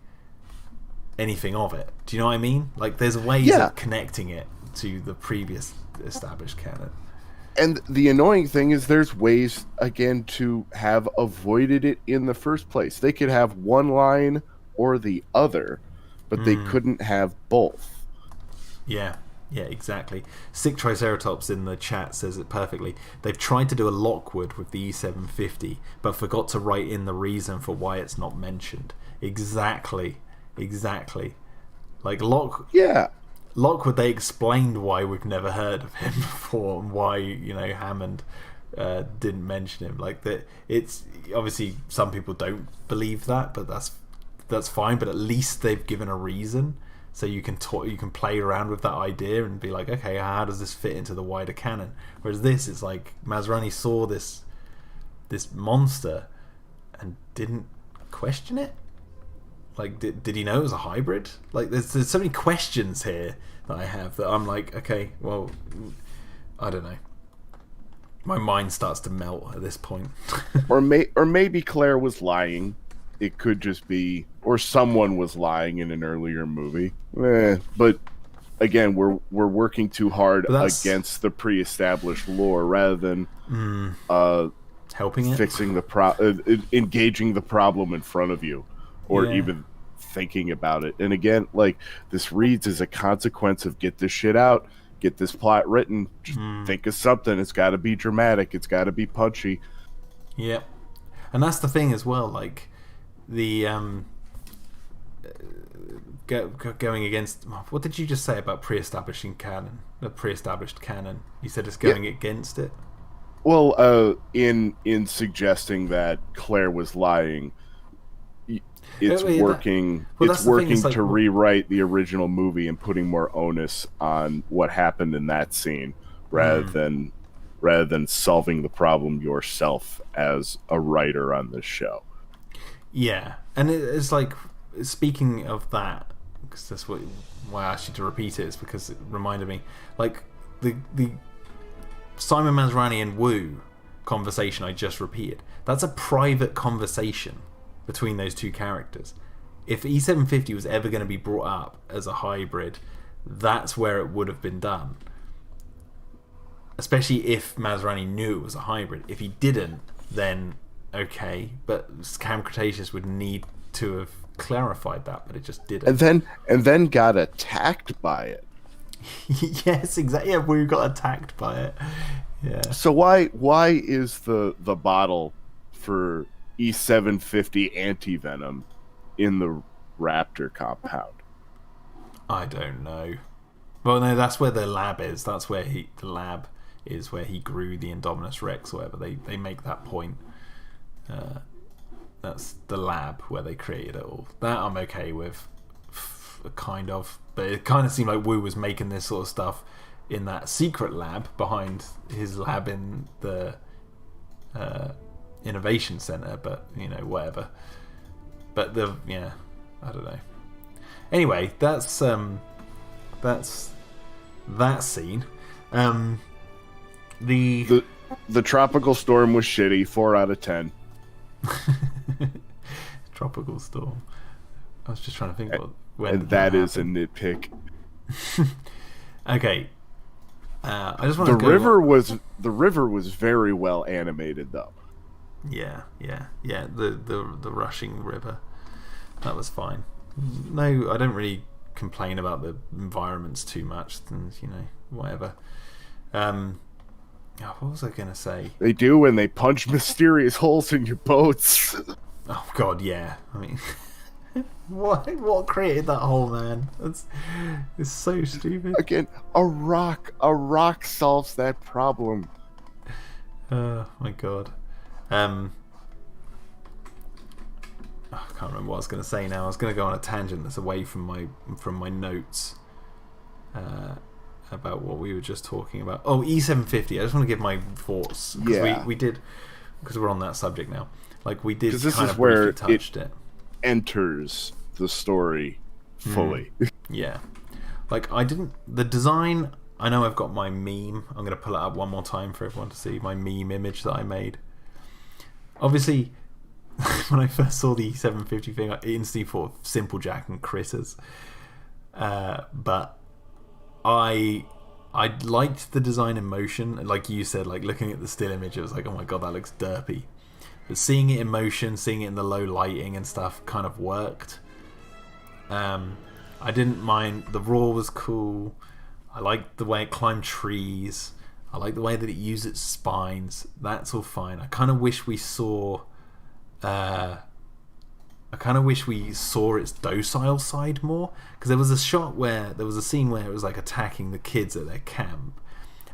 anything of it. Do you know what I mean? Like, there's ways of connecting it to the previous established canon. And the annoying thing is there's ways, again, to have avoided it in the first place. They could have one line or the other, but they couldn't have both. Yeah, exactly. Sick Triceratops in the chat says it perfectly. They've tried to do a Lockwood with the E750, but forgot to write in the reason for why it's not mentioned. Exactly. Like, Lockwood, they explained why we've never heard of him before, and why, Hammond didn't mention him. Like, that, it's obviously some people don't believe that, but that's fine. But at least they've given a reason, so you can play around with that idea and be like, okay, how does this fit into the wider canon? Whereas this, it's like Masrani saw this monster and didn't question it. Like, did he know it was a hybrid? Like, there's so many questions here that I have that I'm like, okay, well, I don't know. My mind starts to melt at this point. or maybe Claire was lying. It could just be, or someone was lying in an earlier movie. But again, we're working too hard against the pre-established lore rather than helping it, fixing engaging the problem in front of you, or even thinking about it. And again, like, this reads as a consequence of get this shit out, get this plot written, just think of something. It's got to be dramatic, it's got to be punchy. Yeah, and that's the thing as well. Like the going against. What did you just say about pre-establishing canon? The pre-established canon. You said it's going against it. Well, in suggesting that Claire was lying, it's working. It's working to rewrite the original movie and putting more onus on what happened in that scene, rather than solving the problem yourself as a writer on this show. Yeah, and it's like, speaking of that, because that's why I asked you to repeat it, is because it reminded me, like the Simon Masrani and Wu conversation I just repeated. That's a private conversation between those two characters. If E750 was ever going to be brought up as a hybrid, that's where it would have been done. Especially if Masrani knew it was a hybrid. If he didn't, then okay. But Cam Cretaceous would need to have clarified that, but it just didn't. And then got attacked by it. Yes, exactly. Yeah, we got attacked by it. Yeah. So why is the bottle for E750 anti-venom in the Raptor compound? I don't know. Well, no, that's where the lab is. That's where the lab is where he grew the Indominus Rex or whatever. They make that point. That's the lab where they created it all. That I'm okay with, kind of. But it kind of seemed like Wu was making this sort of stuff in that secret lab behind his lab in the Innovation Center. But, you know, whatever. But I don't know. Anyway, that's that scene. The tropical storm was shitty. 4 out of 10. Tropical storm. I was just trying to think when that is a nitpick. Okay. I just want to go. The river was very well animated, though. Yeah. The rushing river, that was fine. No, I don't really complain about the environments too much. And whatever. What was I going to say? They do when they punch mysterious holes in your boats. Oh God, yeah. I mean, what created that hole, man? It's so stupid. Again, a rock solves that problem. Oh my God. I can't remember what I was going to say now. I was going to go on a tangent that's away from my notes about what we were just talking about. Oh, E750. I just want to give my thoughts. We did, because we're on that subject now. Like, we did kind of briefly touched it. Enters the story fully. Yeah. Like, the design, I know I've got my meme. I'm going to pull it up one more time for everyone to see my meme image that I made. Obviously, when I first saw the E750 thing, I instantly thought of Simple Jack and Critters. But I liked the design in motion. Like you said, like looking at the still image, it was like, oh my God, that looks derpy. But seeing it in motion, seeing it in the low lighting and stuff kind of worked. I didn't mind. The roar was cool. I liked the way it climbed trees. I like the way that it used its spines. That's all fine. I kind of wish we saw its docile side more, because there was a scene where it was like attacking the kids at their camp,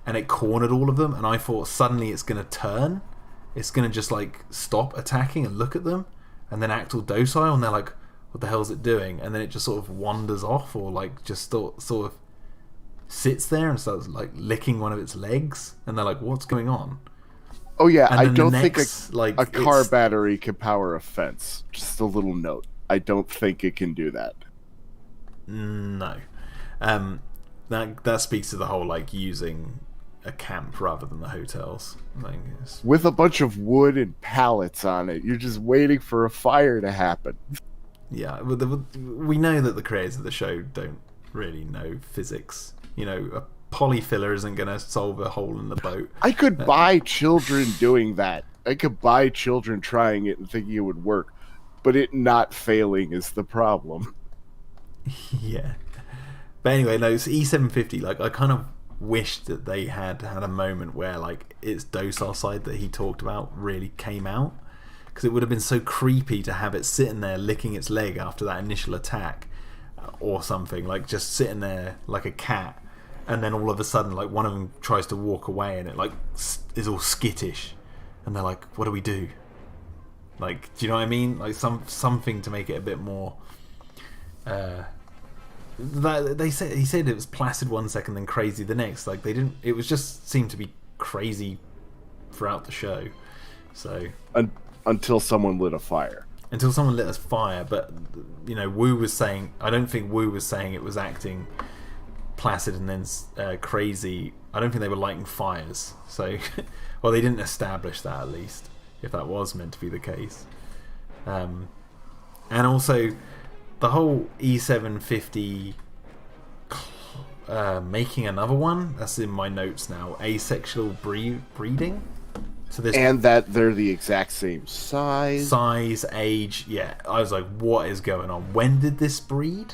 and it cornered all of them, and I thought suddenly it's going to turn. It's going to just like stop attacking and look at them, and then act all docile, and they're like, what the hell is it doing? And then it just sort of wanders off, or like just sort of sits there and starts like licking one of its legs, and they're like, what's going on? Oh yeah, I don't think a car battery can power a fence. Just a little note. I don't think it can do that. No. That speaks to the whole like using a camp rather than the hotels. With a bunch of wood and pallets on it, you're just waiting for a fire to happen. Yeah, we know that the creators of the show don't really know physics. A polyfiller isn't going to solve a hole in the boat. I could buy children doing that I could buy children trying it and thinking it would work, but it not failing is the problem. Yeah. But anyway, no, it's E750. Like, I kind of wished that they had a moment where, like, its docile side that he talked about really came out. Because it would have been so creepy to have it sitting there licking its leg after that initial attack or something. Like, just sitting there like a cat. And then all of a sudden, like, one of them tries to walk away and it, like, is all skittish. And they're like, what do we do? Like, do you know what I mean? Like, something to make it a bit more... he said it was placid one second, then crazy the next. Like, they didn't... It was just seemed to be crazy throughout the show. So... Until someone lit a fire. Until someone lit a fire, but, you know, Wu was saying... I don't think Wu was saying it was acting placid and then crazy. I don't think they were lighting fires. So... Well, they didn't establish that, at least, if that was meant to be the case. And also, the whole E750 making another one, that's in my notes now, asexual breeding. So and that they're the exact same size, age. Yeah, I was like, what is going on? When did this breed?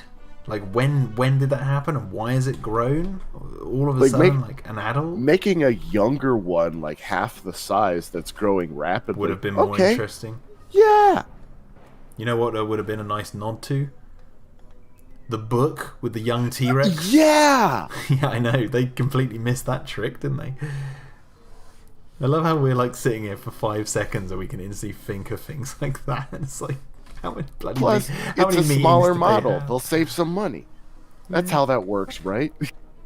Like, when did that happen, and why has it grown all of a sudden, like an adult? Making a younger one, like half the size, that's growing rapidly, would have been more interesting. Yeah. You know what would have been a nice nod to? The book with the young T-Rex. Yeah! Yeah, I know. They completely missed that trick, didn't they? I love how we're, like, sitting here for 5 seconds and we can instantly think of things like that. And it's like... How many bloody Plus, it's a smaller model. They'll save some money. That's how that works, right?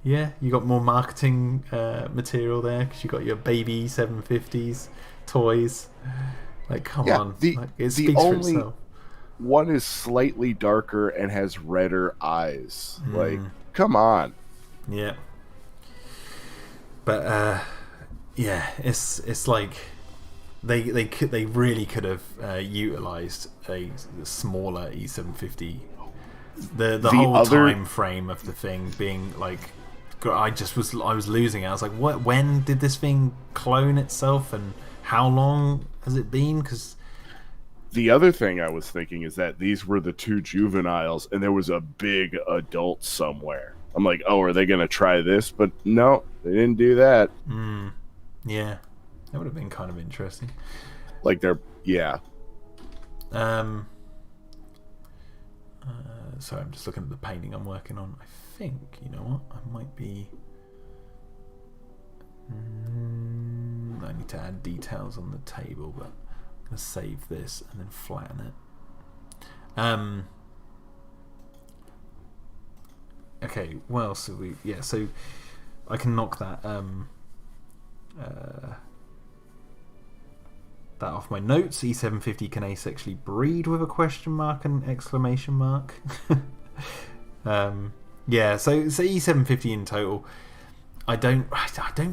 Yeah, you got more marketing material there because you got your baby 750s toys. Like, come on, like, it speaks for itself. One is slightly darker and has redder eyes. Like, come on. Yeah. But yeah, it's like. They really could have utilized a smaller E750. The whole time frame of the thing being like, I was losing it. I was like, what? When did this thing clone itself, and how long has it been? Because the other thing I was thinking is that these were the two juveniles, and there was a big adult somewhere. I'm like, oh, are they gonna try this? But no, they didn't do that. Yeah. That would have been kind of interesting. Like they're... Yeah. Sorry, I'm just looking at the painting I'm working on. I think, you know what? I might be... I need to add details on the table, but I'm going to save this and then flatten it. Okay, well, so we... Yeah, so I can knock that... that off my notes. E750 can asexually breed with a question mark and exclamation mark. Yeah, so E750 in total. I don't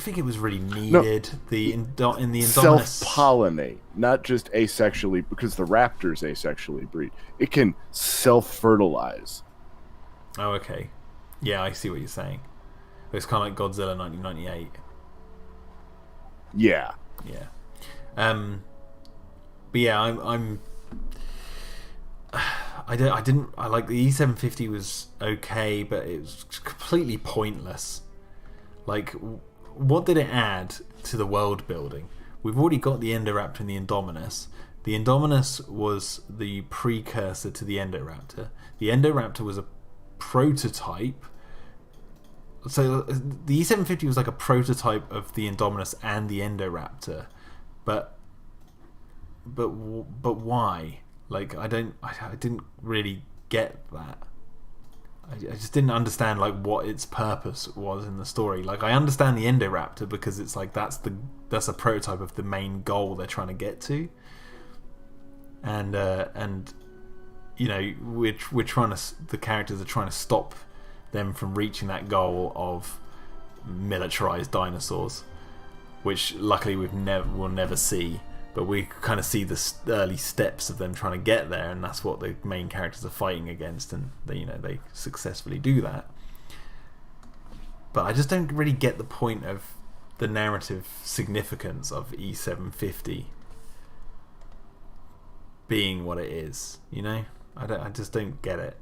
think it was really needed. No, in the Indominus, self-pollinate, not just asexually, because the raptors asexually breed. It can self-fertilize. Oh, okay. Yeah, I see what you're saying. It's kind of like Godzilla 1998. Yeah. Yeah. But yeah, I like the E750 was okay, but it was completely pointless. Like, what did it add to the world building? We've already got the Endoraptor and the Indominus. The Indominus was the precursor to the Endoraptor. The Endoraptor was a prototype. So the E750 was like a prototype of the Indominus and the Endoraptor, but why? Like, I didn't really get that. I just didn't understand like what its purpose was in the story. Like, I understand the Endoraptor because it's like that's a prototype of the main goal they're trying to get to, and you know, we're trying to, the characters are trying to stop them from reaching that goal of militarized dinosaurs, which luckily we'll never see. But we kind of see the early steps of them trying to get there, and that's what the main characters are fighting against, and they successfully do that. But I just don't really get the point of the narrative significance of E750. being what it is. You know, I just don't get it.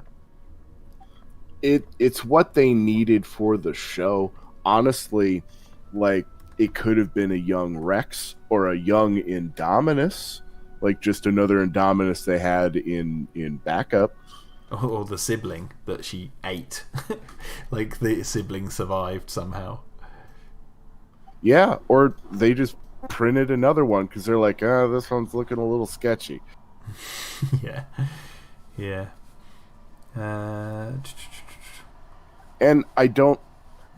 It's what they needed for the show. Honestly, like it could have been a young Rex or a young Indominus, like just another Indominus they had in backup. Or the sibling that she ate. Like the sibling survived somehow. Yeah, or they just printed another one because they're like, this one's looking a little sketchy. Yeah. Yeah. And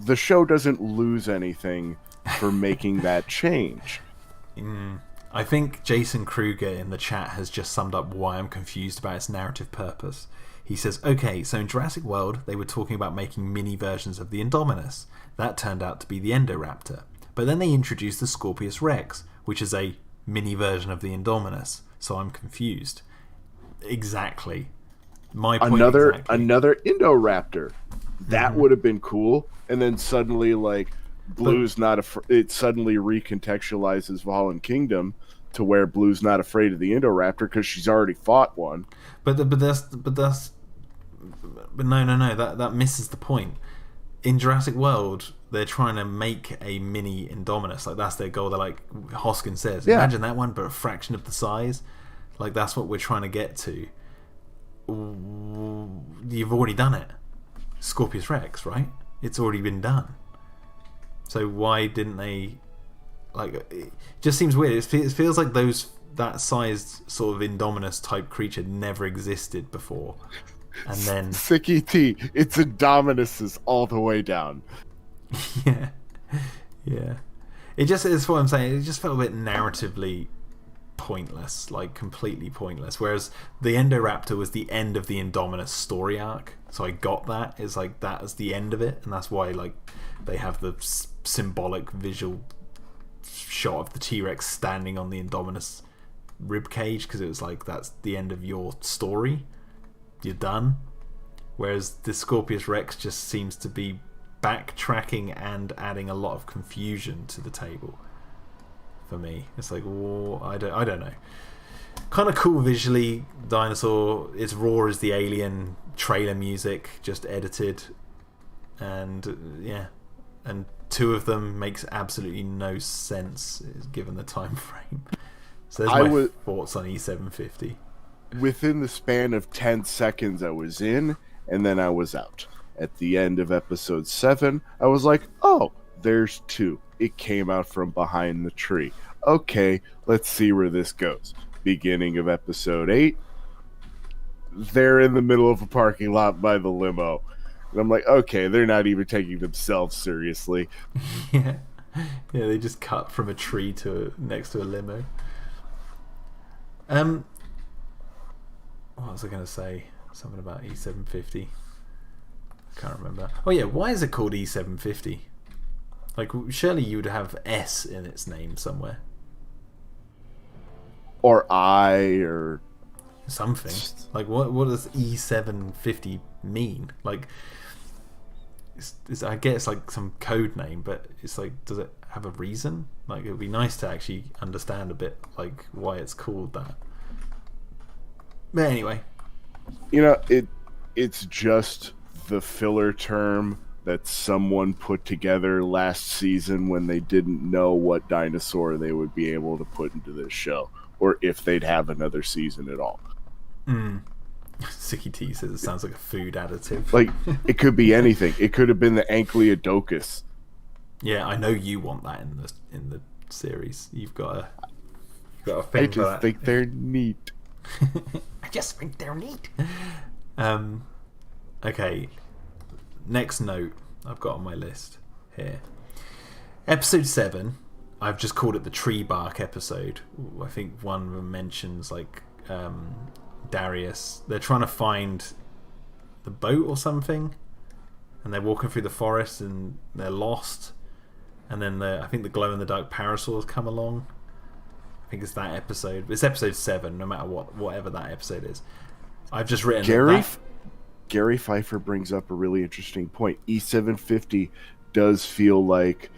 the show doesn't lose anything for making that change. I think Jason Kruger in the chat has just summed up why I'm confused about its narrative purpose. He says, okay, so in Jurassic World, they were talking about making mini versions of the Indominus. That turned out to be the Endoraptor. But then they introduced the Scorpius Rex, which is a mini version of the Indominus. So I'm confused. Exactly. My point Another exactly. Indoraptor. That would have been cool. And then suddenly, like, Blue's it suddenly recontextualizes Fallen Kingdom to where Blue's not afraid of the Indoraptor because she's already fought one. But no, that misses the point. In Jurassic World, they're trying to make a mini Indominus. Like, that's their goal. They're like, Hoskins says, imagine that one, but a fraction of the size. Like, that's what we're trying to get to. You've already done it. Scorpius Rex, right? It's already been done. So why didn't they... Like, it just seems weird. It feels like that sized sort of Indominus type creature never existed before. And then... Sicky T, it's Indominuses all the way down. Yeah. Yeah. It's what I'm saying. It just felt a bit narratively pointless. Like, completely pointless. Whereas the Endoraptor was the end of the Indominus story arc. So I got that. It's like, that is the end of it. And that's why, like, they have the symbolic visual shot of the T-Rex standing on the Indominus ribcage, because it was like, that's the end of your story. You're done. Whereas the Scorpius Rex just seems to be backtracking and adding a lot of confusion to the table. For me, it's like, oh, I don't know. Kind of cool visually. Dinosaur. Its roar is the Alien trailer music, just edited, and yeah, and two of them makes absolutely no sense given the time frame. So there's my thoughts on E750. Within the span of 10 seconds, I was in, and then I was out. At the end of episode 7, I was like, oh, there's 2. It came out from behind the tree. Okay, let's see where this goes. Beginning of episode 8, they're in the middle of a parking lot by the limo. And I'm like, okay, they're not even taking themselves seriously. Yeah, they just cut from a tree next to a limo. What was I going to say? Something about E750. I can't remember. Oh yeah, why is it called E750? Like, surely you would have S in its name somewhere. Or I, or... something. Like, what does E750 mean? Like, I get it's like some code name, but it's like, does it have a reason? Like, it would be nice to actually understand a bit, like, why it's called that. But anyway. You know, it's just the filler term that someone put together last season when they didn't know what dinosaur they would be able to put into this show, or if they'd have another season at all. Sicky T says it sounds like a food additive. Like, it could be anything. It could have been the Ankylodochus. Yeah, I know you want that in the series. You've got a thing. I just think they're neat. I just think they're neat. Okay. Next note I've got on my list here. Episode 7. I've just called it the tree bark episode. I think one of them mentions like Darius. They're trying to find the boat or something, and they're walking through the forest and they're lost. And then I think the glow in the dark parasaurs come along. I think it's that episode. It's episode 7, no matter whatever that episode is. I've just written Gary Pfeiffer brings up a really interesting point. E750 does feel like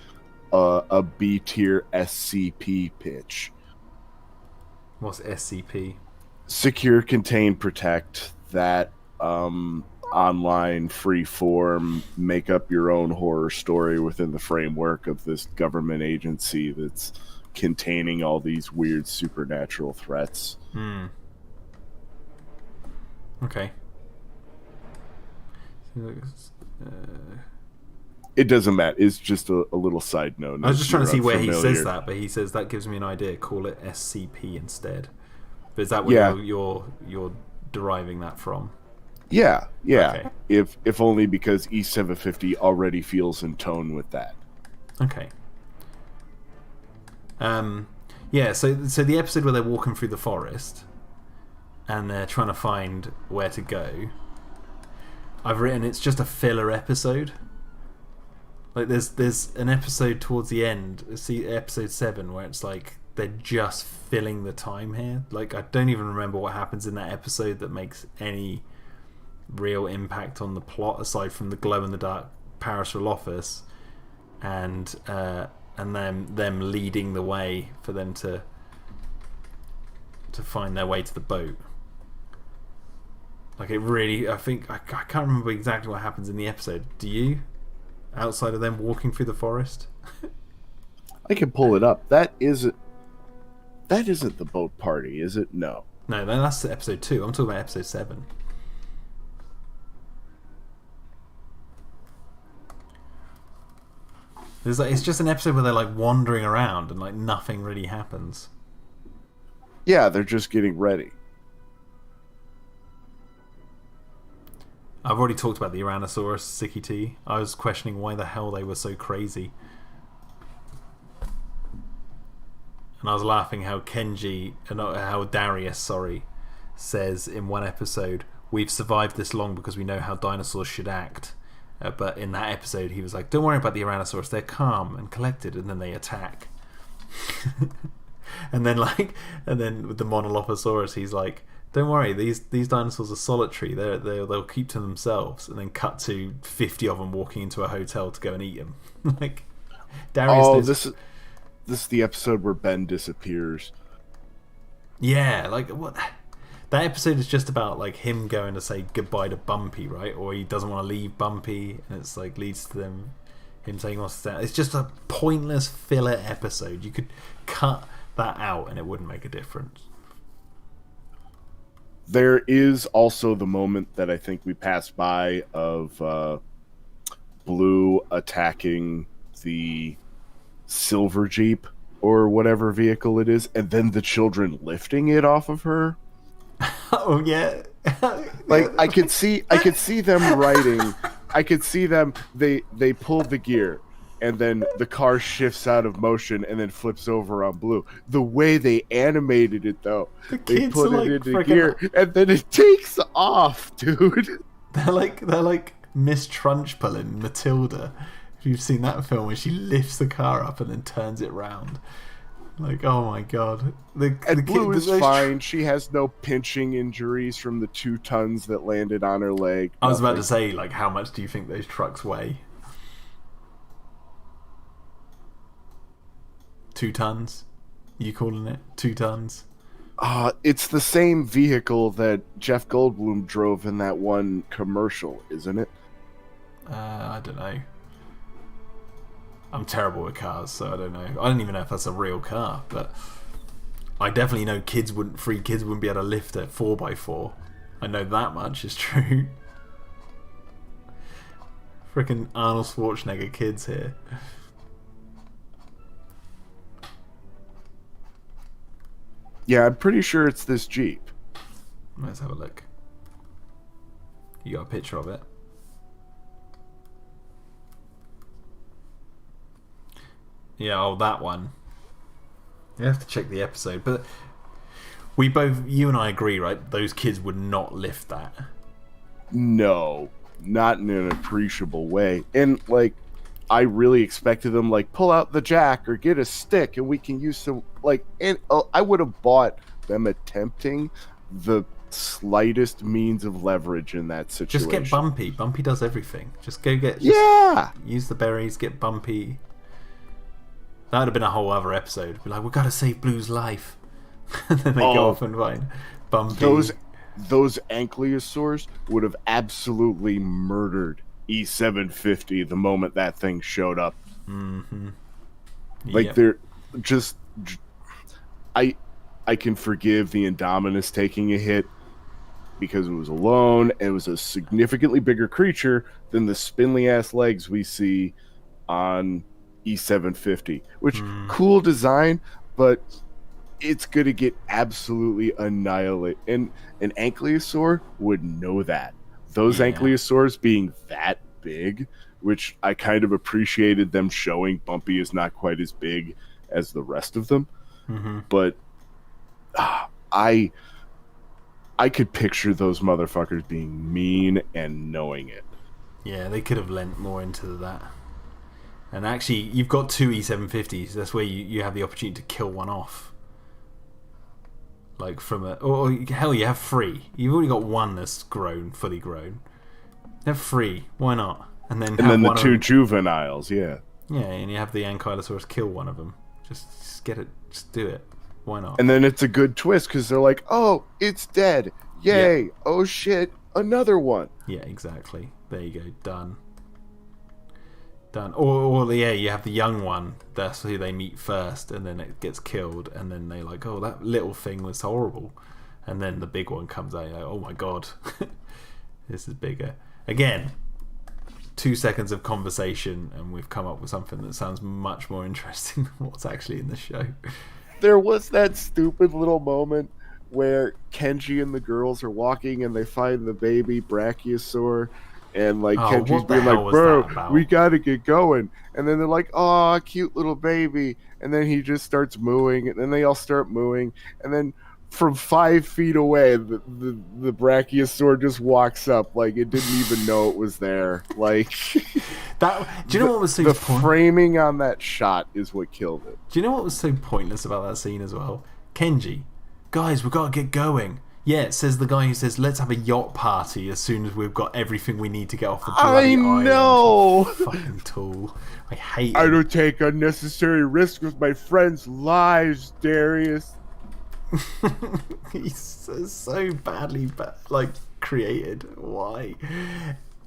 a B-tier SCP pitch. What's SCP? secure, contain, protect, that online free form, make up your own horror story within the framework of this government agency that's containing all these weird supernatural threats. Okay. It doesn't matter. It's just a little side note. I was just trying to see where he says that, but he says that gives me an idea. Call it SCP instead. But is that where you're deriving that from? Yeah. Okay. If only because E750 already feels in tone with that. Okay. Yeah. So the episode where they're walking through the forest and they're trying to find where to go, I've written it's just a filler episode. Like there's an episode towards the end, see episode 7, where it's like they're just filling the time here. Like I don't even remember what happens in that episode that makes any real impact on the plot aside from the glow in the dark parasol office and them leading the way for them to find their way to the boat. Like it really, I can't remember exactly what happens in the episode. Do you? Outside of them walking through the forest? I can pull it up. That isn't the boat party, is it? No, that's episode 2. I'm talking about episode 7. It's just an episode where they're like wandering around and like nothing really happens. Yeah, they're just getting ready. I've already talked about the Tyrannosaurus Sicky T. I was questioning why the hell they were so crazy. And I was laughing how Darius, says in one episode, we've survived this long because we know how dinosaurs should act. But in that episode, he was like, don't worry about the Tyrannosaurus, they're calm and collected, and then they attack. and then with the Monolophosaurus, he's like, don't worry, these dinosaurs are solitary. They'll keep to themselves. And then cut to 50 of them walking into a hotel to go and eat them. Like, Darius. This is the episode where Ben disappears. Yeah, like what? That episode is just about like him going to say goodbye to Bumpy, right? Or he doesn't want to leave Bumpy, and it's like leads to him saying he wants to stay. It's just a pointless filler episode. You could cut that out, and it wouldn't make a difference. There is also the moment that I think we passed by of Blue attacking the silver Jeep or whatever vehicle it is, and then the children lifting it off of her. Oh yeah. Like I could see them riding. I could see them. They pull the gear, and then the car shifts out of motion and then flips over on Blue. The way they animated it, though, they put it into gear and then it takes off, dude. They're like Miss Trunchbull in Matilda. If you've seen that film, where she lifts the car up and then turns it round. Like, oh my god. Blue is fine. She has no pinching injuries from the 2 tons that landed on her leg. I was about to say, like, how much do you think those trucks weigh? 2 tons? You calling it 2 tons? It's the same vehicle that Jeff Goldblum drove in that one commercial, isn't it? I don't know. I'm terrible with cars, so I don't know. I don't even know if that's a real car, but I definitely know free kids wouldn't be able to lift a 4x4. I know that much is true. Freaking Arnold Schwarzenegger kids here. Yeah, I'm pretty sure it's this Jeep. Let's have a look. You got a picture of it? Yeah, that one. You have to check the episode, but you and I agree, right? Those kids would not lift that. No, not in an appreciable way. And like, I really expected them like pull out the jack or get a stick, and we can use some like. And I would have bought them attempting the slightest means of leverage in that situation. Just get Bumpy. Bumpy does everything. Just go get. Use the berries. Get Bumpy. That would have been a whole other episode. Be like, we've got to save Blue's life. And then they go off and find Bumpy. Those ankylosaurs would have absolutely murdered E750 the moment that thing showed up. Mm-hmm. Like they're just, I can forgive the Indominus taking a hit because it was alone. It was a significantly bigger creature than the spindly ass legs we see on E750, which cool design, but it's going to get absolutely annihilated. And an ankylosaur would know that. Those ankylosaurs being that big, which I kind of appreciated them showing Bumpy is not quite as big as the rest of them. Mm-hmm. But I could picture those motherfuckers being mean and knowing it. Yeah, they could have lent more into that. And actually, you've got 2 E750s. That's where you have the opportunity to kill one off. Like from a... Or hell, you have 3. You've already got one that's grown, fully grown. You have 3. Why not? And then the 2 juveniles, yeah. Yeah, and you have the Ankylosaurus kill one of them. Just get it. Just do it. Why not? And then it's a good twist because they're like, oh, it's dead. Yay. Yep. Oh, shit. Another one. Yeah, exactly. There you go. Done. Or yeah, you have the young one. That's who they meet first, and then it gets killed, and then they're like, oh, that little thing was horrible. And then the big one comes out, you're like, oh my god. This is bigger. Again, 2 seconds of conversation, and we've come up with something that sounds much more interesting than what's actually in the show. There was that stupid little moment where Kenji and the girls are walking and they find the baby Brachiosaur, and like Kenji's being like, bro, we gotta get going. And then they're like, oh, cute little baby. And then he just starts mooing, and then they all start mooing. And then from 5 feet away, the Brachiosaur just walks up like it didn't even know it was there. Like that. Do you know what was so the framing on that shot is what killed it. Do you know what was so pointless about that scene as well? Kenji, guys, we've got to get going. Yeah, it says the guy who says, let's have a yacht party as soon as we've got everything we need to get off the bloody island. I know! Fucking tool. I hate I it. don't take unnecessary risks with my friends' lives, Darius. He's so badly created. Why?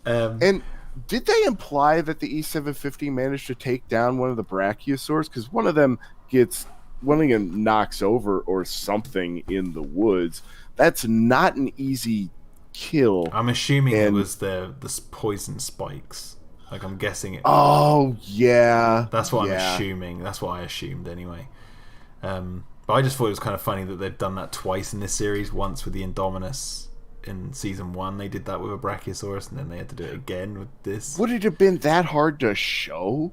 And did they imply that the E750 managed to take down one of the Brachiosaurs? Because one of them knocks over or something in the woods. That's not an easy kill. I'm assuming it was the poison spikes. Like, I'm guessing it. Oh, yeah. That's what I'm assuming. That's what I assumed anyway. But I just thought it was kind of funny that they've done that twice in this series. Once with the Indominus in season 1, they did that with a Brachiosaurus, and then they had to do it again with this. Would it have been that hard to show?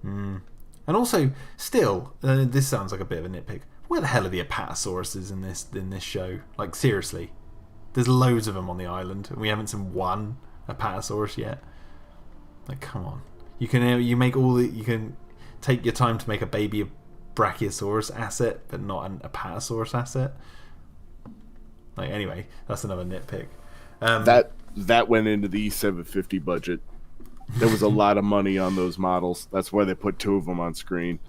And also, still, this sounds like a bit of a nitpick. Where the hell are the Apatosauruses in this show? Like, seriously, there's loads of them on the island, and we haven't seen one Apatosaurus yet. Like, come on, you can take your time to make a baby Brachiosaurus asset, but not an Apatosaurus asset. Like, anyway, that's another nitpick. That went into the E750 budget. There was a lot of money on those models. That's why they put 2 of them on screen.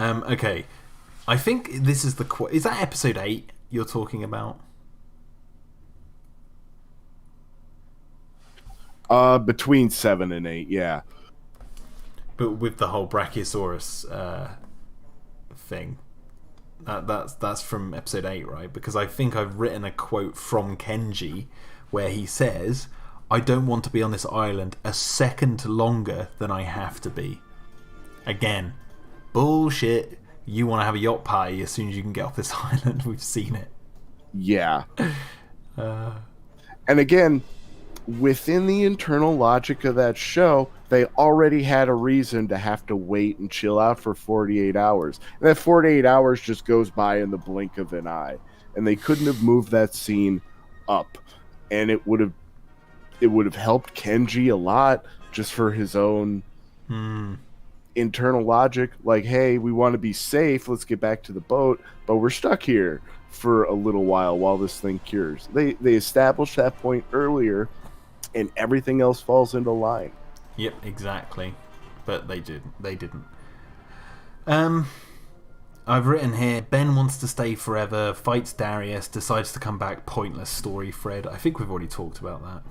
Okay, I think this is is that episode 8 you're talking about? Between 7 and 8, yeah. But with the whole Brachiosaurus thing, that's from episode 8, right? Because I think I've written a quote from Kenji where he says, I don't want to be on this island a second longer than I have to be. Again, bullshit. You want to have a yacht party as soon as you can get off this island. We've seen it. Yeah. And again, within the internal logic of that show, they already had a reason to have to wait and chill out for 48 hours. And that 48 hours just goes by in the blink of an eye. And they couldn't have moved that scene up. And it would have helped Kenji a lot just for his own internal logic. Like, hey, we want to be safe. Let's get back to the boat. But we're stuck here for a little while this thing cures. They established that point earlier, and everything else falls into line. Yep, exactly. But they didn't. I've written here, Ben wants to stay forever, fights Darius, decides to come back, pointless story, Fred. I think we've already talked about that.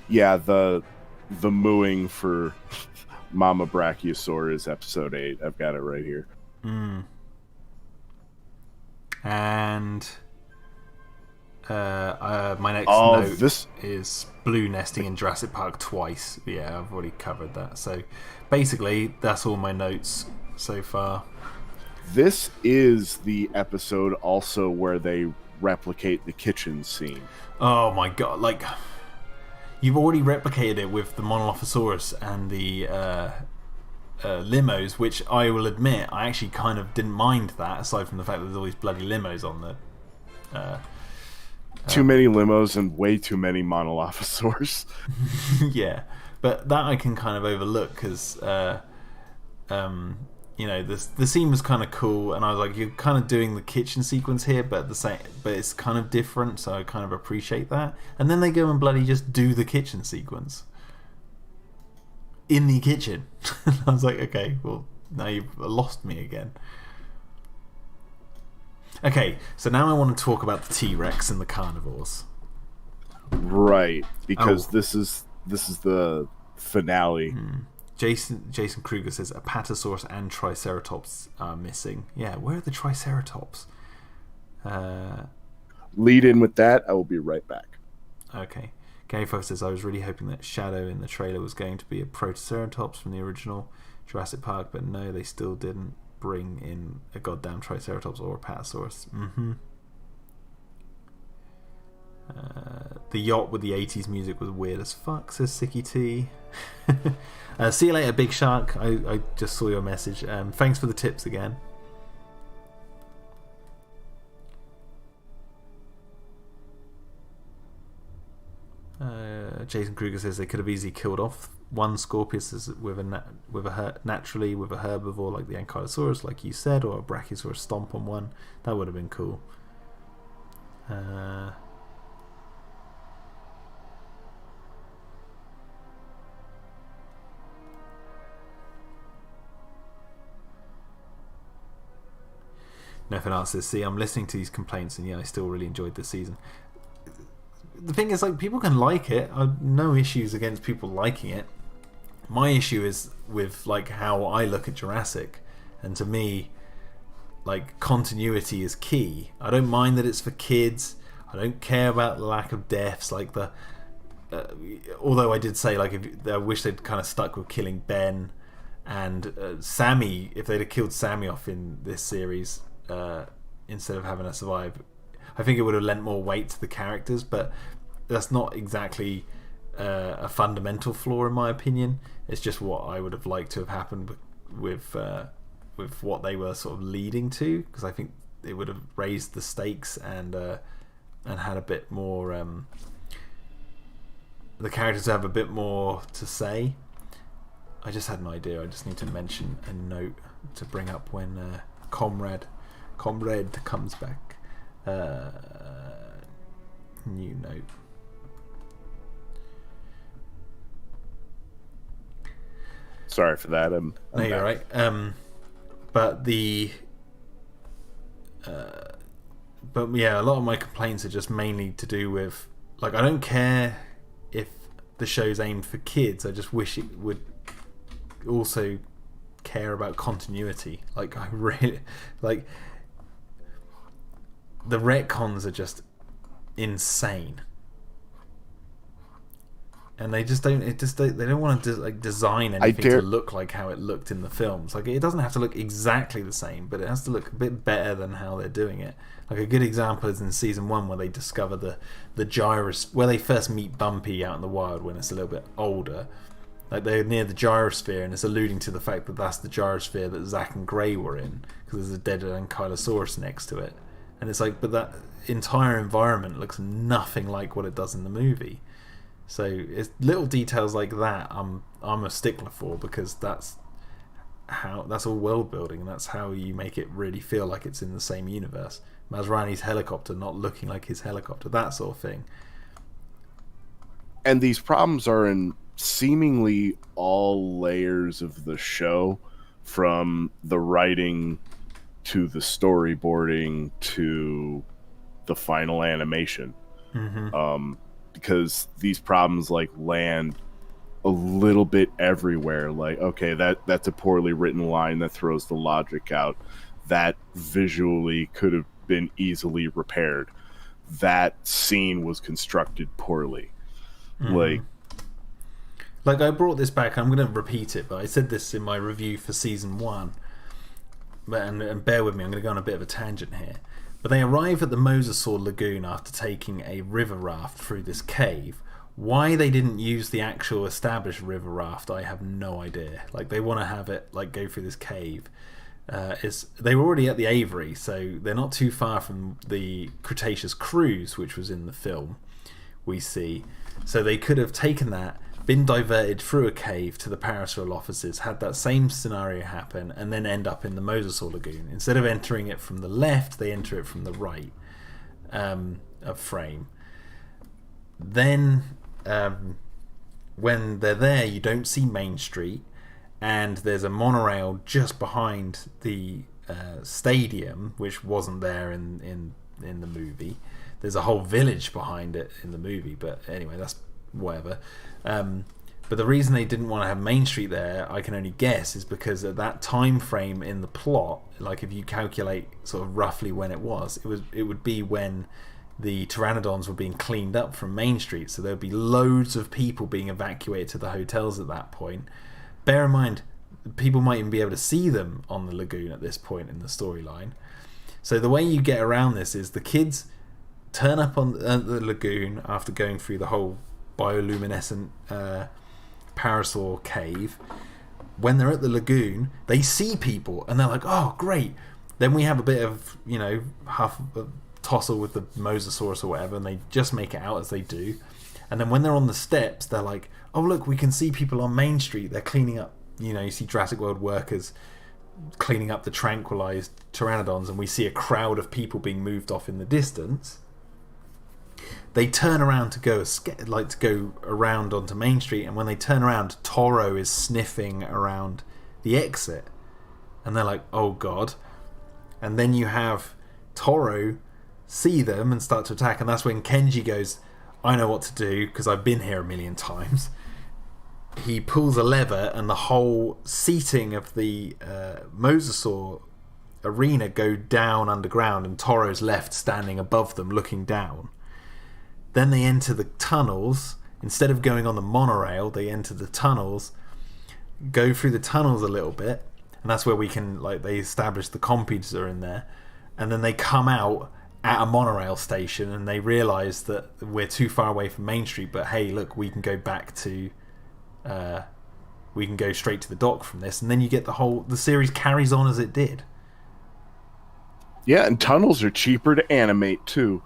Yeah, the mooing for Mama Brachiosaur is episode 8. I've got it right here. And my next note is blue nesting in Jurassic Park twice. Yeah, I've already covered that. So basically, that's all my notes so far. This is the episode also where they replicate the kitchen scene. Oh my god, like, you've already replicated it with the Monolophosaurus and the limos, which I will admit, I actually kind of didn't mind that, aside from the fact that there's all these bloody limos on the... too many limos and way too many Monolophosaurs. Yeah, but that I can kind of overlook, because... you know, the scene was kind of cool, and I was like, you're kind of doing the kitchen sequence here, but it's kind of different, so I kind of appreciate that. And then they go and bloody just do the kitchen sequence in the kitchen. I was like, okay, well, now you've lost me again. Okay, so now I want to talk about the T-Rex and the carnivores. Right, because this is the finale. Jason Kruger says Apatosaurus and Triceratops are missing. Yeah, where are the Triceratops? Lead in with that. I will be right back. Okay. Gary Fox says, I was really hoping that Shadow in the trailer was going to be a Protoceratops from the original Jurassic Park, but no, they still didn't bring in a goddamn Triceratops or Apatosaurus. The yacht with the 80s music was weird as fuck, says Sicky T. See you later, Big Shark. I just saw your message. Thanks for the tips again. Jason Kruger says they could have easily killed off one Scorpius naturally with a herbivore like the Ankylosaurus, like you said, or a Brachiosaurus stomp on one. That would have been cool. Nothing else says, see, I'm listening to these complaints, and yeah, I still really enjoyed this season. The thing is, like, people can like it. I've no issues against people liking it. My issue is with, like, how I look at Jurassic, and to me, like, continuity is key. I don't mind that it's for kids. I don't care about the lack of deaths. Like, although I did say, like, I wish they'd kind of stuck with killing Ben and Sammy. If they'd have killed Sammy off in this series, instead of having her survive, I think it would have lent more weight to the characters, but that's not exactly a fundamental flaw in my opinion. It's just what I would have liked to have happened with what they were sort of leading to, because I think it would have raised the stakes and had a bit more the characters have a bit more to say. I just had an idea. I just need to mention a note to bring up when Comrade comes back. New note. Sorry for that. I'm no, you're right. But yeah, a lot of my complaints are just mainly to do with, like, I don't care if the show's aimed for kids. I just wish it would also care about continuity. Like, I really like. The retcons are just insane, and they just don't. They don't want to design anything to look like how it looked in the films. Like, it doesn't have to look exactly the same, but it has to look a bit better than how they're doing it. Like, a good example is in season 1 where they discover the gyrus, where they first meet Bumpy out in the wild when it's a little bit older. Like, they're near the gyrosphere, and it's alluding to the fact that that's the gyrosphere that Zack and Gray were in, because there's a dead Ankylosaurus next to it. And it's like, but that entire environment looks nothing like what it does in the movie. So it's little details like that I'm a stickler for, because that's all world building, and that's how you make it really feel like it's in the same universe. Masrani's helicopter not looking like his helicopter, that sort of thing. And these problems are in seemingly all layers of the show, from the writing to the storyboarding to the final animation. Because these problems like land a little bit everywhere. Like, okay, that's a poorly written line that throws the logic out. That visually could have been easily repaired. That scene was constructed poorly. Like I brought this back. I'm going to repeat it, but I said this in my review for season 1. And bear with me, I'm going to go on a bit of a tangent here. But they arrive at the Mosasaur Lagoon after taking a river raft through this cave. Why they didn't use the actual established river raft, I have no idea. Like, they want to have it like go through this cave. They were already at the Avery, so they're not too far from the Cretaceous cruise, which was in the film we see. So they could have taken that, been diverted through a cave to the Parasol offices, had that same scenario happen, and then end up in the Mosasaur Lagoon. Instead of entering it from the left, they enter it from the right of frame. Then, when they're there, you don't see Main Street, and there's a monorail just behind the stadium, which wasn't there in the movie. There's a whole village behind it in the movie, but anyway, that's whatever. But the reason they didn't want to have Main Street there, I can only guess, is because at that time frame in the plot, like if you calculate sort of roughly when it would be when the pteranodons were being cleaned up from Main Street, so there would be loads of people being evacuated to the hotels at that point. Bear in mind, people might even be able to see them on the lagoon at this point in the storyline. So the way you get around this is the kids turn up on the lagoon after going through the whole bioluminescent Parasol cave. When they're at the lagoon, they see people and they're like, oh great. Then we have a bit of, half a tussle with the Mosasaurus or whatever, and they just make it out as they do. And then when they're on the steps, they're like, oh look, we can see people on Main Street, they're cleaning up, you see Jurassic World workers cleaning up the tranquilized pteranodons, and we see a crowd of people being moved off in the distance. They turn around to go around onto Main Street, and when they turn around, Toro is sniffing around the exit, and they're like, oh god. And then you have Toro see them and start to attack, and that's when Kenji goes, I know what to do because I've been here a million times. He pulls a lever and the whole seating of the Mosasaur arena go down underground, and Toro's left standing above them looking down. Then they enter the tunnels. Instead of going on the monorail, they enter the tunnels, go through the tunnels a little bit, and that's where we can, they establish the compies are in there, and then they come out at a monorail station and they realise that we're too far away from Main Street, but hey, look, we can go back to we can go straight to the dock from this, and then you get the series carries on as it did. Yeah, and tunnels are cheaper to animate too.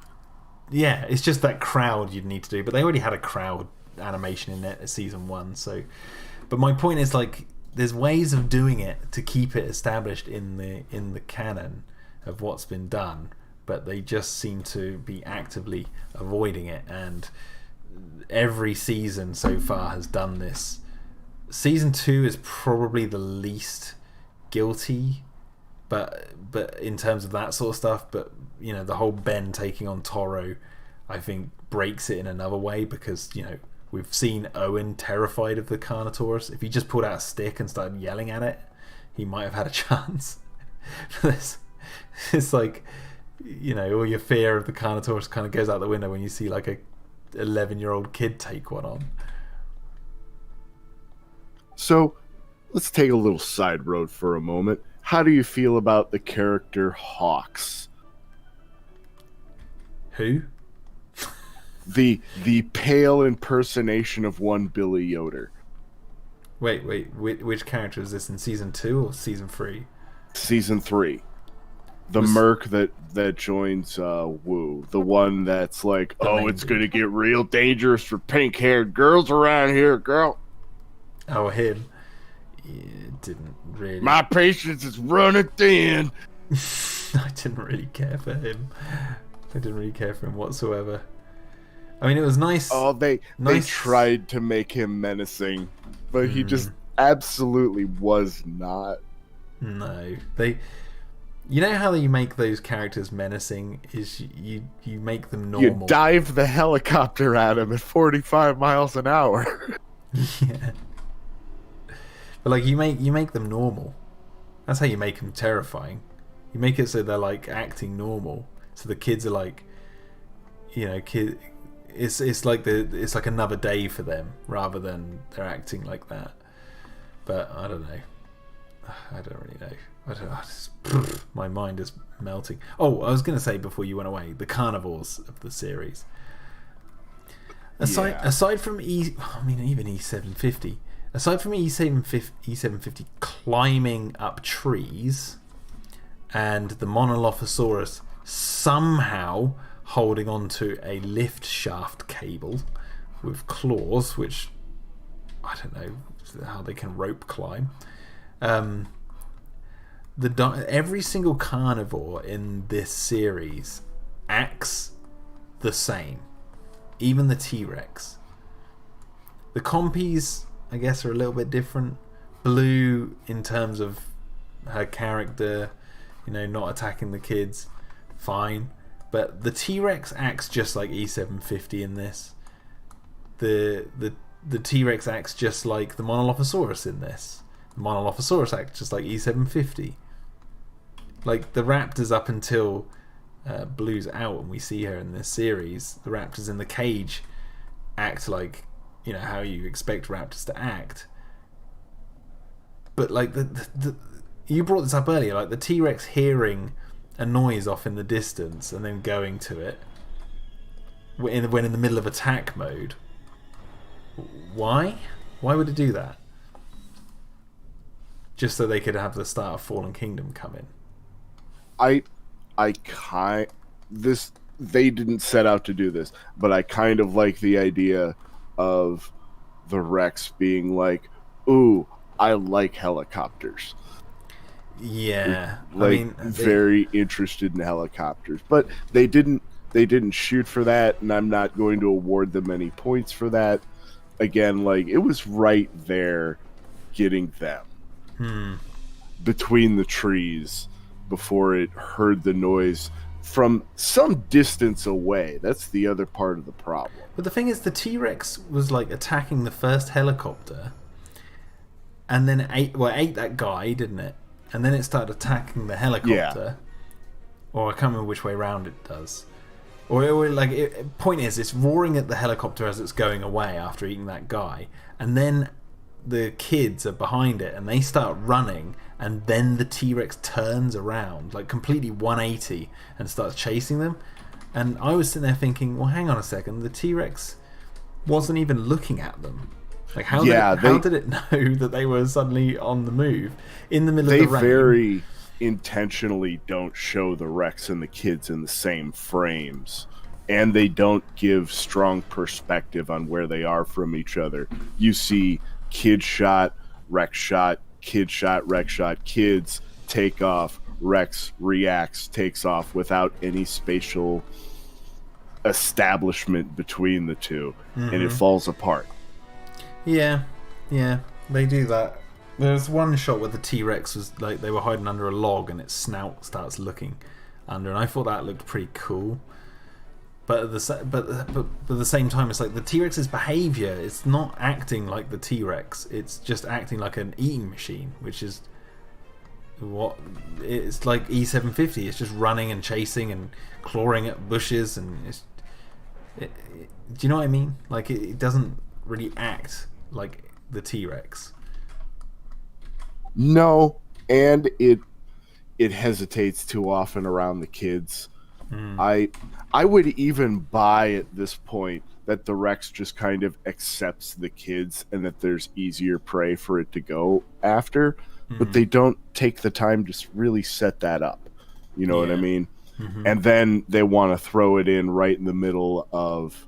Yeah, it's just that crowd you'd need to do, but they already had a crowd animation in it at season 1. So, but my point is, there's ways of doing it to keep it established in the canon of what's been done, but they just seem to be actively avoiding it. And every season so far has done this. Season 2 is probably the least guilty, but in terms of that sort of stuff. But the whole Ben taking on Toro, I think, breaks it in another way, because we've seen Owen terrified of the Carnotaurus. If he just pulled out a stick and started yelling at it, he might have had a chance. It's like, all your fear of the Carnotaurus kind of goes out the window when you see a 11-year-old kid take one on. So let's take a little side road for a moment. How do you feel about the character Hawks? Who? The pale impersonation of one Billy Yoder. Wait, which character is this, in season 2 or season 3? Season 3. The merc that joins Wu. The one that's like, it's going to get real dangerous for pink-haired girls around here, girl. Oh, him. Yeah, didn't really. My patience is running thin. I didn't really care for him. I didn't really care for him whatsoever. I mean, it was nice. Oh, they tried to make him menacing, but he just absolutely was not. No, You know how you make those characters menacing is you make them You normal. dive the helicopter at him at 45 miles an hour. Yeah. But like you make them normal. That's how you make them terrifying. You make it so they're like acting normal. So the kids are like, it's like another day for them rather than they're acting like that. But I don't know. I don't really know. My mind is melting. Oh, I was going to say before you went away, the carnivores of the series. Aside from even E750. Aside from E750 climbing up trees, and the Monolophosaurus somehow holding onto a lift shaft cable with claws, which I don't know how they can rope climb. Every single carnivore in this series acts the same, even the T-Rex. The compies, I guess, are a little bit different. Blue, in terms of her character, not attacking the kids, fine. But the T-Rex acts just like E750 in this. The T-Rex acts just like the Monolophosaurus in this. The Monolophosaurus acts just like E750. Like the raptors, up until Blue's out and we see her in this series, the raptors in the cage act like how you expect raptors to act. But like you brought this up earlier, like the T-Rex hearing a noise off in the distance and then going to it when in the middle of attack mode. Why would it do that? Just so they could have the start of Fallen Kingdom come in. They didn't set out to do this, but I kind of like the idea of the Rex being like, ooh, I like helicopters. Yeah. Very interested in helicopters. But they didn't shoot for that, and I'm not going to award them any points for that. Again, it was right there getting them between the trees before it heard the noise from some distance away. That's the other part of the problem. But the thing is, the T-Rex was attacking the first helicopter and then ate that guy, didn't it? And then it started attacking the helicopter. Yeah. Or I can't remember which way around it does. Point is, it's roaring at the helicopter as it's going away after eating that guy, and then the kids are behind it and they start running, and then the T-Rex turns around completely 180 and starts chasing them. And I was sitting there thinking, well, hang on a second, the T-Rex wasn't even looking at them. How did it know that they were suddenly on the move in the middle of the rain? They very intentionally don't show the Rex and the kids in the same frames, and they don't give strong perspective on where they are from each other. You see kid shot, Rex shot, kid shot, Rex shot, kids take off, Rex reacts, takes off without any spatial establishment between the two, and it falls apart. Yeah, they do that. There's one shot where the T-Rex was they were hiding under a log and its snout starts looking under, and I thought that looked pretty cool. But at the same time, it's the T-Rex's behavior, it's not acting like the T-Rex, it's just acting like an eating machine, which is what it's like E750. It's just running and chasing and clawing at bushes, and do you know what I mean? It doesn't really act like the T-Rex. No, and it hesitates too often around the kids. I would even buy at this point that the Rex just kind of accepts the kids and that there's easier prey for it to go after, but they don't take the time to really set that up. You know what I mean? And then they want to throw it in right in the middle of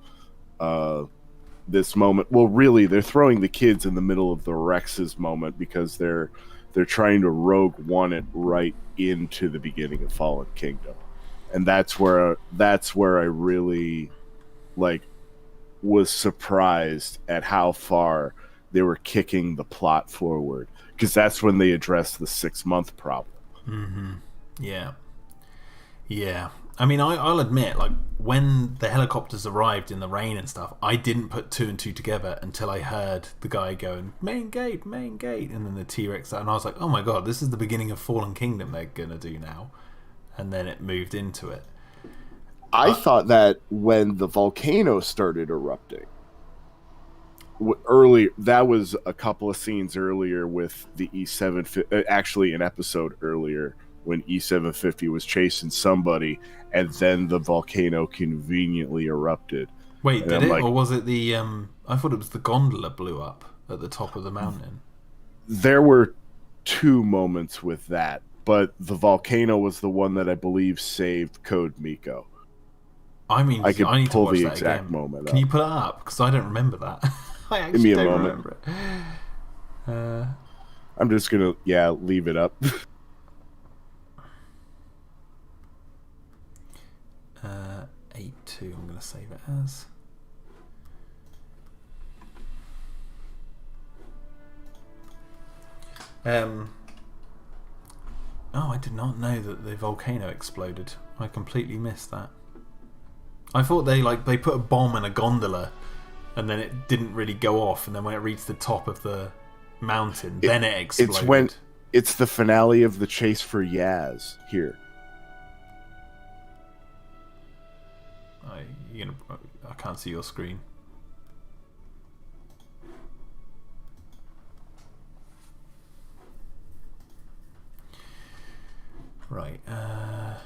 this moment. Well, really, they're throwing the kids in the middle of the Rex's moment because they're trying to Rogue One it right into the beginning of Fallen Kingdom. And that's where I really was surprised at how far they were kicking the plot forward, because that's when they addressed the 6-month problem. Yeah. Yeah. I mean, I'll admit, like, when the helicopters arrived in the rain and stuff, I didn't put two and two together until I heard the guy going, main gate, and then the T-Rex, and I was like, oh my god, this is the beginning of Fallen Kingdom they're gonna do now. And then it moved into it. I thought that when the volcano started erupting, earlier, that was a couple of scenes earlier with the E750, actually an episode earlier, when E750 was chasing somebody, and then the volcano conveniently erupted. Wait, and did I'm it? like, Or was it the... I thought it was the gondola blew up at the top of the mountain. there were two moments with that, but the volcano was the one that I believe saved Code Miko. I mean, I can I need to pull watch the that exact again. moment Can up. you put it up? Because I don't remember that. I Give actually me a don't moment. remember it. I'm just gonna, leave it up. 8.2, I'm going to save it as. Oh, I did not know that the volcano exploded. I completely missed that. I thought they put a bomb in a gondola and then it didn't really go off, and then when it reached the top of the mountain, then it exploded. It's the finale of the chase for Yaz here. I can't see your screen. Right. I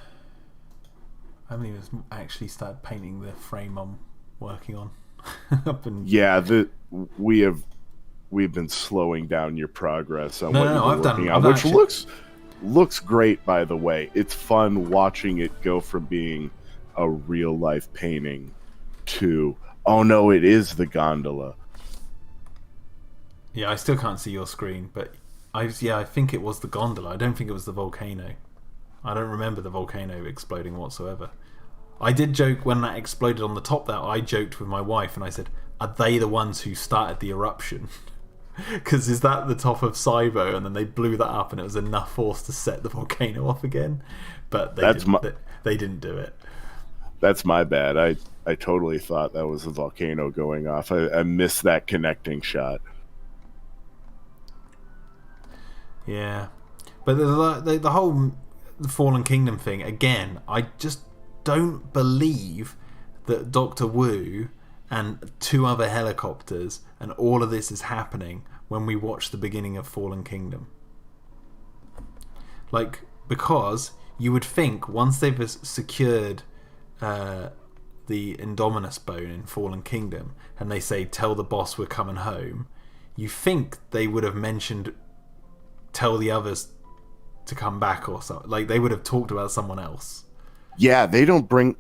haven't even actually started painting the frame I'm working on. We've been slowing down your progress on I've working done, on, which looks great, by the way. It's fun watching it go from being a real life painting to, oh no, it is the gondola. Yeah, I still can't see your screen, but I think it was the gondola. I don't think it was the volcano. I don't remember the volcano exploding whatsoever. I did joke when that exploded on the top there. I joked with my wife and I said, are they the ones who started the eruption? Because is that the top of Cybo, and then they blew that up and it was enough force to set the volcano off again? But they didn't do it. That's my bad. I totally thought that was a volcano going off. I missed that connecting shot. Yeah. But the whole Fallen Kingdom thing, again, I just don't believe that Dr. Wu and two other helicopters and all of this is happening when we watch the beginning of Fallen Kingdom. Because you would think once they've secured the Indominus bone in Fallen Kingdom and they say, tell the boss we're coming home, you think they would have mentioned, tell the others to come back or something. They would have talked about someone else. Yeah, they don't bring...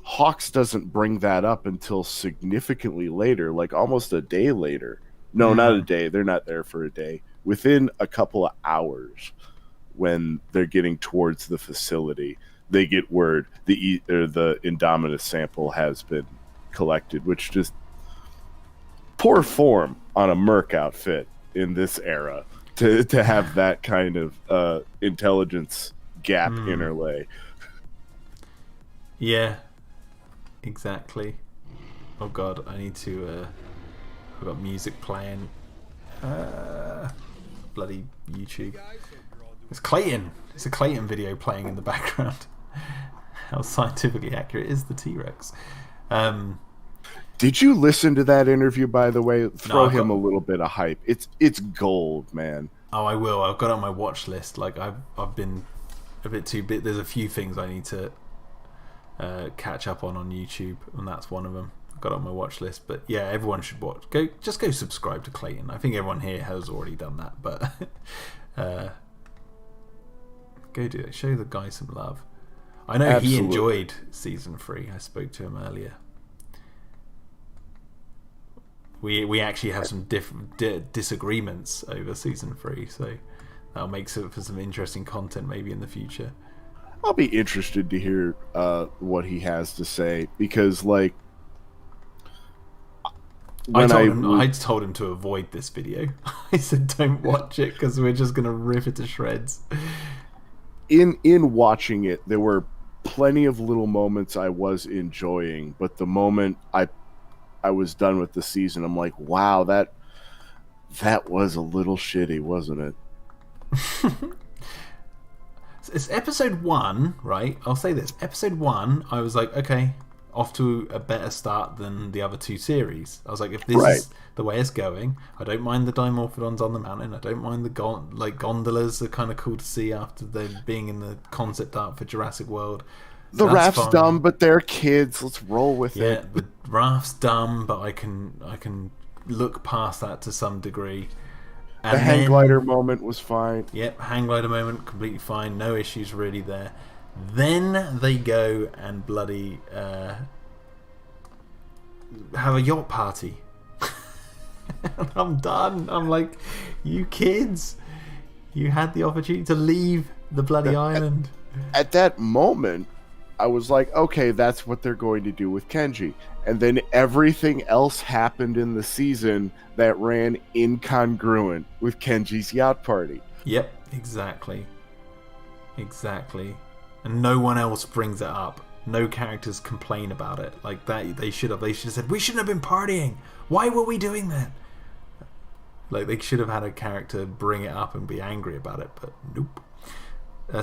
Hawks doesn't bring that up until significantly later, almost a day later. No, not a day. They're not there for a day. Within a couple of hours, when they're getting towards the facility, they get word the Indominus sample has been collected, which just poor form on a Merc outfit in this era to have that kind of intelligence gap interlay. Yeah. Exactly. Oh god, I need to I've got music playing. Bloody YouTube. It's Clayton. It's a Clayton video playing in the background. How scientifically accurate is the T-Rex? Did you listen to that interview, by the way? Throw him a little bit of hype. It's gold, man. Oh, I will. I've got it on my watch list. I've been a bit too bit. There's a few things I need to catch up on YouTube, and that's one of them. I've got it on my watch list. But yeah, everyone should watch. Go subscribe to Clayton. I think everyone here has already done that, but go do it. Show the guy some love. I know He enjoyed season 3. I spoke to him earlier. We actually have some disagreements over season 3, so that'll make for some interesting content maybe in the future. I'll be interested to hear what he has to say, because I told him to avoid this video. I said don't watch it because we're just going to rip it to shreds. in watching it, there were plenty of little moments I was enjoying, but the moment I was done with the season, I'm like, wow, that was a little shitty, wasn't it? It's episode 1, right? I'll say this. Episode 1, I was like, okay, off to a better start than the other 2 series. I was like, if this is the way it's going, I don't mind the Dimorphodons on the mountain. I don't mind the gondolas are kind of cool to see after them being in the concept art for Jurassic World. The raft's dumb, but they're kids. Let's roll with it. Yeah, the raft's dumb, but I can look past that to some degree. And the hang glider moment was fine. Yep, hang glider moment, completely fine. No issues really there. Then they go and bloody have a yacht party. I'm done. I'm like, you kids, you had the opportunity to leave the bloody island. At that moment, I was like, okay, that's what they're going to do with Kenji. And then everything else happened in the season that ran incongruent with Kenji's yacht party. Yep, exactly. And no one else brings it up. No characters complain about it. Like that, they should have said, we shouldn't have been partying. Why were we doing that? Like, they should have had a character bring it up and be angry about it, but nope.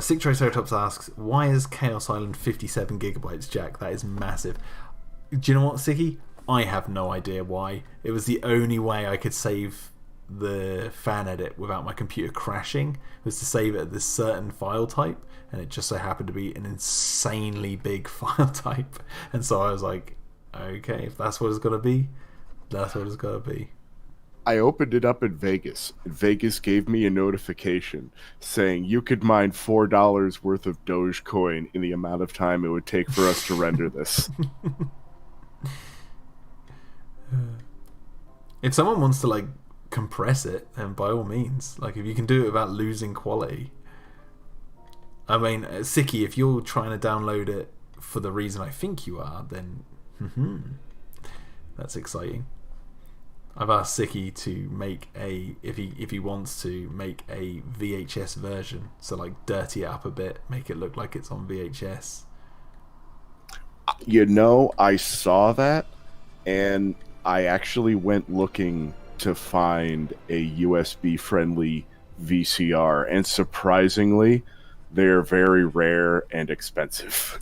Sick Triceratops asks, why is Chaos Island 57 gigabytes, Jack? That is massive. Do you know what, Sicky? I have no idea why. It was the only way I could save the fan edit without my computer crashing, was to save it at this certain file type, and it just so happened to be an insanely big file type. And so I was like, okay, if that's what it's going to be, that's what it's going to be. I opened it up in Vegas. Vegas gave me a notification saying you could mine $4 worth of Dogecoin in the amount of time it would take for us to render this. If someone wants to like compress it, then by all means, like if you can do it without losing quality. I mean, Sicky, if you're trying to download it for the reason I think you are, then that's exciting. I've asked Sicky to make if he wants to make a VHS version, so like dirty it up a bit, make it look like it's on VHS. You know, I saw that, and I actually went looking to find a USB-friendly VCR, and surprisingly, they're very rare and expensive.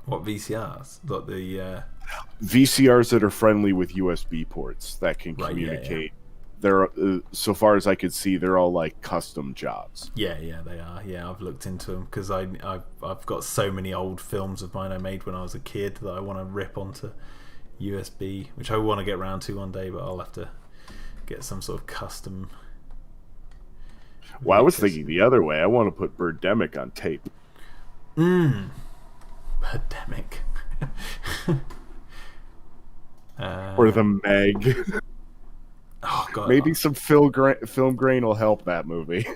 What VCRs? The VCRs that are friendly with USB ports that can communicate. Yeah. They're so far as I could see, they're all like custom jobs. Yeah, they are. Yeah, I've looked into them because I've got so many old films of mine I made when I was a kid that I want to rip onto USB, which I want to get around to one day, but I'll have to get some sort of custom. Well, I was thinking the other way. I want to put Birdemic on tape. Birdemic. Or the Meg. Oh god. Maybe some film grain will help that movie.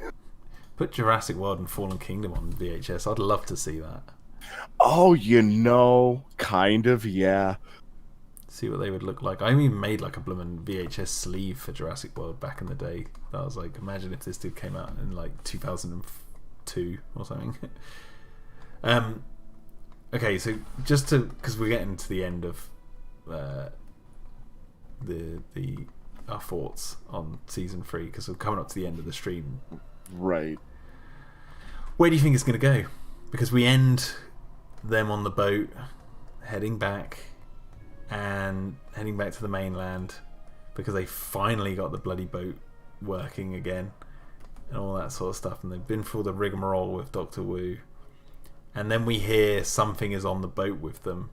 Put Jurassic World and Fallen Kingdom on VHS. I'd love to see that. Oh, you know, kind of, yeah. See what they would look like. I even made like a bloomin' VHS sleeve for Jurassic World back in the day. I was like, imagine if this dude came out in like 2002 or something. Okay, so just to, because we're getting to the end of our thoughts on season 3, because we're coming up to the end of the stream. Right. Where do you think it's going to go? Because we end them on the boat, heading back to the mainland, because they finally got the bloody boat working again, and all that sort of stuff, and they've been through the rigmarole with Dr. Wu, and then we hear something is on the boat with them,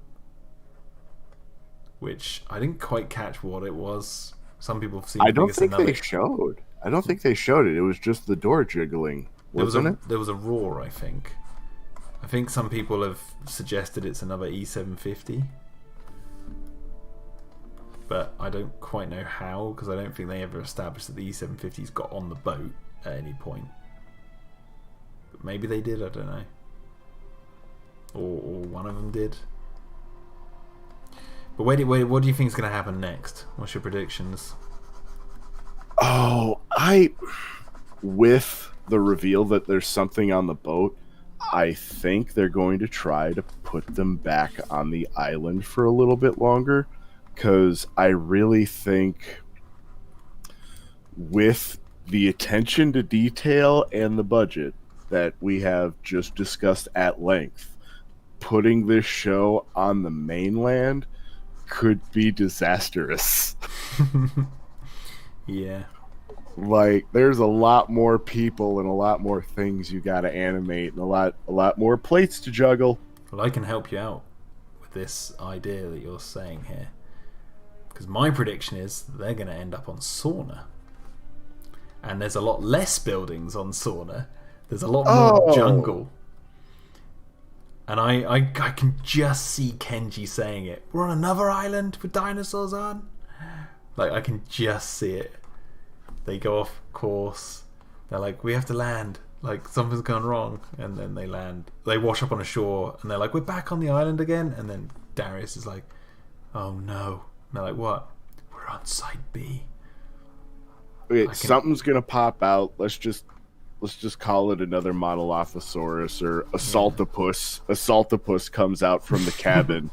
which I didn't quite catch what it was. Some people seem to think it's another. I don't think they showed it. It was just the door jiggling, wasn't it? There was a roar, I think. I think some people have suggested it's another E750. But I don't quite know how, because I don't think they ever established that the E750s got on the boat at any point. But maybe they did, I don't know. Or one of them did. But what do you think is going to happen next? What's your predictions? Oh, with the reveal that there's something on the boat, I think they're going to try to put them back on the island for a little bit longer, because I really think with the attention to detail and the budget that we have just discussed at length, putting this show on the mainland could be disastrous. Yeah. Like, there's a lot more people and a lot more things you got to animate, and a lot more plates to juggle. Well, I can help you out with this idea that you're saying here, because my prediction is they're going to end up on Sauna, and there's a lot less buildings on Sauna. There's a lot more jungle, and I can just see Kenji saying it. We're on another island with dinosaurs on. Like, I can just see it. They go off course. They're like, we have to land. Like, something's gone wrong. And then they land. They wash up on a shore. And they're like, we're back on the island again. And then Darius is like, oh no. And they're like, what? We're on Site B. Okay, something's going to pop out. Let's just call it another Monolithosaurus or a Saltopus. A Saltopus comes out from the cabin.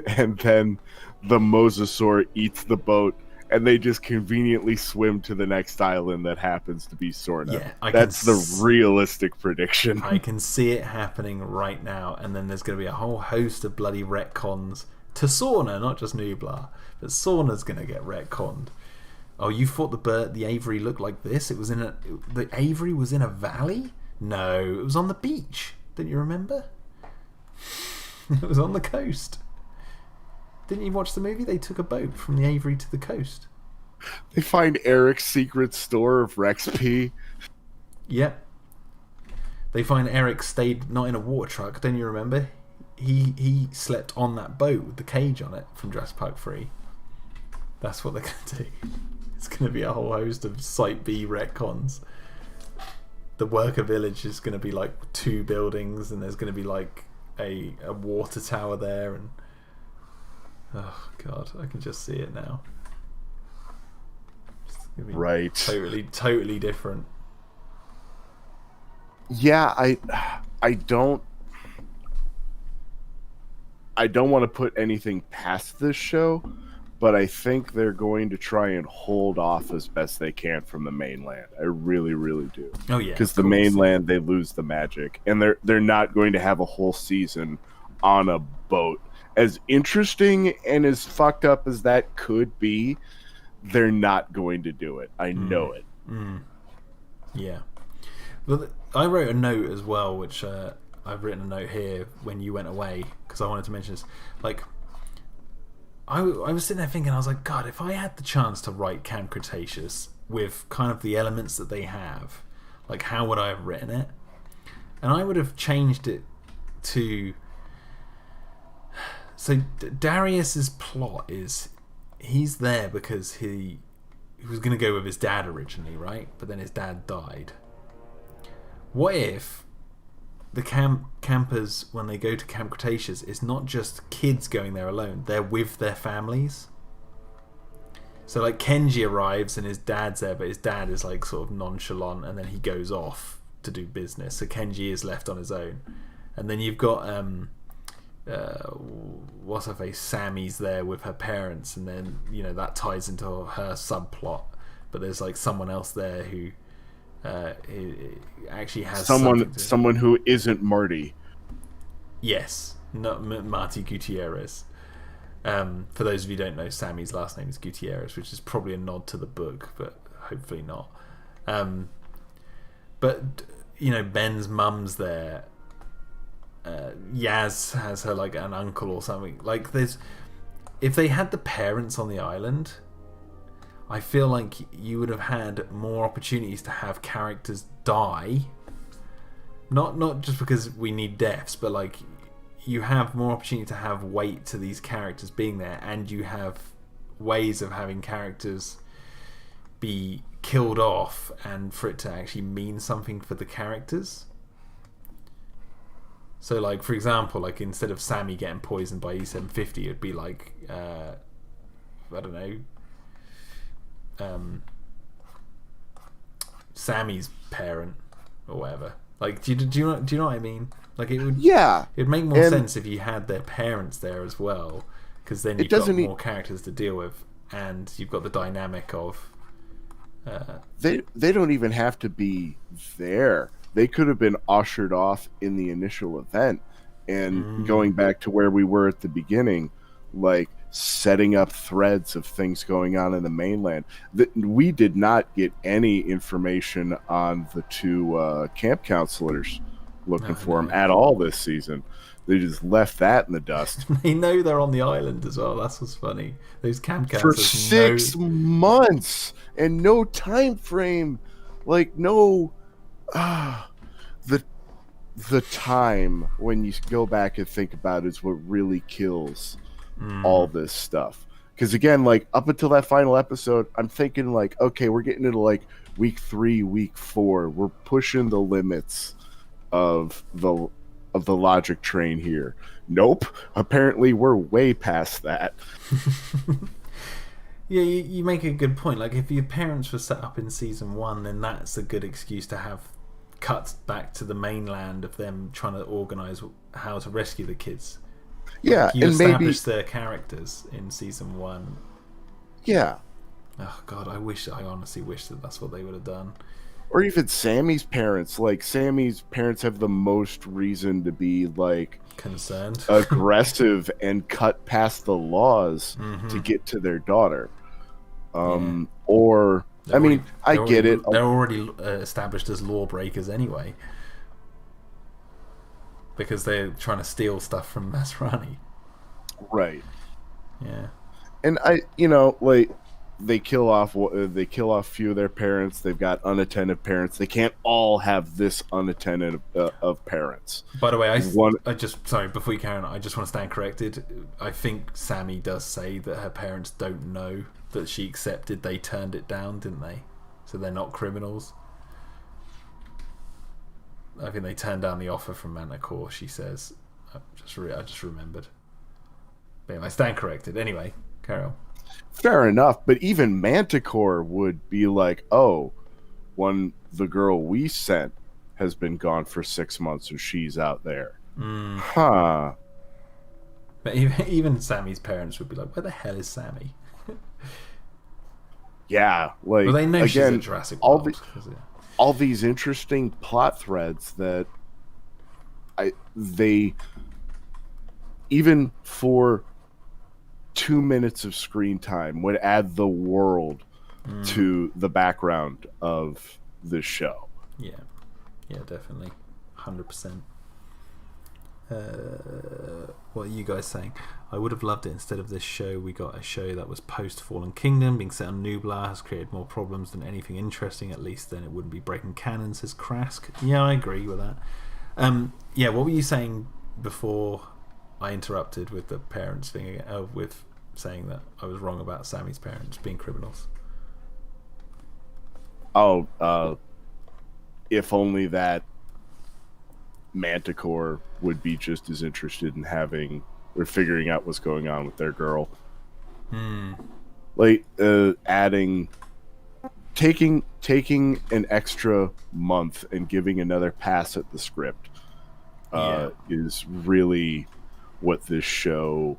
And then the Mosasaur eats the boat. And they just conveniently swim to the next island that happens to be Sorna. Yeah, that's the realistic prediction. I can see it happening right now. And then there's going to be a whole host of bloody retcons to Sorna, not just Nublar. But Sorna's going to get retconned. Oh, you thought the Avery looked like this? The Avery was in a valley? No, it was on the beach. Didn't you remember? It was on the coast. Didn't you watch the movie? They took a boat from the Avery to the coast. They find Eric's secret store of Rex P. Yep. They find Eric stayed not in a water truck. Don't you remember? He slept on that boat with the cage on it from Jurassic Park 3. That's what they're going to do. It's going to be a whole host of Site B retcons. The worker village is going to be like 2 buildings, and there's going to be like a water tower there, and oh god, I can just see it now. It's gonna be right. Totally different. Yeah, I don't want to put anything past this show, but I think they're going to try and hold off as best they can from the mainland. I really, really do. Oh yeah, because the mainland, they lose the magic, and they're not going to have a whole season on a boat. As interesting and as fucked up as that could be, they're not going to do it. I know it. Yeah. Well, I wrote a note as well, which I've written a note here when you went away, because I wanted to mention this. Like, I was sitting there thinking, I was like, God, if I had the chance to write Camp Cretaceous with kind of the elements that they have, like, how would I have written it? And I would have changed it to... So Darius's plot is he's there because he was going to go with his dad originally, right? But then his dad died. What if the campers, when they go to Camp Cretaceous, it's not just kids going there alone, they're with their families? So like Kenji arrives and his dad's there, but his dad is like sort of nonchalant, and then he goes off to do business, so Kenji is left on his own. And then you've got what's her face, Sammy's there with her parents, and then, you know, that ties into her subplot, but there's like someone else there who actually has someone who isn't Marty. Yes, not Marty Gutierrez. For those of you who don't know, Sammy's last name is Gutierrez, which is probably a nod to the book, but hopefully not. But you know, Ben's mum's there. Yaz has her like an uncle or something. Like, if they had the parents on the island, I feel like you would have had more opportunities to have characters die. Not just because we need deaths, but like you have more opportunity to have weight to these characters being there, and you have ways of having characters be killed off and for it to actually mean something for the characters. So, like, for example, like, instead of Sammy getting poisoned by E750, it'd be like, I don't know, Sammy's parent or whatever. Like, do you know what I mean? Like, it'd make more sense if you had their parents there as well, because then you've got more characters to deal with, and you've got the dynamic of. They don't even have to be there. They could have been ushered off in the initial event, and going back to where we were at the beginning, like setting up threads of things going on in the mainland. We did not get any information on the two camp counselors looking for him at all this season. They just left that in the dust. They know they're on the island as well. That's what's funny. Those camp counselors for 6 months and no time frame, like no. The time when you go back and think about it is what really kills all this stuff. Because again, like up until that final episode, I'm thinking like, okay, we're getting into like week 3, week 4. We're pushing the limits of the logic train here. Nope. Apparently, we're way past that. Yeah, you make a good point. Like, if your parents were set up in season 1, then that's a good excuse to have cuts back to the mainland of them trying to organise how to rescue the kids. Yeah, like, you established their characters in season 1. Yeah. Oh God, I honestly wish that's what they would have done. Or even Sammy's parents. Like, Sammy's parents have the most reason to be like concerned, aggressive, and cut past the laws to get to their daughter. Or I get it. They're already established as lawbreakers anyway, because they're trying to steal stuff from Masrani. Right. Yeah. And they kill off a few of their parents. They've got unattended parents. They can't all have this unattended of parents. By the way, sorry, before you carry on, I just want to stand corrected. I think Sammy does say that her parents don't know that she accepted. They turned it down, didn't they? So they're not criminals. I think they turned down the offer from Manticore, she says. I just remembered. But anyway, stand corrected. Anyway, carry on. Fair enough, but even Manticore would be like, oh, the girl we sent has been gone for 6 months, so she's out there. Huh. But even Sammy's parents would be like, where the hell is Sammy? Yeah, like, well, they know she's in Jurassic World. All these interesting plot threads that they even for 2 minutes of screen time would add the world to the background of this show. Yeah, definitely, 100%. What are you guys saying? I would have loved it instead of this show. We got a show that was post Fallen Kingdom. Being set on Nublar has created more problems than anything interesting. At least then it wouldn't be breaking canon, says Krask. Yeah, I agree with that. What were you saying before I interrupted with the parents thing? With saying that I was wrong about Sammy's parents being criminals. If only that Manticore would be just as interested in having or figuring out what's going on with their girl. Like taking an extra month and giving another pass at the script is really what this show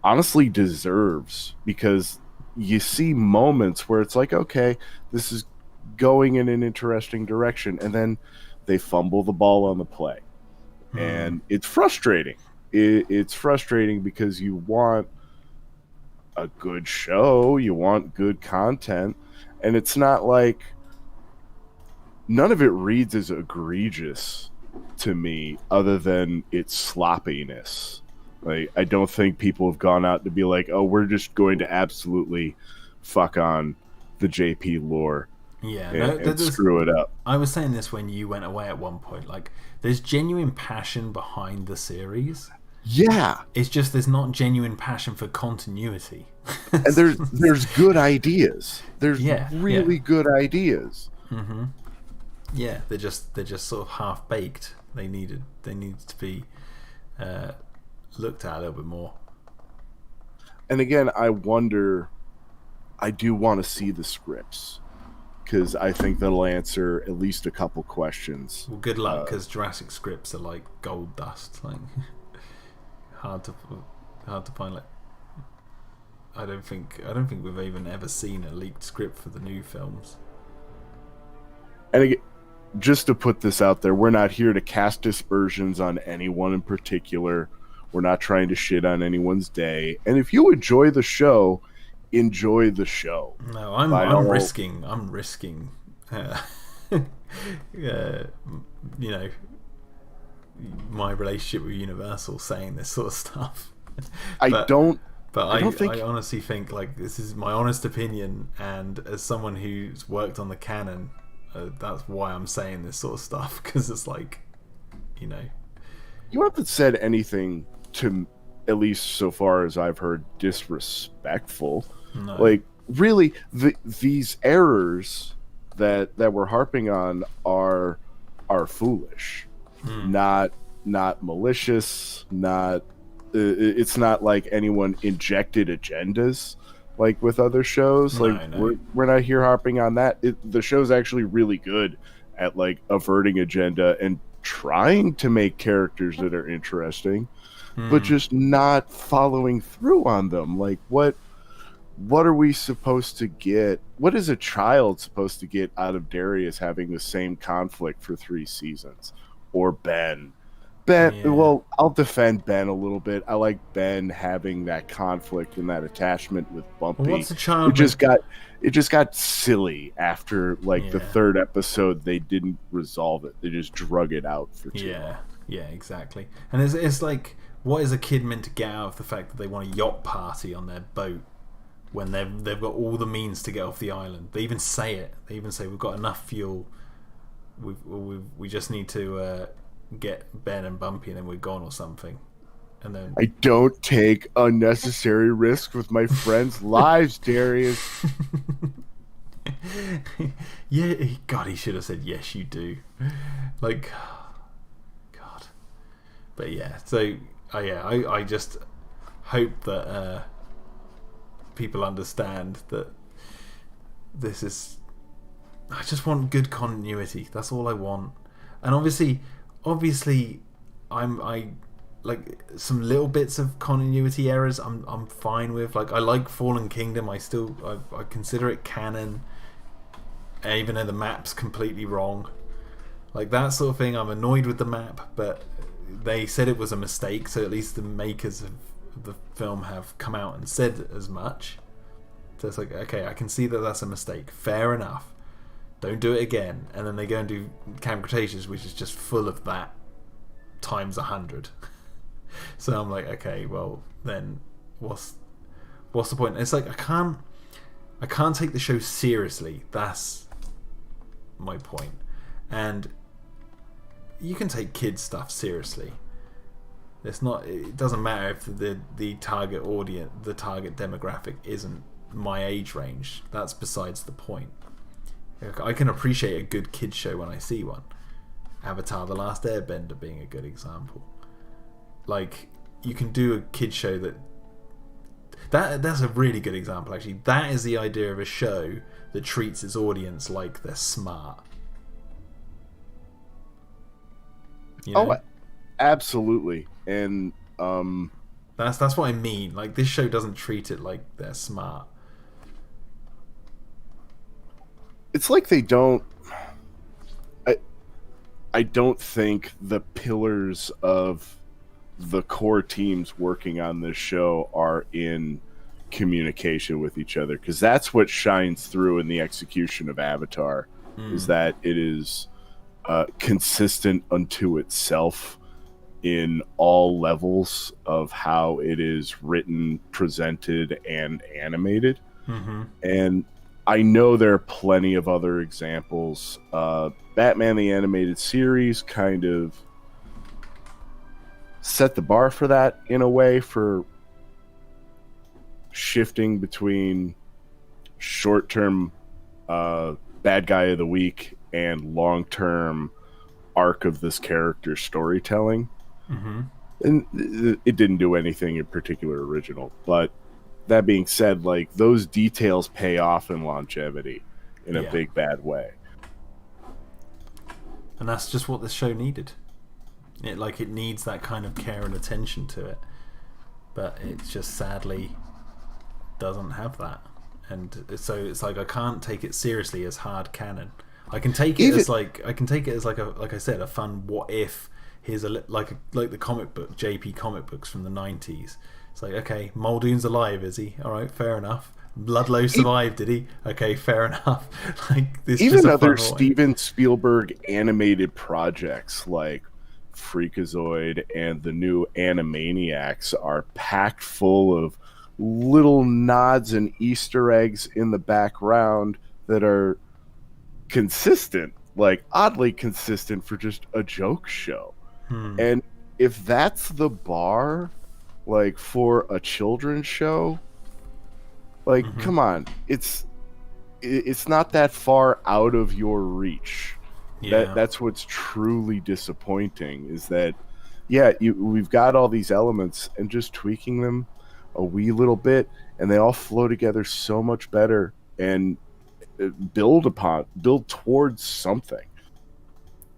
honestly deserves, because you see moments where it's like, okay, this is going in an interesting direction, and then they fumble the ball on the play. And it's frustrating. It's frustrating because you want a good show, you want good content, and it's not like none of it reads as egregious to me other than its sloppiness. Like, I don't think people have gone out to be like, oh, we're just going to absolutely fuck on the JP lore. And screw it up. I was saying this when you went away at one point. Like, there's genuine passion behind the series. Yeah, it's just there's not genuine passion for continuity. And there's good ideas. There's really good ideas. Mm-hmm. Yeah, they're just sort of half baked. They needed to be looked at a little bit more. And again, I do want to see the scripts. because I think that'll answer at least a couple questions. Well, good luck, because Jurassic scripts are like gold dust. Like hard to find. Like I don't think we've even ever seen a leaked script for the new films. And again, just to put this out there, we're not here to cast aspersions on anyone in particular. We're not trying to shit on anyone's day. And if you enjoy the show, enjoy the show. No, I'm risking. You know, my relationship with Universal saying this sort of stuff. I don't think... I honestly think, like, this is my honest opinion, and as someone who's worked on the canon, that's why I'm saying this sort of stuff, because it's like, you know, you haven't said anything to, at least so far as I've heard, disrespectful. No. Like, really, these errors that we're harping on are foolish, not malicious, not. It's not like anyone injected agendas like with other shows. Like, no. We're not here harping on that. The show's actually really good at like averting agenda and trying to make characters that are interesting, but just not following through on them. Like, what are we supposed to get? What is a child supposed to get out of Darius having the same conflict for 3 seasons? Or Ben? Yeah. Well, I'll defend Ben a little bit. I like Ben having that conflict and that attachment with Bumpy. Well, what's a child? It just got silly after like the 3rd episode. They didn't resolve it. They just drug it out for too long. Yeah, exactly. And it's like, what is a kid meant to get out of the fact that they want a yacht party on their boat when they've got all the means to get off the island? They even say it. They even say, we've got enough fuel. We just need to get Ben and Bumpy and then we're gone or something. And then I don't take unnecessary risks with my friends' lives, Darius. Yeah, God, he should have said yes you do. Like, God. But yeah, so I just hope that people understand that this is, I just want good continuity. That's all I want. And obviously I like some little bits of continuity errors I'm fine with. Like, I like Fallen Kingdom. I consider it canon, even though the map's completely wrong. Like, that sort of thing. I'm annoyed with the map, but they said it was a mistake, so at least the makers of the film have come out and said as much. So it's like, okay, I can see that that's a mistake. Fair enough. Don't do it again. And then they go and do Camp Cretaceous, which is just full of that times 100. So I'm like, okay, well then what's the point? And it's like, I can't take the show seriously. That's my point. And you can take kids stuff seriously. It doesn't matter if the target audience, the target demographic isn't my age range. That's besides the point. I can appreciate a good kids show when I see one. Avatar: The Last Airbender being a good example. Like, you can do a kids show that's a really good example, actually. That is the idea of a show that treats its audience like they're smart. You know? Oh, absolutely. And that's what I mean. Like, this show doesn't treat it like they're smart. It's like they don't. I don't think the pillars of the core teams working on this show are in communication with each other, because that's what shines through in the execution of Avatar, is that it is consistent unto itself in all levels of how it is written, presented, and animated. And I know there are plenty of other examples. Batman the Animated Series kind of set the bar for that in a way, for shifting between short-term bad guy of the week and long-term arc of this character's storytelling. And it didn't do anything in particular original, but that being said, like, those details pay off in longevity. in a big bad way. And that's just what this show needed. It needs that kind of care and attention to it, but it just sadly doesn't have that. And so it's like I can't take it seriously as hard canon. I can take it as like I said, a fun what if. Here's like the comic book, JP comic books from the 90s. It's like, okay, Muldoon's alive, is he? All right, fair enough. Ludlow survived, did he? Okay, fair enough. Like this. Even other Steven Spielberg animated projects like Freakazoid and the new Animaniacs are packed full of little nods and Easter eggs in the background that are consistent, like oddly consistent for just a joke show. And if that's the bar, like for a children's show, like come on, it's not that far out of your reach. That's what's truly disappointing, is that we've got all these elements and just tweaking them a wee little bit and they all flow together so much better and build towards something.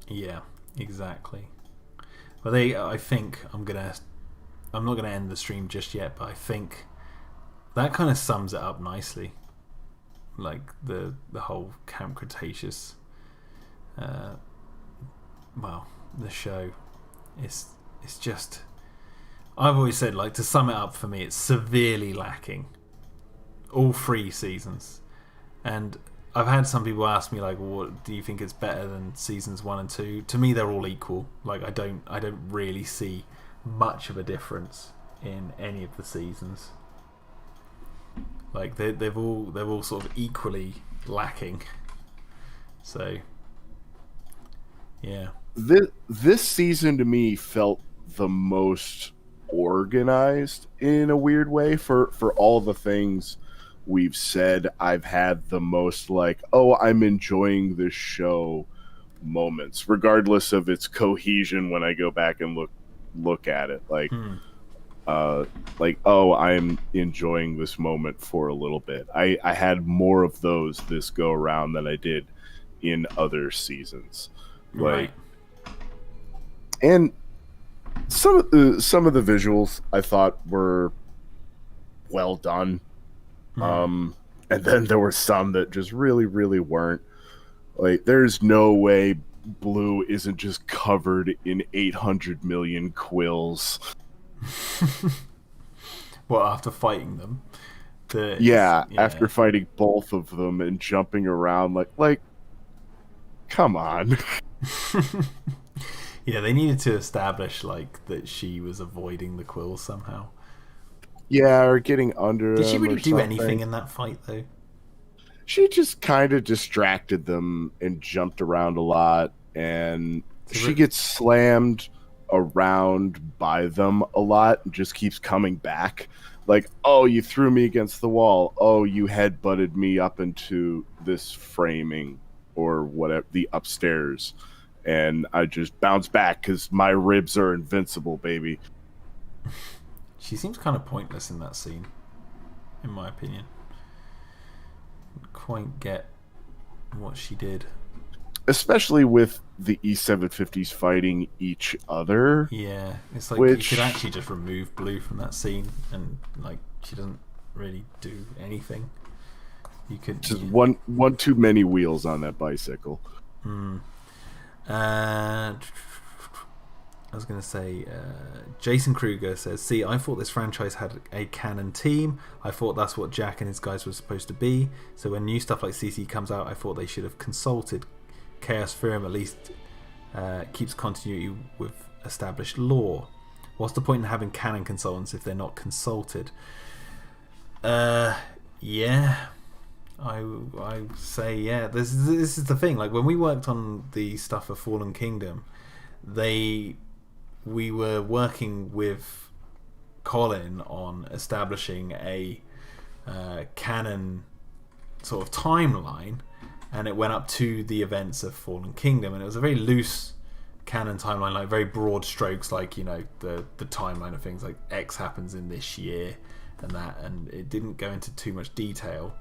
Yeah, exactly. Well, I think I'm not gonna end the stream just yet, but I think that kind of sums it up nicely. Like the whole Camp Cretaceous, the show, it's just, I've always said, like, to sum it up for me, it's severely lacking. All 3 seasons, and I've had some people ask me, like, what do you think it's better than seasons 1 and 2? To me, they're all equal. Like, I don't really see much of a difference in any of the seasons. Like, they're all sort of equally lacking. So, yeah. This season to me felt the most organized in a weird way for all the things we've said. I've had the most like, oh, I'm enjoying this show moments, regardless of its cohesion when I go back and look at it. Like, oh, I'm enjoying this moment for a little bit. I had more of those this go around than I did in other seasons. Like, and some of the visuals I thought were well done. And then there were some that just really, really weren't. Like, there's no way Blue isn't just covered in 800 million quills. Well, after fighting them? After fighting both of them and jumping around, like, come on. Yeah, they needed to establish, like, that she was avoiding the quills somehow. Yeah, or getting under them. Did she really do anything in that fight, though? She just kind of distracted them and jumped around a lot, and she gets slammed around by them a lot and just keeps coming back. Like, oh, you threw me against the wall. Oh, you headbutted me up into this framing or whatever, the upstairs. And I just bounce back because my ribs are invincible, baby. She seems kind of pointless in that scene, in my opinion. Didn't quite get what she did. Especially with the E750s fighting each other. Yeah, it's like you could actually just remove Blue from that scene, and like she doesn't really do anything. You could just one too many wheels on that bicycle. I was going to say, Jason Kruger says, see, I thought this franchise had a canon team. I thought that's what Jack and his guys were supposed to be. So when new stuff like CC comes out, I thought they should have consulted. Chaos Theorem at least keeps continuity with established lore. What's the point in having canon consultants if they're not consulted? Yeah. I say, yeah. This is the thing. Like, when we worked on the stuff for Fallen Kingdom, we were working with Colin on establishing a canon sort of timeline, and it went up to the events of Fallen Kingdom, and it was a very loose canon timeline, like very broad strokes, like, you know, the timeline of things like X happens in this year and that, and it didn't go into too much detail.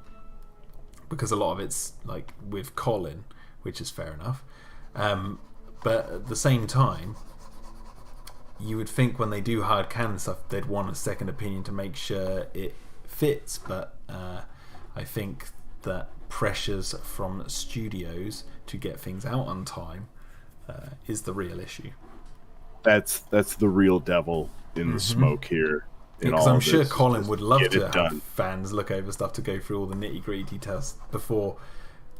because a lot of it's like with Colin, which is fair enough. But at the same time, you would think when they do hard canon stuff, they'd want a second opinion to make sure it fits. But I think that pressures from studios to get things out on time is the real issue. That's the real devil in the smoke here. Because I'm sure Colin would love to have fans look over stuff to go through all the nitty-gritty details before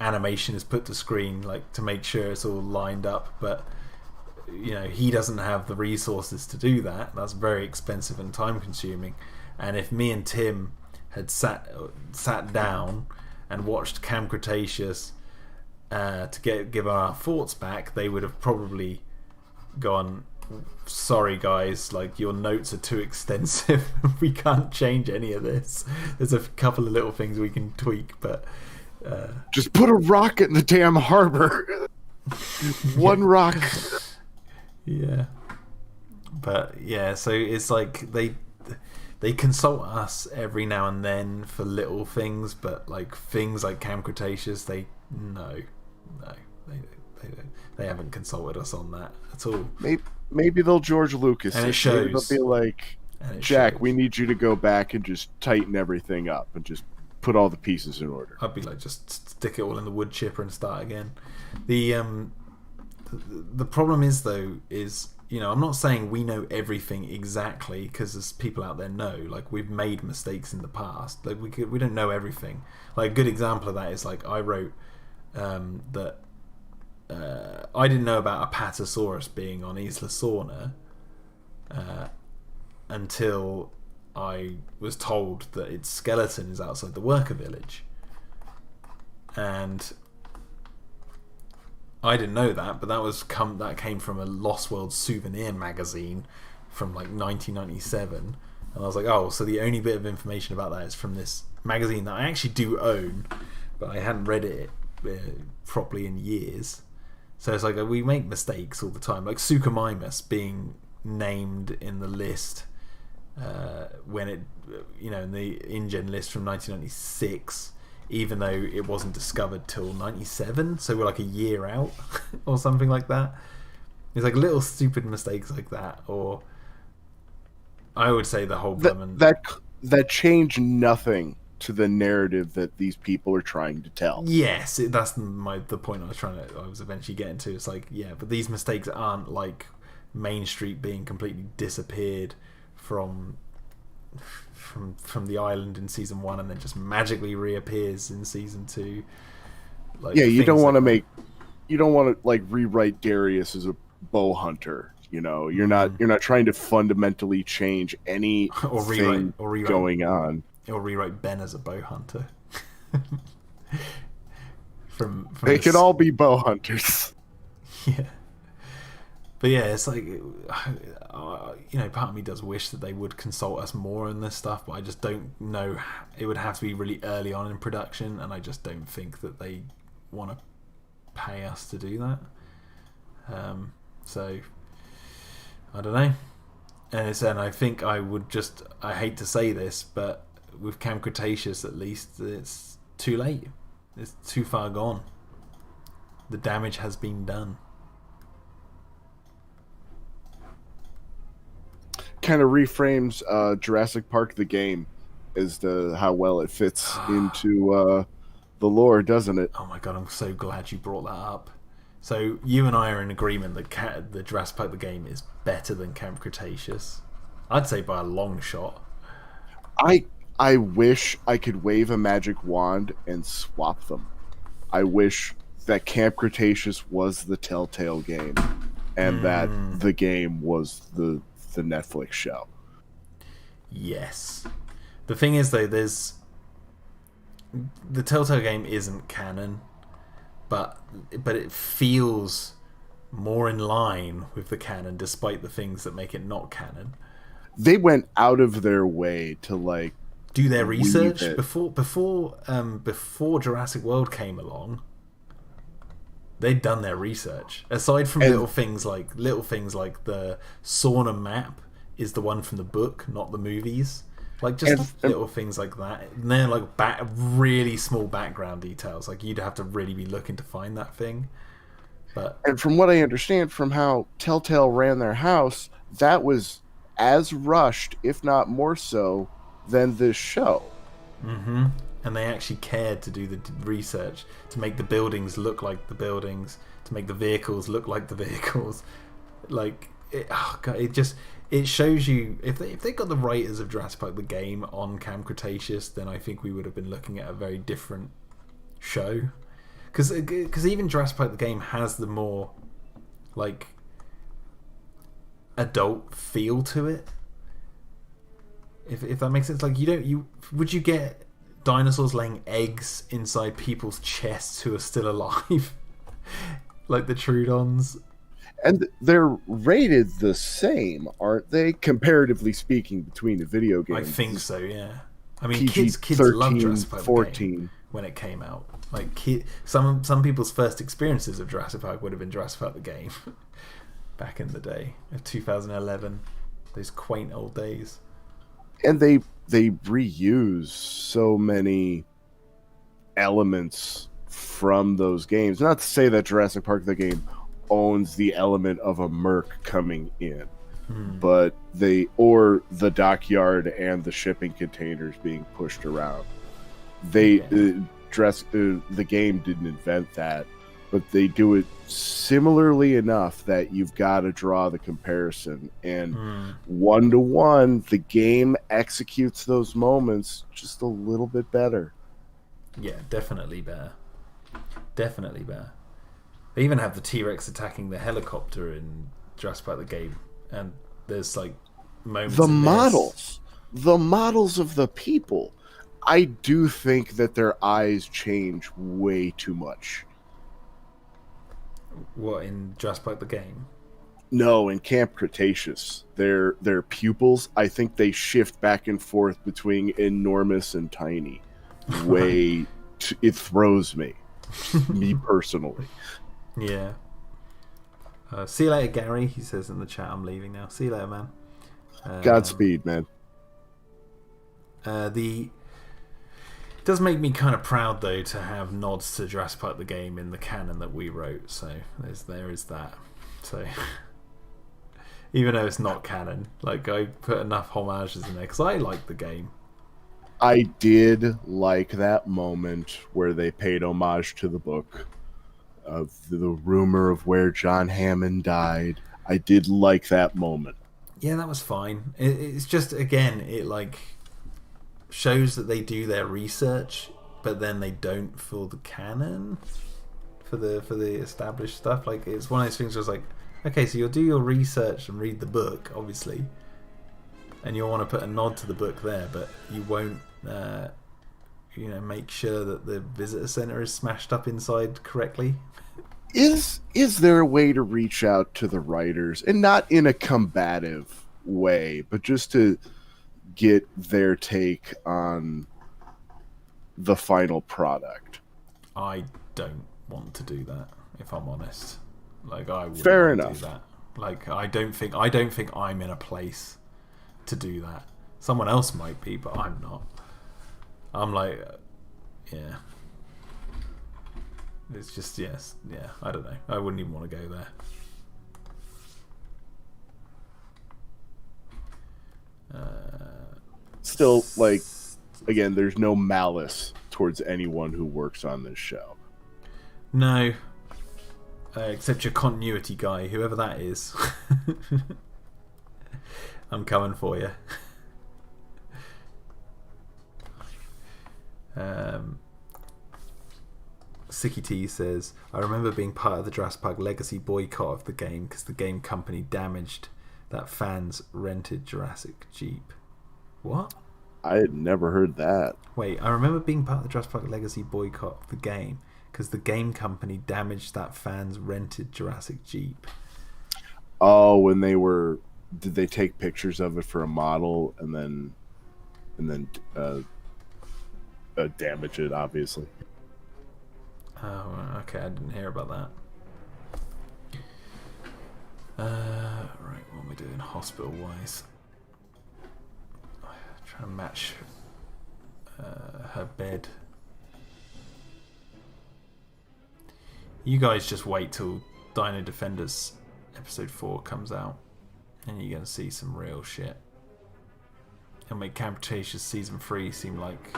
animation is put to screen, like to make sure it's all lined up. But you know, he doesn't have the resources to do that. That's very expensive and time-consuming. And if me and Tim had sat down and watched Camp Cretaceous to give our thoughts back, they would have probably gone, sorry guys, like your notes are too extensive. We can't change any of this. There's a couple of little things we can tweak, but just put a rocket in the damn harbor. One rock. Yeah. But yeah, so it's like they consult us every now and then for little things, but like things like Camp Cretaceous, they haven't consulted us on that at all. Maybe they'll George Lucas and it shows. Maybe they'll be like, Jack, we need you to go back and just tighten everything up and just put all the pieces in order. I'd be like, just stick it all in the wood chipper and start again. The problem is though, you know, I'm not saying we know everything exactly, because there's people out there know, like we've made mistakes in the past. Like we don't know everything. Like a good example of that is like I wrote that I didn't know about Apatosaurus being on Isla Sorna until I was told that its skeleton is outside the worker village, and I didn't know that, but that came from a Lost World souvenir magazine from like 1997, and I was like, oh, so the only bit of information about that is from this magazine that I actually do own, but I hadn't read it properly in years. So it's like we make mistakes all the time, like Suchomimus being named in the list when it, you know, in the InGen list from 1996. Even though it wasn't discovered till 97, so we're like a year out or something like that. It's like little stupid mistakes like that, or I would say the whole that changed nothing to the narrative that these people are trying to tell. Yes, that's the point I was eventually getting to. It's like, yeah, but these mistakes aren't like Main Street being completely disappeared from the island in season 1 and then just magically reappears in season 2. Like, yeah, you don't want to like rewrite Darius as a bow hunter. You know, you're not trying to fundamentally change any or rewrite going on, or rewrite Ben as a bow hunter. They could all be bow hunters. Yeah. But yeah, it's like, you know, part of me does wish that they would consult us more on this stuff, but I just don't know. It would have to be really early on in production, and I just don't think that they want to pay us to do that. So, I don't know. And I think I hate to say this, but with Camp Cretaceous at least, it's too late. It's too far gone. The damage has been done. Kind of reframes Jurassic Park the game as to how well it fits into the lore, doesn't it? Oh my god, I'm so glad you brought that up. So you and I are in agreement that the Jurassic Park the game is better than Camp Cretaceous. I'd say by a long shot. I wish I could wave a magic wand and swap them. I wish that Camp Cretaceous was the Telltale game and that the game was the Netflix show. Yes. The thing is though, the Telltale game isn't canon, but it feels more in line with the canon despite the things that make it not canon. They went out of their way to like do their research before Jurassic World came along. They'd done their research. Aside from little things like the Sauna map is the one from the book, not the movies. Like just little things like that. And they're like really small background details. Like you'd have to really be looking to find that thing. And from what I understand from how Telltale ran their house, that was as rushed, if not more so, than this show. Mm-hmm. And they actually cared to do the research to make the buildings look like the buildings, to make the vehicles look like the vehicles. Like it shows you if they got the writers of Jurassic Park the game on Camp Cretaceous, then I think we would have been looking at a very different show. Because even Jurassic Park the game has the more like adult feel to it. If that makes sense, like would you get dinosaurs laying eggs inside people's chests who are still alive, like the Troodons? And they're rated the same, aren't they? Comparatively speaking, between the video games. I think so. Yeah. I mean, PG kids loved Jurassic Park 14 when it came out. Like some people's first experiences of Jurassic Park would have been Jurassic Park the game back in the day of 2011, those quaint old days. And they reuse so many elements from those games. Not to say that Jurassic Park the game owns the element of a Merc coming in, but or the dockyard and the shipping containers being pushed around. The game didn't invent that, but they do it similarly enough that you've got to draw the comparison. And 1-to-1, the game executes those moments just a little bit better. Yeah, definitely better. Definitely better. They even have the T-Rex attacking the helicopter in Jurassic Park the game, and there's like moments. The models of the people. I do think that their eyes change way too much. What, in Jurassic Park the game? No, in Camp Cretaceous, their pupils, I think they shift back and forth between enormous and tiny. It throws me personally. Yeah. See you later, Gary. He says in the chat, I'm leaving now. See you later, man. Godspeed, man. It does make me kind of proud, though, to have nods to Jurassic Park the game in the canon that we wrote. So there is that. So even though it's not canon, like I put enough homages in there because I like the game. I did like that moment where they paid homage to the book of the rumor of where John Hammond died. I did like that moment. Yeah, that was fine. It's just, again, it like shows that they do their research, but then they don't for the canon, for the established stuff. Like it's one of those things where it's like, okay, so you'll do your research and read the book, obviously, and you'll want to put a nod to the book there, but you won't make sure that the visitor center is smashed up inside correctly. Is there a way to reach out to the writers, and not in a combative way, but just to get their take on the final product? I don't want to do that, if I'm honest. Like I wouldn't Fair want enough. to do that. Like I don't think I'm in a place to do that. Someone else might be, but I'm not. I'm like, yeah. It's just, yes, yeah, I don't know. I wouldn't even want to go there. Still, like, again, there's no malice towards anyone who works on this show. No. Except your continuity guy, whoever that is. I'm coming for you. Sicky T says, I remember being part of the Jurassic Park Legacy boycott of the game because the game company damaged that fans rented Jurassic Jeep. What? I had never heard that. Wait, I remember being part of the Jurassic Park Legacy boycott of the game because the game company damaged that fans rented Jurassic Jeep. Oh, when did they take pictures of it for a model and then damage it, obviously? Oh, okay, I didn't hear about that. Right, what am I doing hospital-wise? Trying to match her bed. You guys just wait till Dino-Defenders episode 4 comes out, and you're going to see some real shit. It'll make Cretaceous season 3 seem like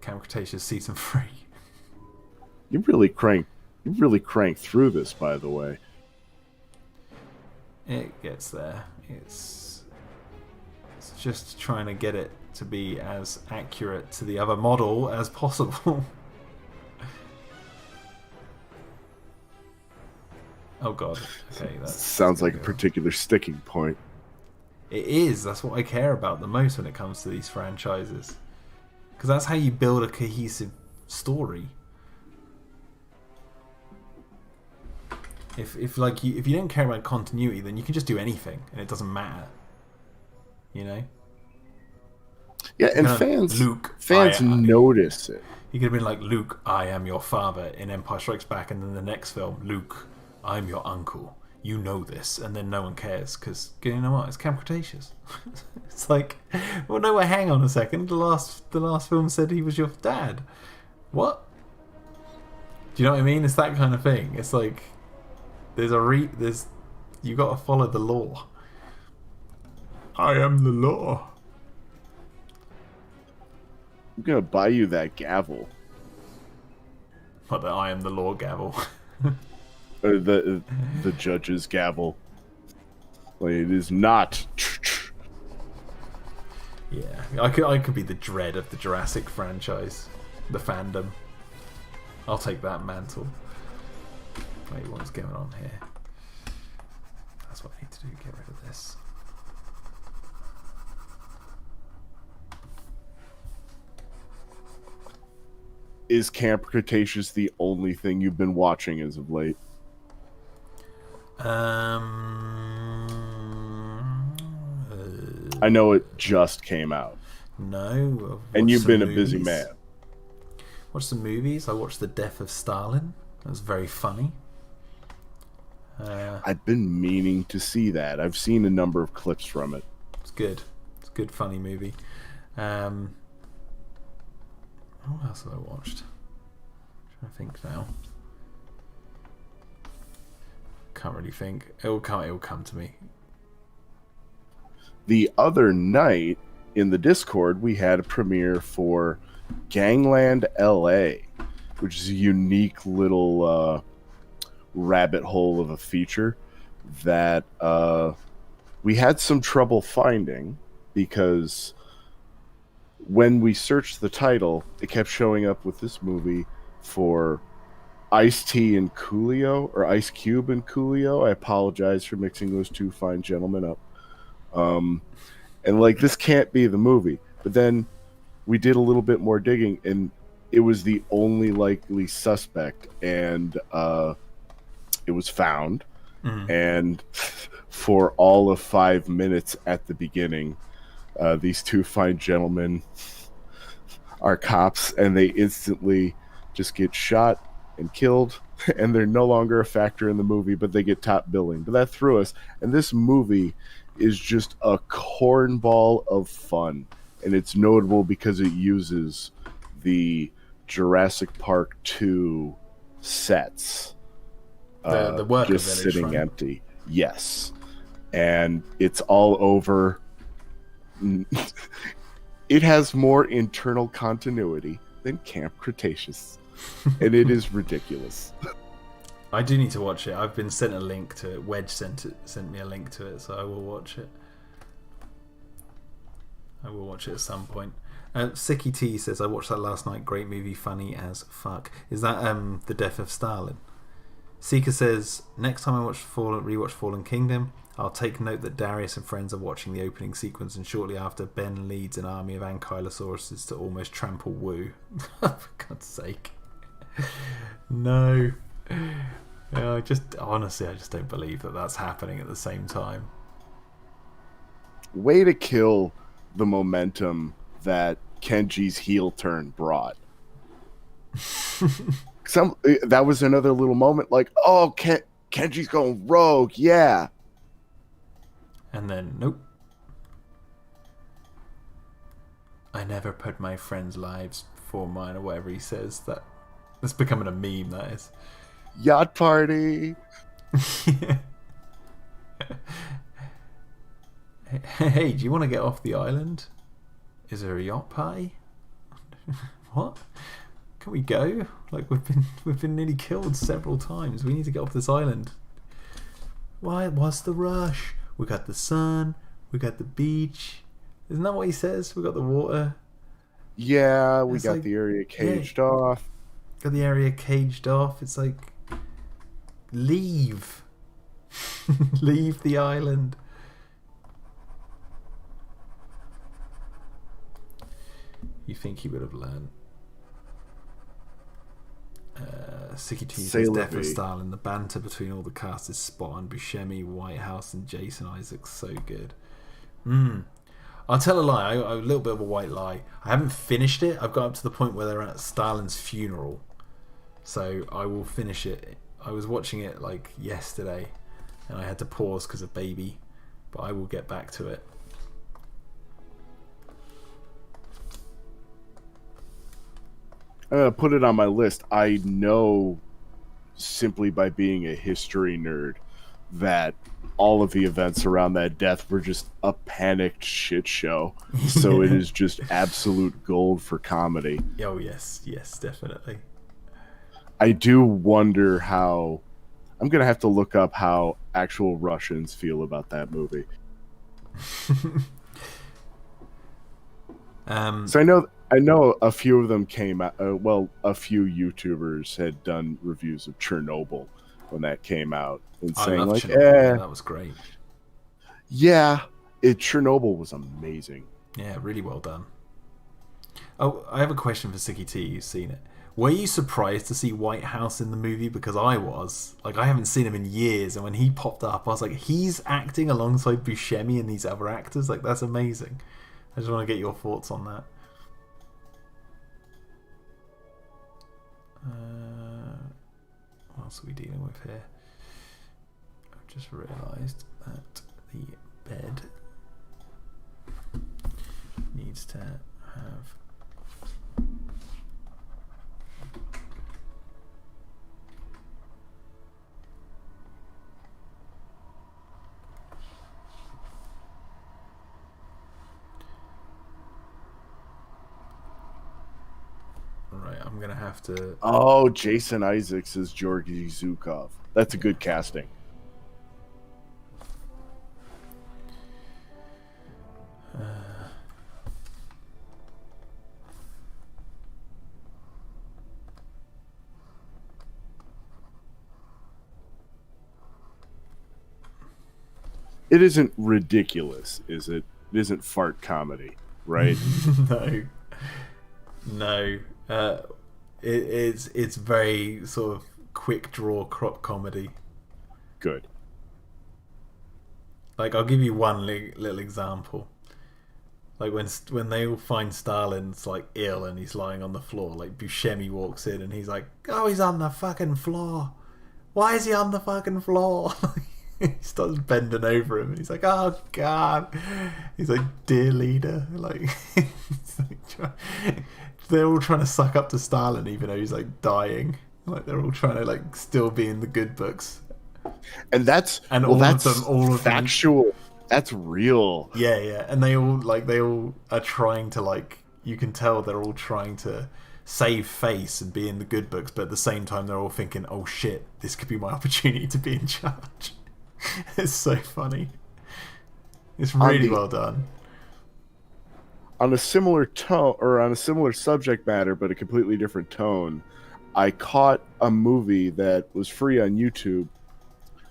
Cretaceous season 3. You really crank through this, by the way. It gets there. It's just trying to get it to be as accurate to the other model as possible. Oh god. Okay, that sounds like a particular sticking point. It is. That's what I care about the most when it comes to these franchises, because that's how you build a cohesive story. If you don't care about continuity, then you can just do anything and it doesn't matter. You know? Yeah, and fans notice it. He could have been like, Luke, I am your father in Empire Strikes Back, and then the next film, Luke, I'm your uncle. You know this, and then no one cares because you know what? It's Camp Cretaceous. It's like, well, no, hang on a second. The last film said he was your dad. What? Do you know what I mean? It's that kind of thing. It's like you got to follow the law. I am the law. I'm gonna buy you that gavel. What, the I am the law gavel? Or the judge's gavel. Like, it is not. Yeah, I could be the dread of the Jurassic franchise, the fandom. I'll take that mantle. Wait, what's going on here? That's what I need to do. Get rid of this. Is Camp Cretaceous the only thing you've been watching as of late? I know it just came out. No. And you've been a busy man. Watched some movies. I watched The Death of Stalin. That was very funny. I've been meaning to see that. I've seen a number of clips from it. It's good. It's a good, funny movie. What else have I watched? I'm trying to think now. Can't really think. It'll come to me. The other night in the Discord, we had a premiere for Gangland LA, which is a unique little rabbit hole of a feature that we had some trouble finding because when we searched the title, it kept showing up with this movie for Ice-T and Coolio, or Ice Cube and Coolio. I apologize for mixing those two fine gentlemen up. And like, this can't be the movie. But then we did a little bit more digging, and it was the only likely suspect, and it was found. Mm-hmm. And for all of 5 minutes at the beginning, these two fine gentlemen are cops, and they instantly just get shot and killed, and they're no longer a factor in the movie, but they get top billing. But that threw us, and this movie is just a cornball of fun, and it's notable because it uses the Jurassic Park 2 sets. The worker just village, sitting right? empty. Yes. And it's all over. It has more internal continuity than Camp Cretaceous. And it is ridiculous. I do need to watch it. I've been sent a link to it. Wedge sent me a link to it, so I will watch it. I will watch it at some point. Sicky T says, I watched that last night. Great movie, funny as fuck. Is that The Death of Stalin? Seeker says, next time I rewatch Fallen Kingdom, I'll take note that Darius and friends are watching the opening sequence, and shortly after, Ben leads an army of ankylosauruses to almost trample Wu. For God's sake. No. I just don't believe that that's happening at the same time. Way to kill the momentum that Kenji's heel turn brought. That was another little moment like, oh, Kenji's going rogue, yeah. And then, nope. I never put my friends' lives before mine, or whatever he says. That's becoming a meme, that is. Yacht party. Hey, do you want to get off the island? Is there a yacht party? What? Can we go? Like, we've been nearly killed several times. We need to get off this island. Why? What's the rush? We got the sun. We got the beach. Isn't that what he says? We got the water. Yeah, we got the area caged off. Got the area caged off. It's like, leave. Leave the island. You think he would have learned? Sicky T says Death of Stalin. The banter between all the cast is spot on. Buscemi, Whitehouse, and Jason Isaacs so good. I'll tell a lie. A little bit of a white lie. I haven't finished it. I've got up to the point where they're at Stalin's funeral, so I will finish it. I was watching it like yesterday, and I had to pause because of baby, but I will get back to it. I'm gonna put it on my list. I know, simply by being a history nerd, that all of the events around that death were just a panicked shit show. So it is just absolute gold for comedy. Oh yes, definitely. I do wonder how. I'm gonna have to look up how actual Russians feel about that movie. So I know a few of them came out. A few YouTubers had done reviews of Chernobyl when that came out, and saying like, Chernobyl. That was great. Yeah, Chernobyl was amazing. Yeah, really well done. Oh, I have a question for Sicky T. You've seen it. Were you surprised to see Whitehouse in the movie? Because I was. Like, I haven't seen him in years, and when he popped up, I was like, he's acting alongside Buscemi and these other actors? Like, that's amazing. I just want to get your thoughts on that. What else are we dealing with here? I've just realised that the bed needs to have I'm gonna have to. Oh, Jason Isaacs is Georgy Zukov. That's a good casting. It isn't ridiculous, is it? It isn't fart comedy, right? No. It's very sort of quick draw crop comedy. Good. Like, I'll give you one little example. Like when they all find Stalin's like ill and he's lying on the floor, like Buscemi walks in and he's like, "Oh, he's on the fucking floor. Why is he on the fucking floor?" He starts bending over him and he's like, "Oh God." He's like, "Dear leader," like, they're all trying to suck up to Stalin even though he's like dying. Like, they're all trying to like still be in the good books. And that's factual. That's real. Yeah. And they all are trying to, like, you can tell they're all trying to save face and be in the good books, but at the same time they're all thinking, "Oh shit, this could be my opportunity to be in charge." It's so funny. It's really well done. On a similar tone, or on a similar subject matter, but a completely different tone, I caught a movie that was free on YouTube,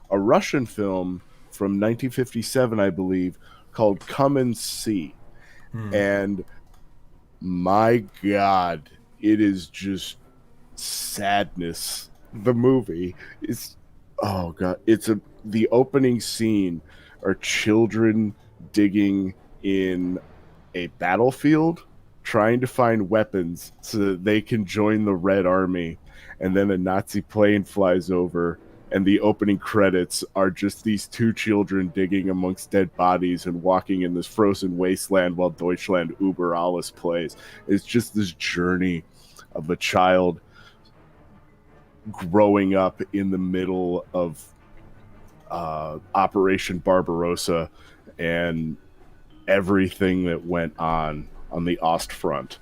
a Russian film from 1957, I believe, called Come and See. And my God, it is just sadness. The movie is, oh God, the opening scene are children digging in a battlefield trying to find weapons so that they can join the Red Army, and then a Nazi plane flies over and the opening credits are just these two children digging amongst dead bodies and walking in this frozen wasteland while Deutschland über alles plays. It's just this journey of a child growing up in the middle of Operation Barbarossa and everything that went on the Ostfront.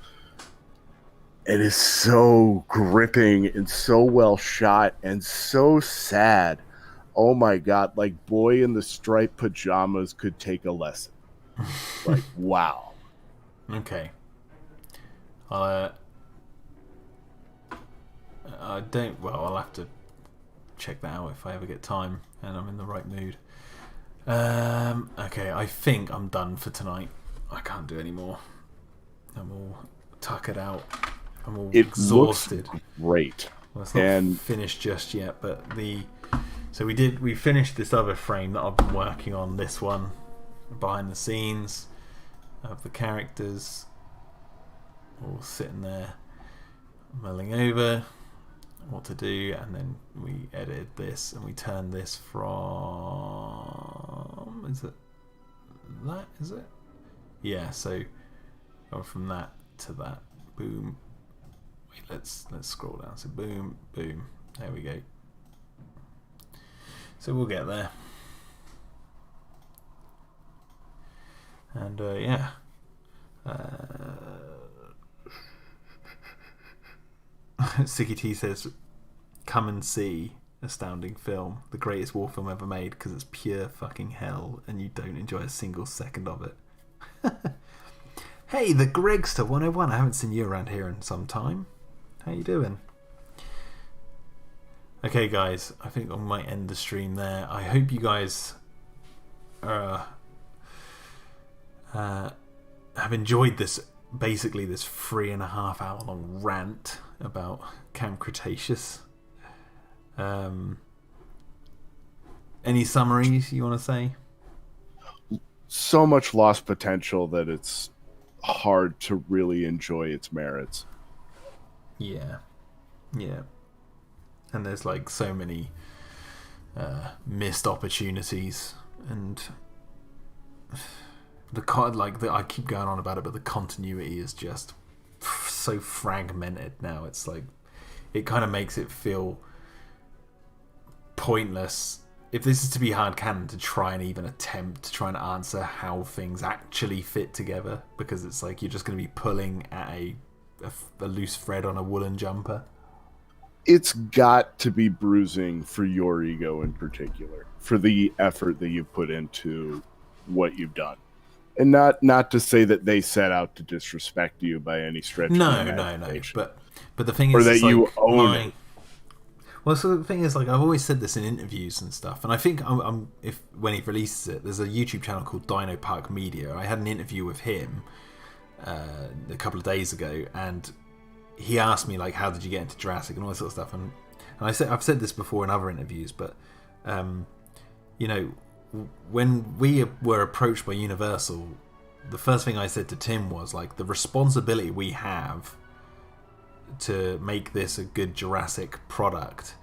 It is so gripping and so well shot and so sad. Oh my god, like Boy in the Striped Pajamas could take a lesson. Like, wow. Okay. I don't... Well, I'll have to check that out if I ever get time and I'm in the right mood. Okay, I think I'm done for tonight. I can't do any more. I'm all tuckered out. I'm all exhausted. Looks great. Well, it's not finished just yet, but we finished this other frame that I've been working on. This one, behind the scenes of the characters, all sitting there, mulling over what to do, and then we edited this and we turned this from... Is it that? Is it? Yeah. So go from that to that. Boom. Wait, let's scroll down. So boom, boom. There we go. So we'll get there. And yeah. Sicky T says, "Come and see astounding film, the greatest war film ever made, because it's pure fucking hell, and you don't enjoy a single second of it." Hey, the Gregster 101. I haven't seen you around here in some time. How you doing? Okay, guys, I think I might end the stream there. I hope you guys have enjoyed this, basically this 3.5 hour long rant about Camp Cretaceous. Any summaries you want to say? So much lost potential that it's hard to really enjoy its merits. Yeah. And there's like so many missed opportunities, and I keep going on about it, but the continuity is just so fragmented now. It's like it kind of makes it feel pointless, if this is to be hard canon, to try and even attempt to try and answer how things actually fit together, because it's like you're just going to be pulling at a loose thread on a woolen jumper. It's got to be bruising for your ego in particular, for the effort that you've put into what you've done. And not to say that they set out to disrespect you by any stretch of the imagination. No. But the thing is, or that you own it. Well, so the thing is, like, I've always said this in interviews and stuff, and I think if when he releases it, there's a YouTube channel called Dino Park Media. I had an interview with him a couple of days ago, and he asked me, like, how did you get into Jurassic and all that sort of stuff, and I've said this before in other interviews, but you know, when we were approached by Universal, the first thing I said to Tim was, like, the responsibility we have to make this a good Jurassic product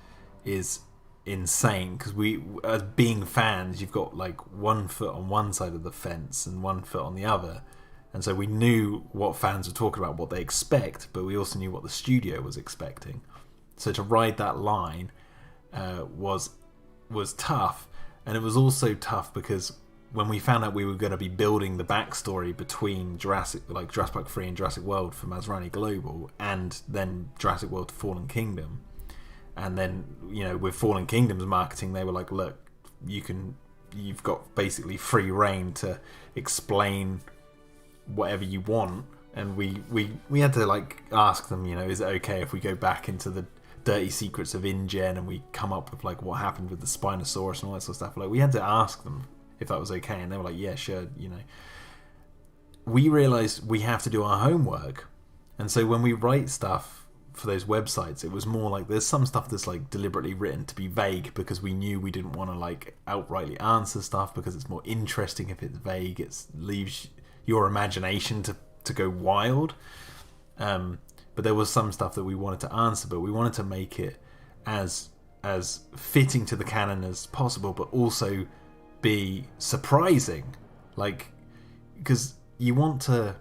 is insane, because we, as being fans, you've got like one foot on one side of the fence and one foot on the other, and so we knew what fans were talking about, what they expect, but we also knew what the studio was expecting. So to ride that line was tough, and it was also tough because when we found out we were going to be building the backstory between Jurassic Park 3 and Jurassic World for Masrani Global, and then Jurassic World Fallen Kingdom, and then, you know, with Fallen Kingdom's marketing, they were like, look, you've got basically free reign to explain whatever you want, and we had to, like, ask them, you know, is it okay if we go back into the dirty secrets of InGen and we come up with, like, what happened with the Spinosaurus and all that sort of stuff. Like, we had to ask them if that was okay, and they were like, yeah, sure, you know. We realized we have to do our homework, and so when we write stuff for those websites, it was more like there's some stuff that's, like, deliberately written to be vague, because we knew we didn't want to, like, outrightly answer stuff, because it's more interesting if it's vague. It leaves your imagination to go wild. But there was some stuff that we wanted to answer, but we wanted to make it as as fitting to the canon as possible, but also be surprising. Like, because you want to...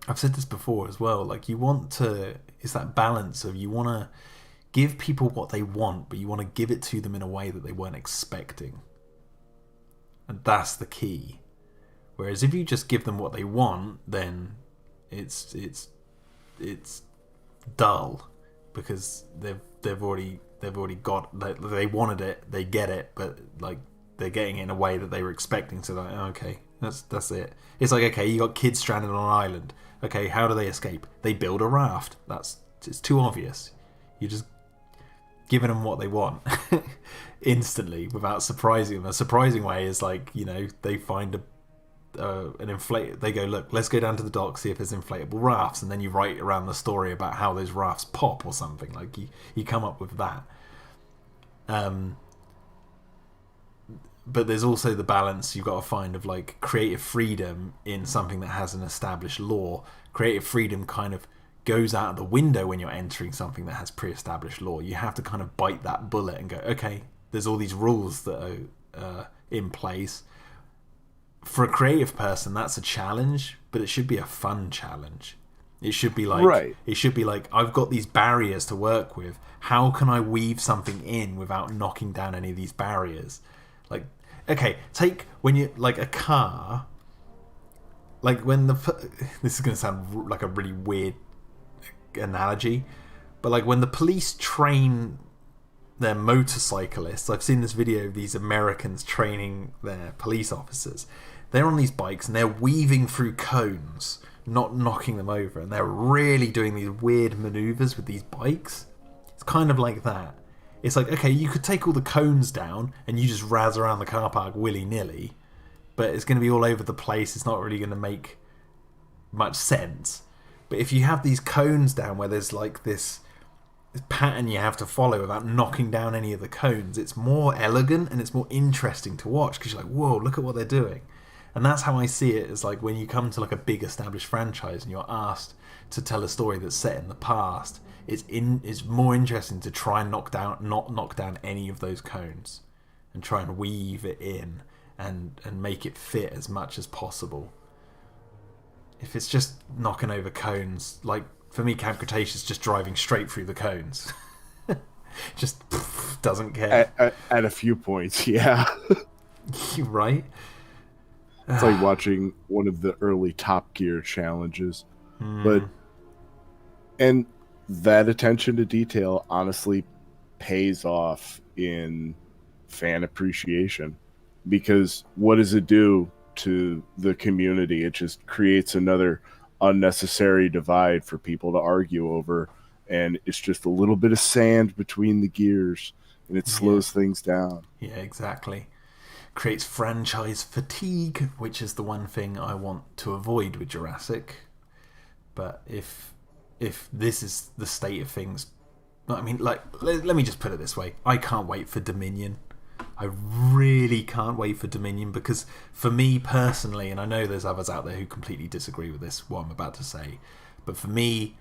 I've said this before as well, like, you want to... It's that balance of you want to give people what they want, but you want to give it to them in a way that they weren't expecting. And that's the key. Whereas if you just give them what they want, then it's dull, because they've already got, they wanted it, they get it, but like they're getting it in a way that they were expecting. So like, okay, that's it. It's like, okay, you got kids stranded on an island. Okay, how do they escape? They build a raft. It's too obvious. You're just giving them what they want instantly without surprising them. A surprising way is like, you know, they find an inflate. They go, look, let's go down to the dock, see if there's inflatable rafts, and then you write around the story about how those rafts pop or something. Like you come up with that. But there's also the balance you've got to find of like creative freedom in something that has an established law. Creative freedom kind of goes out of the window when you're entering something that has pre-established law. You have to kind of bite that bullet and go, okay, there's all these rules that are in place. For a creative person, that's a challenge, but it should be a fun challenge. It should be like, right. It should be like, I've got these barriers to work with. How can I weave something in without knocking down any of these barriers? Like, okay, take when you like a car. Like when this is going to sound like a really weird analogy, but like when the police train their motorcyclists, I've seen this video of these Americans training their police officers. They're on these bikes and they're weaving through cones, not knocking them over, and they're really doing these weird maneuvers with these bikes. It's kind of like that. It's like, okay, you could take all the cones down and you just razz around the car park willy-nilly, but it's going to be all over the place. It's not really going to make much sense. But if you have these cones down where there's like this pattern you have to follow without knocking down any of the cones, it's more elegant and it's more interesting to watch, because you're like, whoa, look at what they're doing. And that's how I see it, is like when you come to like a big established franchise and you're asked to tell a story that's set in the past, it's more interesting to try and not knock down any of those cones and try and weave it in and make it fit as much as possible. If it's just knocking over cones, like for me, Camp Cretaceous just driving straight through the cones. Just doesn't care. At a few points, yeah. You're right. It's like watching one of the early Top Gear challenges. And that attention to detail honestly pays off in fan appreciation, because what does it do to the community? It just creates another unnecessary divide for people to argue over, and it's just a little bit of sand between the gears, and it slows things down. Yeah, exactly. Creates franchise fatigue, which is the one thing I want to avoid with Jurassic. But if this is the state of things, I mean, like, let me just put it this way: I can't wait for Dominion. I really can't wait for Dominion, because for me personally, and I know there's others out there who completely disagree with this, what I'm about to say, but for me,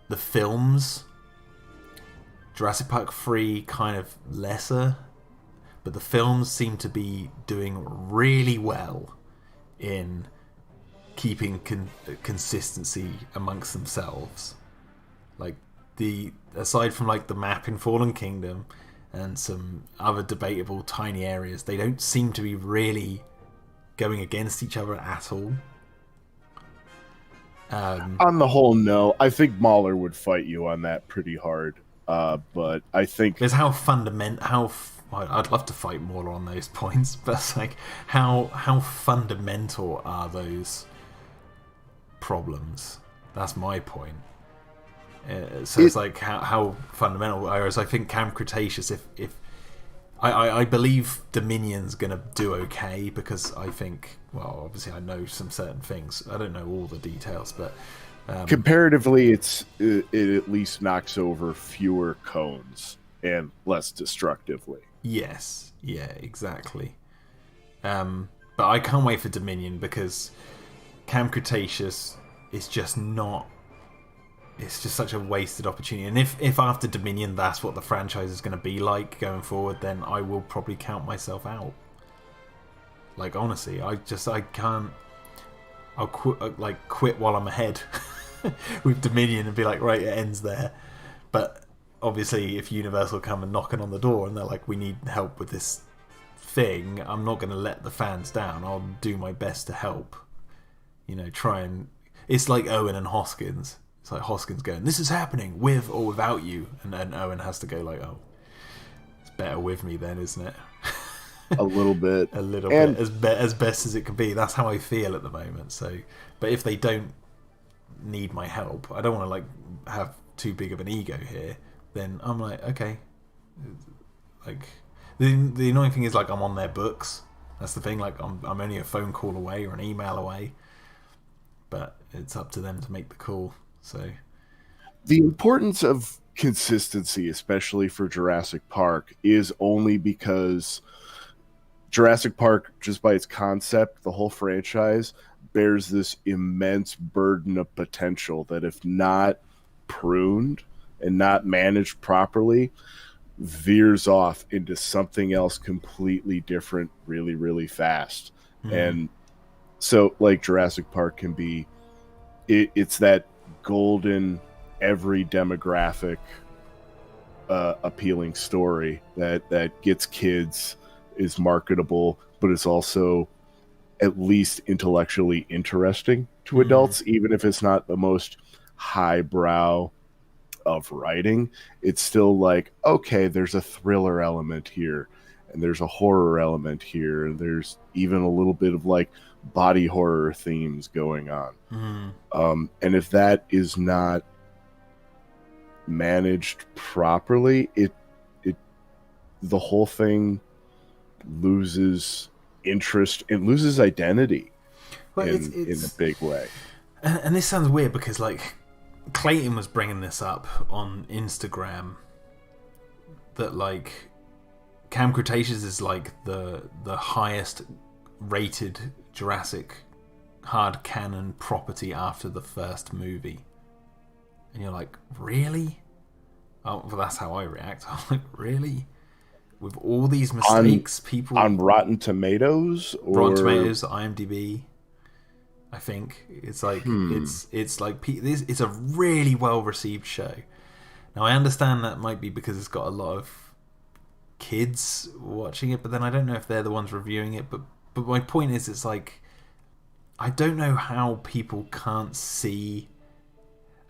the films, Jurassic Park 3 kind of lesser, but the films seem to be doing really well in keeping consistency amongst themselves. Like, aside from like the map in Fallen Kingdom and some other debatable tiny areas, they don't seem to be really going against each other at all. On the whole, no. I think Mahler would fight you on that pretty hard. But I think there's how fundamental. I'd love to fight Mahler on those points, but it's like how fundamental are those problems? That's my point. It's like how fundamental. Whereas I think Camp Cretaceous, if I believe Dominion's gonna do okay, because I think, well, obviously I know some certain things. I don't know all the details, but comparatively, it at least knocks over fewer cones and less destructively. Yes, yeah, exactly. But I can't wait for Dominion, because Camp Cretaceous is just not it's just such a wasted opportunity. And if after Dominion that's what the franchise is going to be like going forward, then I will probably count myself out. Like, honestly, I can't. I'll quit while I'm ahead with Dominion and be like, right, it ends there. But obviously, if Universal come and knocking on the door and they're like, we need help with this thing, I'm not going to let the fans down. I'll do my best to help. You know, try and... It's like Owen and Hoskins. It's like Hoskins going, this is happening with or without you. And then Owen has to go like, oh, it's better with me then, isn't it? A little bit. A little bit. As best as it can be. That's how I feel at the moment. So, but if they don't need my help, I don't want to like have too big of an ego here, then I'm like, okay. Like, the annoying thing is like I'm on their books. That's the thing. Like I'm only a phone call away or an email away. But it's up to them to make the call. So the importance of consistency, especially for Jurassic Park, is only because Jurassic Park, just by its concept, the whole franchise bears this immense burden of potential that, if not pruned and not managed properly, veers off into something else completely different really, really fast. And so, like, Jurassic Park can be, it's that golden, every demographic appealing story that gets kids, is marketable, but it's also at least intellectually interesting to adults, even if it's not the most highbrow of writing. It's still like, okay, there's a thriller element here, and there's a horror element here, and there's even a little bit of like body horror themes going on. And if that is not managed properly, it the whole thing loses interest and loses identity in a big way. And this sounds weird because like Clayton was bringing this up on Instagram, that like Camp Cretaceous is like the highest rated Jurassic hard canon property after the first movie. And you're like, really? Oh, well, that's how I react. I'm like, really? With all these mistakes, people on Rotten Tomatoes, or Rotten Tomatoes, IMDb, I think it's like it's like it's a really well received show. Now I understand that might be because it's got a lot of kids watching it, but then I don't know if they're the ones reviewing it. But my point is, it's like I don't know how people can't see.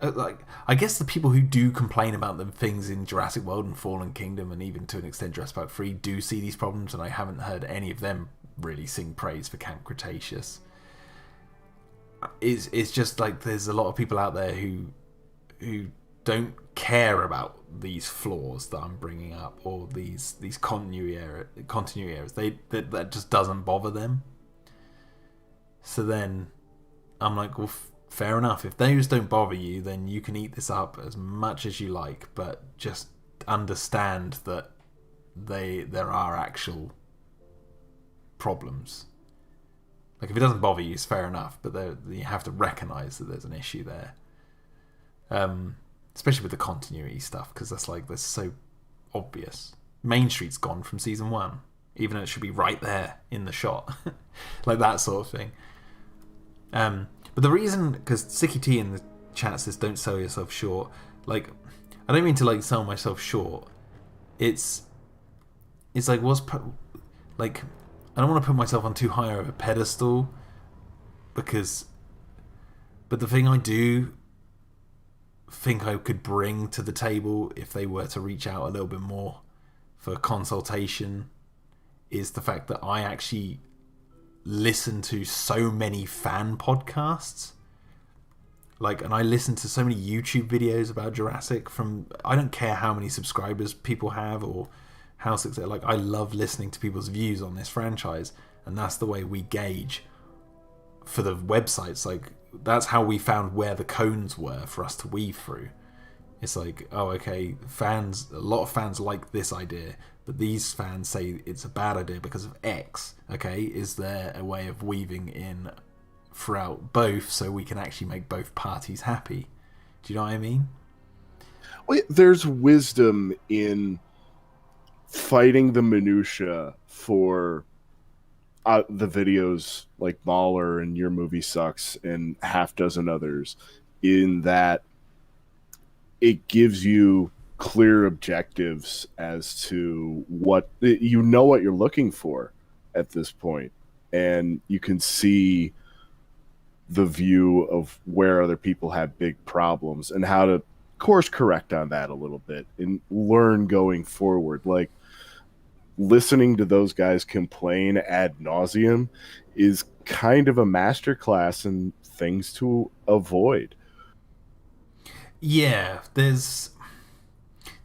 Like, I guess the people who do complain about the things in Jurassic World and Fallen Kingdom, and even to an extent Jurassic Park 3, do see these problems, and I haven't heard any of them really sing praise for Camp Cretaceous. It's just like there's a lot of people out there who don't care about these flaws that I'm bringing up, or these continuity errors. That just doesn't bother them. So then I'm like, well, fair enough. If those don't bother you, then you can eat this up as much as you like, but just understand that there are actual problems. Like, if it doesn't bother you, it's fair enough, but you have to recognise that there's an issue there. Especially with the continuity stuff, because that's so obvious. Main Street's gone from season 1, even though it should be right there in the shot. Like that sort of thing. But the reason, because Sicky T in the chat says don't sell yourself short. Like, I don't mean to like sell myself short. It's like like, I don't want to put myself on too high of a pedestal, but the thing I do think I could bring to the table if they were to reach out a little bit more for consultation is the fact that I actually listen to so many fan podcasts, and I listen to so many YouTube videos about Jurassic from, I don't care how many subscribers people have or how successful, like, I love listening to people's views on this franchise, and that's the way we gauge for the websites. Like, that's how we found where the cones were for us to weave through. It's like, oh, okay, a lot of fans like this idea, but these fans say it's a bad idea because of X. Okay, is there a way of weaving in throughout both so we can actually make both parties happy? Do you know what I mean? Well, there's wisdom in fighting the minutia for the videos like Mahler and Your Movie Sucks and half dozen others, in that it gives you clear objectives as to what you know what you're looking for at this point, and you can see the view of where other people have big problems and how to course correct on that a little bit and learn going forward. Like, listening to those guys complain ad nauseum is kind of a masterclass in things to avoid. Yeah, there's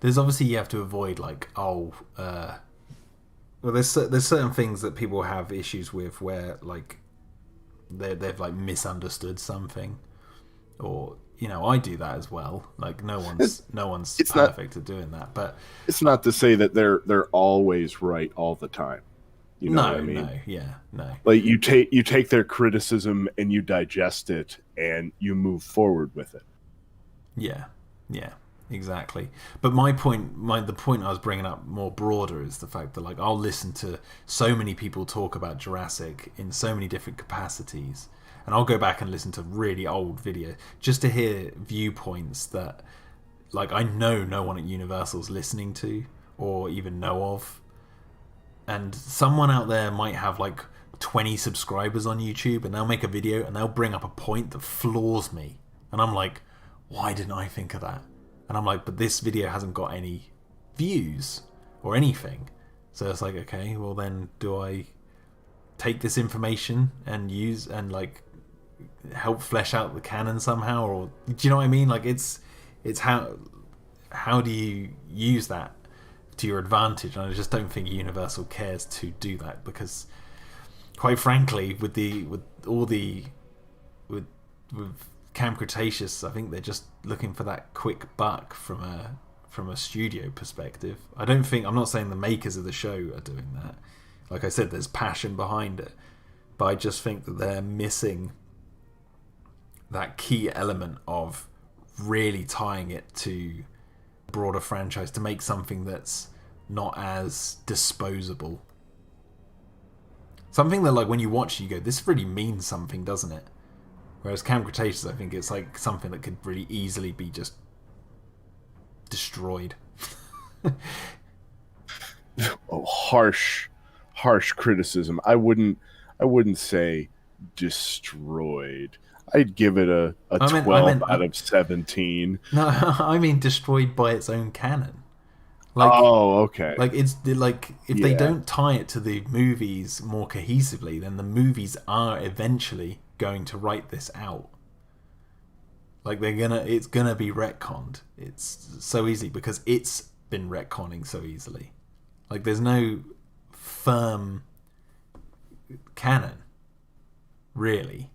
obviously you have to avoid like there's certain things that people have issues with where like they've like misunderstood something, or I do that as well. Like no one's perfect at doing that, but it's not to say that they're always right all the time. You know what I mean? No. Like you take their criticism and you digest it and you move forward with it. Yeah, exactly. But the point I was bringing up more broader is the fact that like I'll listen to so many people talk about Jurassic in so many different capacities, and I'll go back and listen to really old video just to hear viewpoints that like I know no one at Universal's listening to or even know of. And someone out there might have like 20 subscribers on YouTube, and they'll make a video and they'll bring up a point that floors me, and I'm like, why didn't I think of that? And I'm like, but this video hasn't got any views or anything. So it's like, okay, well then do I take this information and use and like help flesh out the canon somehow? Or do you know what I mean? Like it's how do you use that to your advantage? And I just don't think Universal cares to do that, because quite frankly, with Camp Cretaceous, I think they're just looking for that quick buck from a studio perspective. I'm not saying the makers of the show are doing that. Like I said, there's passion behind it, but I just think that they're missing that key element of really tying it to a broader franchise to make something that's not as disposable. Something that like when you watch it, you go, this really means something, doesn't it? Whereas Camp Cretaceous, I think it's like something that could really easily be just destroyed. Oh, harsh criticism. I wouldn't say destroyed. I'd give it a 12 out of 17. No, I mean destroyed by its own canon. Like, oh, okay. Like it's like if they don't tie it to the movies more cohesively, then the movies are eventually going to write this out. Like it's gonna be retconned. It's so easy because it's been retconning so easily. Like there's no firm canon really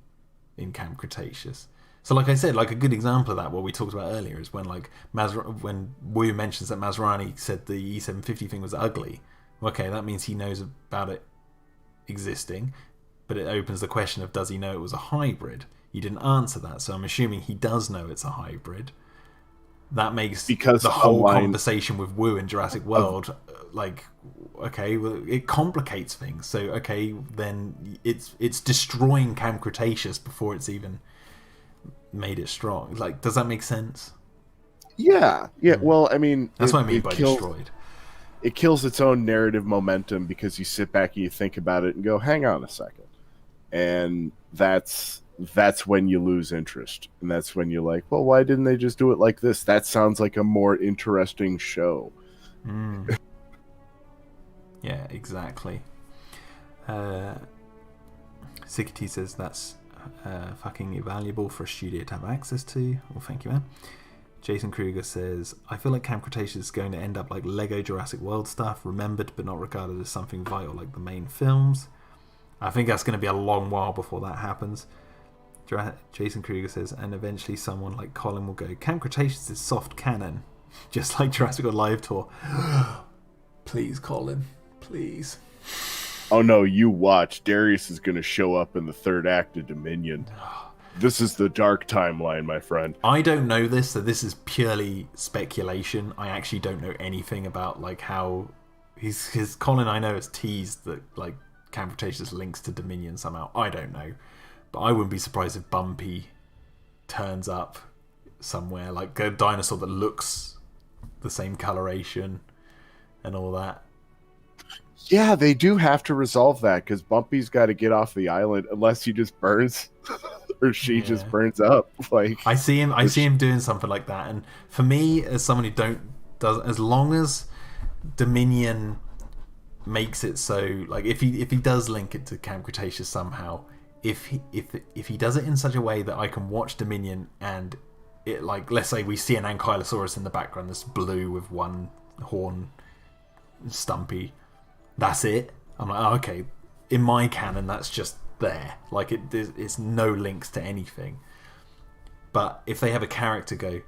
in Camp Cretaceous. So like I said, like a good example of that, what we talked about earlier, is when like when Wu mentions that Masrani said the E750 thing was ugly. Okay, that means he knows about it existing, but it opens the question of, does he know it was a hybrid? You didn't answer that, so I'm assuming he does know it's a hybrid. That makes the whole conversation with Wu in Jurassic World like, okay, well, it complicates things. So okay, then it's destroying Camp Cretaceous before it's even made it strong. Like, does that make sense? Yeah. Well, I mean, that's what I mean by destroyed. It kills its own narrative momentum because you sit back and you think about it and go, hang on a second, and that's when you lose interest, and that's when you're like, well, why didn't they just do it like this? That sounds like a more interesting show. Yeah, exactly. Sikity says that's fucking invaluable for a studio to have access to. Well, thank you, man. Jason Kruger says, I feel like Camp Cretaceous is going to end up like Lego Jurassic World stuff, remembered but not regarded as something vital like the main films. I think that's going to be a long while before that happens. Jason Kruger says, and eventually someone like Colin will go, Camp Cretaceous is soft canon, just like Jurassic World Live Tour. Please, Colin, please. Oh no, you watch. Darius is going to show up in the third act of Dominion. This is the dark timeline, my friend. I don't know this, so this is purely speculation. I actually don't know anything about like how his Colin. I know has teased that like Camp Cretaceous links to Dominion somehow. I don't know, but I wouldn't be surprised if Bumpy turns up somewhere, like a dinosaur that looks the same coloration and all that. Yeah, they do have to resolve that because Bumpy's got to get off the island unless he just burns or she just burns up. Like I see him doing something like that. And for me, as someone who does, as long as Dominion makes it so, like if he does link it to Camp Cretaceous somehow, if he does it in such a way that I can watch Dominion and it, like, let's say we see an Ankylosaurus in the background that's blue with one horn, stumpy. That's it. I'm like, oh, okay. In my canon, that's just there. Like it's no links to anything. But if they have a character go,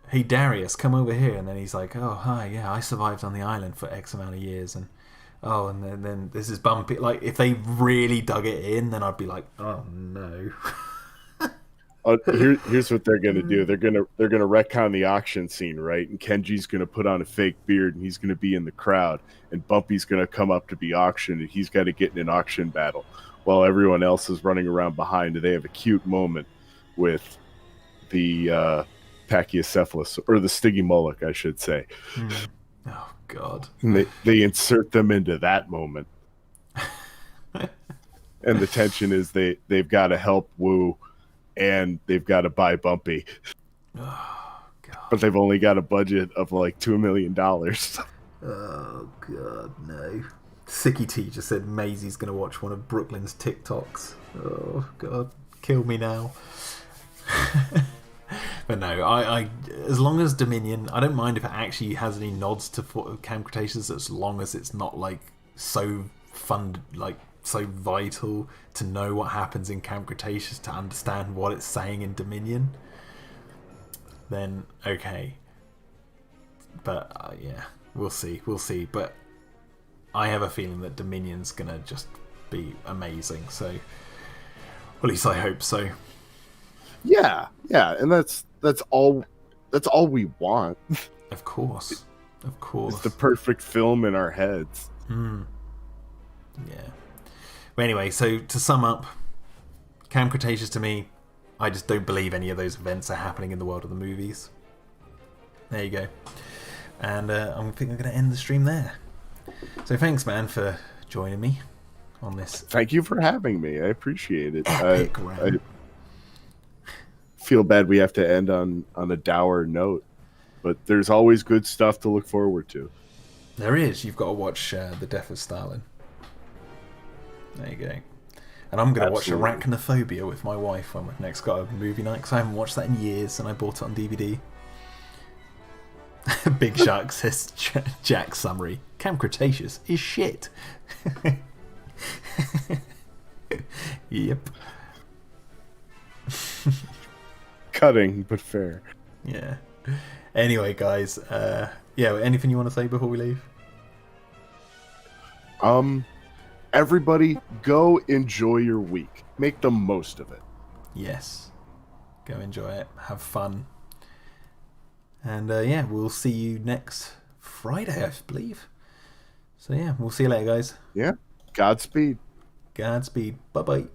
"Hey Darius, come over here," and then he's like, "Oh hi, yeah, I survived on the island for X amount of years," and oh, and then this is Bumpy. Like if they really dug it in, then I'd be like, "Oh no." Here's what they're gonna do. They're gonna retcon the auction scene, right? And Kenji's gonna put on a fake beard and he's gonna be in the crowd, and Bumpy's gonna come up to be auctioned, and he's got to get in an auction battle while everyone else is running around behind. And they have a cute moment with the Pachycephalus, or the Stygimoloch, I should say. Oh God! And they insert them into that moment, and the tension is they've got to help Wu. And they've got to buy Bumpy. Oh, God. But they've only got a budget of like $2 million. Oh, God, no. Sicky T just said Maisie's going to watch one of Brooklyn's TikToks. Oh, God. Kill me now. But no, I as long as Dominion, I don't mind if it actually has any nods to Camp Cretaceous, as long as it's not like so fun, like so vital to know what happens in Camp Cretaceous to understand what it's saying in Dominion, then okay. But yeah, we'll see. But I have a feeling that Dominion's gonna just be amazing. So, at least I hope so. Yeah, and that's all we want. Of course. It's the perfect film in our heads. Yeah. But anyway, so to sum up, Camp Cretaceous to me, I just don't believe any of those events are happening in the world of the movies. There you go. And I think I'm going to end the stream there. So thanks, man, for joining me on this. Thank you for having me. I appreciate it. I feel bad we have to end on a dour note, but there's always good stuff to look forward to. There is. You've got to watch The Death of Stalin. There you go. And I'm going to watch Arachnophobia with my wife when we've next got a movie night, because I haven't watched that in years and I bought it on DVD. Big Shark says Jack's summary. Camp Cretaceous is shit. Yep. Cutting, but fair. Yeah. Anyway, guys, anything you want to say before we leave? Everybody, go enjoy your week. Make the most of it. Yes. Go enjoy it. Have fun. And we'll see you next Friday, I believe. So yeah, we'll see you later, guys. Yeah. Godspeed. Godspeed. Bye-bye.